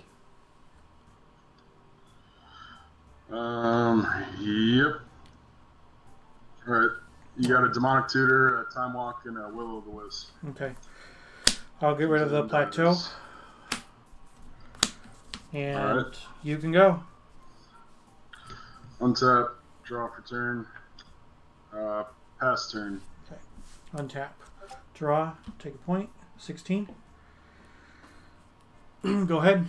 Yep. Alright. You got a Demonic Tutor, a Time Walk, and a Will of the Wisp. Okay. I'll get rid of the plateau. And you can go. Untap, draw for turn. Pass turn. Okay. Untap. Draw, take a point. 16. Go ahead.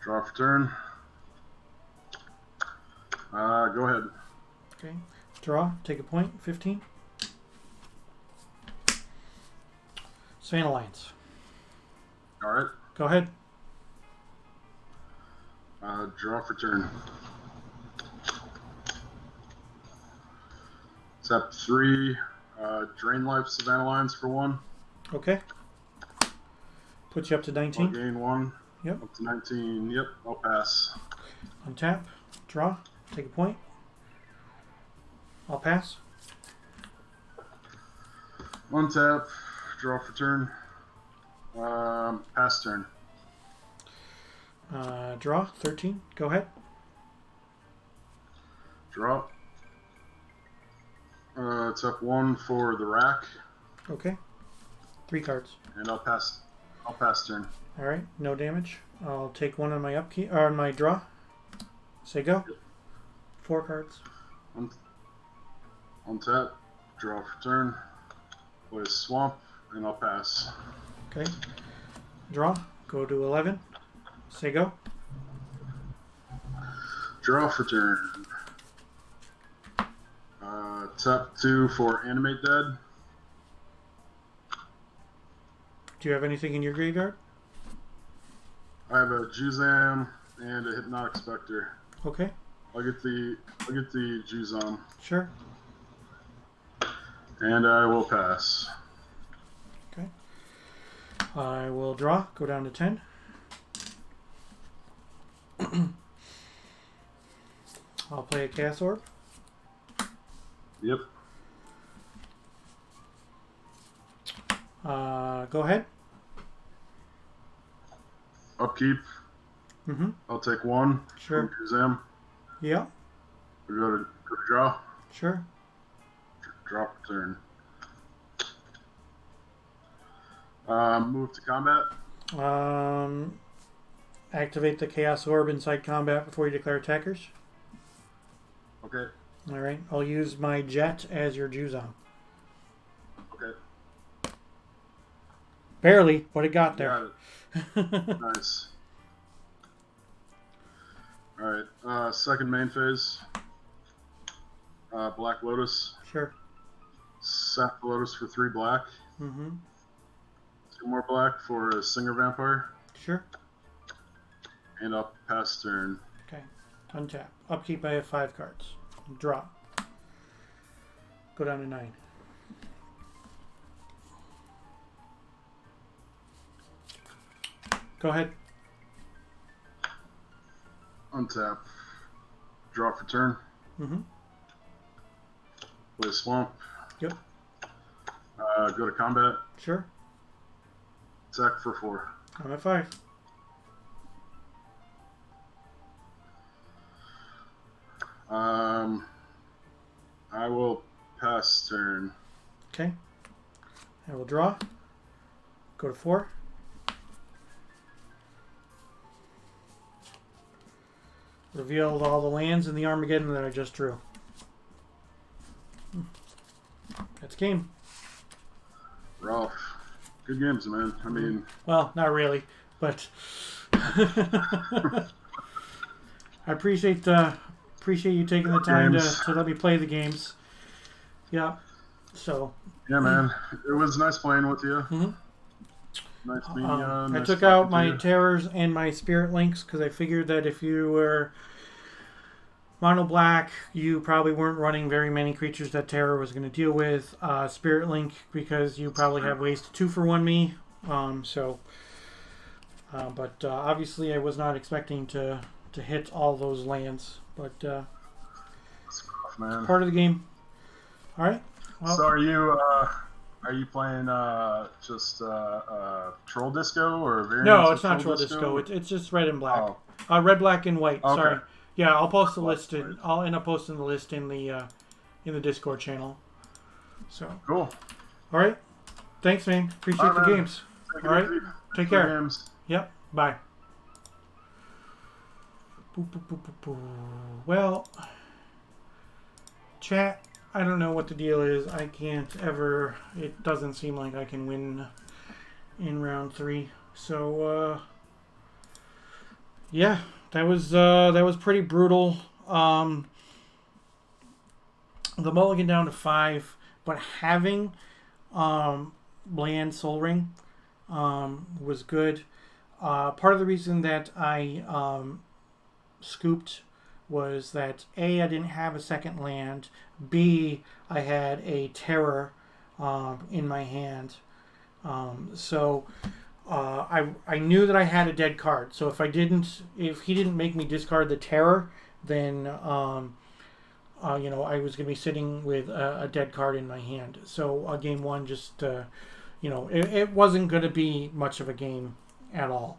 Draw for turn. Go ahead. Okay. Draw, take a point. 15. Span Alliance. Alright. Go ahead. Draw for turn. Tap 3. Drain Life Savannah Lines for 1. Okay. Put you up to 19. I'll gain 1. Yep. Up to 19. Yep. I'll pass. Untap. Draw. Take a point. I'll pass. Untap. Draw for turn. Pass turn. Draw. 13. Go ahead. Draw. Tap 1 for the rack. Okay. 3 cards. And I'll pass. I'll pass turn. All right. No damage. I'll take 1 on my upkeep or on my draw. Say go. 4 cards. Untap. Draw for turn. Play a swamp, and I'll pass. Okay. Draw. Go to 11. Say go. Draw for turn. Tap 2 for Animate Dead. Do you have anything in your graveyard? I have a Juzam and a Hypnotic Spectre. Okay. I'll get the Juzam. Sure. And I will pass. Okay. I will draw. Go down to 10. I'll play a Chaos Orb. Yep. Go ahead. Upkeep. Mm-hmm. I'll take 1. Sure. From Juzam. Yeah. We go to draw. Sure. Draw for turn. Move to combat. Activate the Chaos Orb inside combat before you declare attackers. Okay. All right. I'll use my Jet as your Juzam. Okay. Barely, but it got there. Got it. Nice. Alright, second main phase. Black Lotus. Sure. Sap the Lotus for 3 black. Mm-hmm. 2 more black for a Singer Vampire. Sure. And I'll pass turn. Okay. Untap. Upkeep, I have 5 cards. Draw. Go down to 9. Go ahead. Untap. Draw for turn. Mm-hmm. Play Swamp. Yep. Go to combat. Sure. Attack for 4. I'm at 5. I will pass turn. Okay. I will draw. Go to 4. Revealed all the lands in the Armageddon that I just drew. That's game. Ralph. Good games, man. I mean... Well, not really, but... I appreciate you taking the time to let me play the games. Yeah. So... Yeah, man. It was nice playing with you. Mm-hmm. Nice meeting you. I Nice took out talking my to you. terrors and my spirit links because I figured that if you were mono black, you probably weren't running very many creatures that terror was going to deal with. Spirit link because you probably have ways to 2-for-1 me. But obviously I was not expecting to hit all those lands. But It's rough, man. part of the game. All right. Well, So are you playing just Troll Disco or variants no, of it's not Troll Disco. It's just red and black. Oh, Red, black, and white. Okay. Sorry. Yeah, I'll post the Black, list. white. I'll end up posting the list in the Discord channel. So, cool. all right. Thanks, man. Appreciate All right, the man. games. Take it All right. easy. Take Play care. games. Yep. Bye. Boop, boop, boop, boop, boop. Well, chat, I don't know what the deal is. I can't ever. It doesn't seem like I can win in round 3. So, yeah, that was pretty brutal. The mulligan down to 5, but having Bland Soul Ring was good. Part of the reason that I scooped was that A, I didn't have a second land. B, I had a terror in my hand. So I knew that I had a dead card. So if he didn't make me discard the terror, then I was going to be sitting with a dead card in my hand. So game 1 just it wasn't going to be much of a game at all.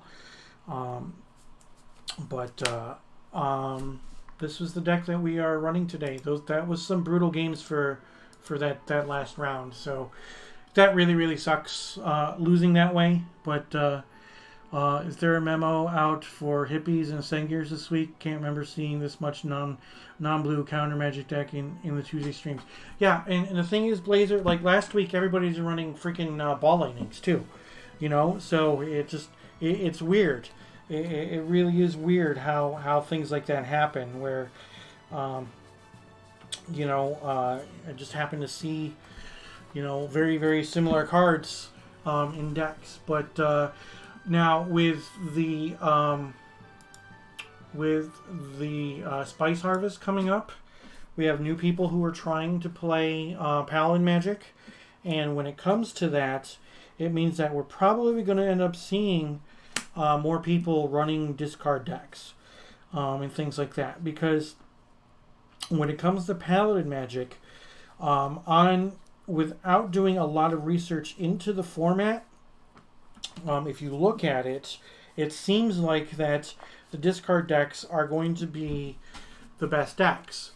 This was the deck that we are running today. That was some brutal games for that last round. So that really sucks losing that way. But is there a memo out for hippies and Sengirs this week? Can't remember seeing this much non-blue counter Magic deck in the Tuesday streams. Yeah, and the thing is, Blazer, like last week, everybody's running freaking ball lightnings too. So it's weird. It really is weird how things like that happen. Where, I just happen to see, very similar cards in decks. But now with the Spice Harvest coming up, we have new people who are trying to play Paladin Magic, and when it comes to that, it means that we're probably going to end up seeing more people running discard decks and things like that, because when it comes to Paladin Magic, without doing a lot of research into the format, if you look at it, it seems like that the discard decks are going to be the best decks.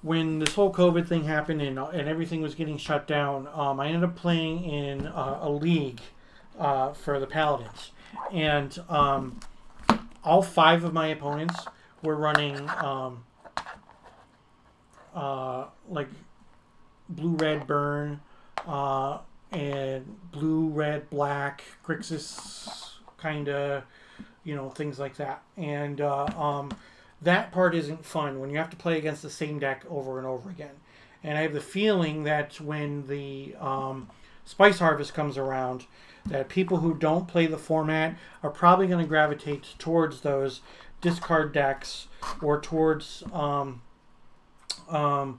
When this whole COVID thing happened and everything was getting shut down, I ended up playing in a league for the Paladins. And all 5 of my opponents were running like blue-red burn and blue-red-black Grixis kind of, things like that. And that part isn't fun when you have to play against the same deck over and over again. And I have the feeling that when the Spice Harvest comes around, that people who don't play the format are probably going to gravitate towards those discard decks or towards blue-red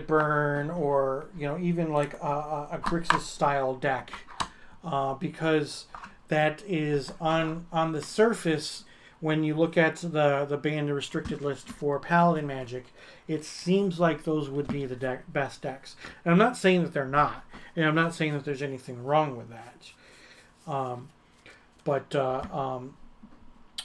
burn or even like a Grixis style deck, because that is on the surface. When you look at the banned and restricted list for Paladin Magic, it seems like those would be the best decks. And I'm not saying that they're not, and I'm not saying that there's anything wrong with that. But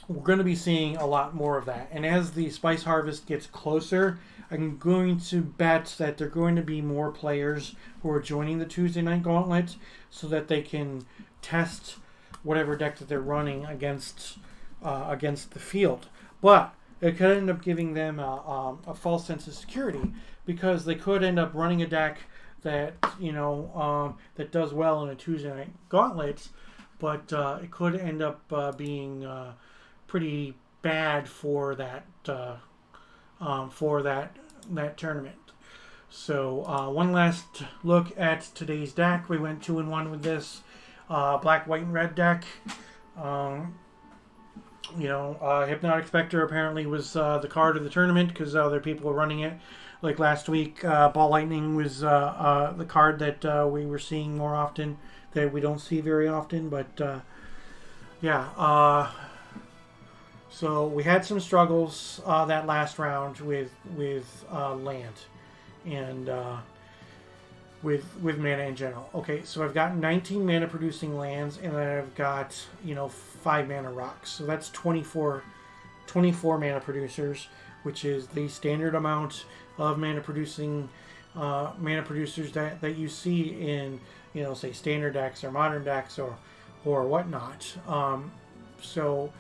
we're going to be seeing a lot more of that. And as the Spice Harvest gets closer, I'm going to bet that there are going to be more players who are joining the Tuesday Night Gauntlet so that they can test whatever deck that they're running against the field. But it could end up giving them a false sense of security, because they could end up running a deck that that does well in a Tuesday Night Gauntlet, but it could end up being pretty bad for that tournament. So one last look at today's deck. We went 2-1 with this black, white, and red deck. Hypnotic Spectre apparently was the card of the tournament because other people were running it. Like last week, Ball Lightning was the card that we were seeing more often, that we don't see very often. But so we had some struggles that last round with land and with mana in general. Okay, so I've got 19 mana producing lands, and then I've got 5 mana rocks. So that's 24 mana producers, which is the standard amount of mana producers that you see in say standard decks or modern decks or whatnot. So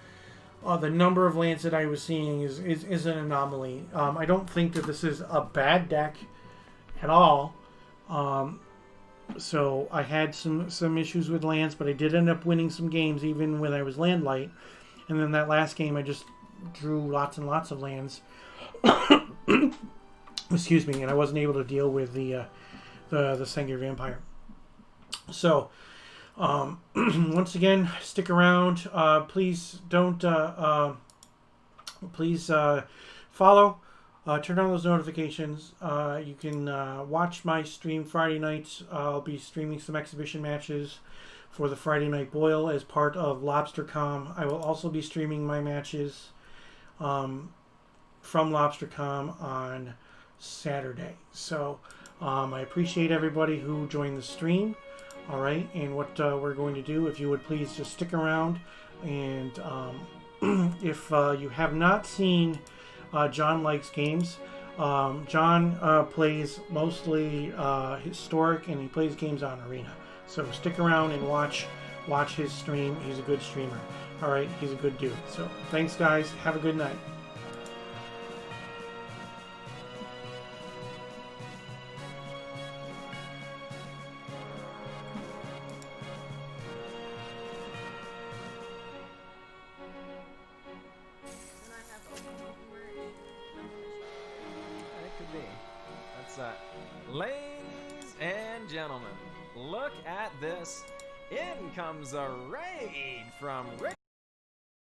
the number of lands that I was seeing is an anomaly. I don't think that this is a bad deck at all. So I had some issues with lands, but I did end up winning some games even when I was land light. And then that last game I just drew lots and lots of lands. Excuse me, and I wasn't able to deal with the Sengir Vampire. So once again, stick around. Please don't. Please follow. Turn on those notifications. You can watch my stream Friday night. I'll be streaming some exhibition matches for the Friday Night Boil as part of LobsterCom. I will also be streaming my matches from LobsterCom on Saturday. So I appreciate everybody who joined the stream. All right, and what we're going to do, if you would please just stick around, and if you have not seen John Likes Games, John plays mostly historic, and he plays games on Arena. So stick around and watch his stream. He's a good streamer. All right, he's a good dude. So thanks, guys. Have a good night. Ladies and gentlemen, look at this. In comes a raid from Rick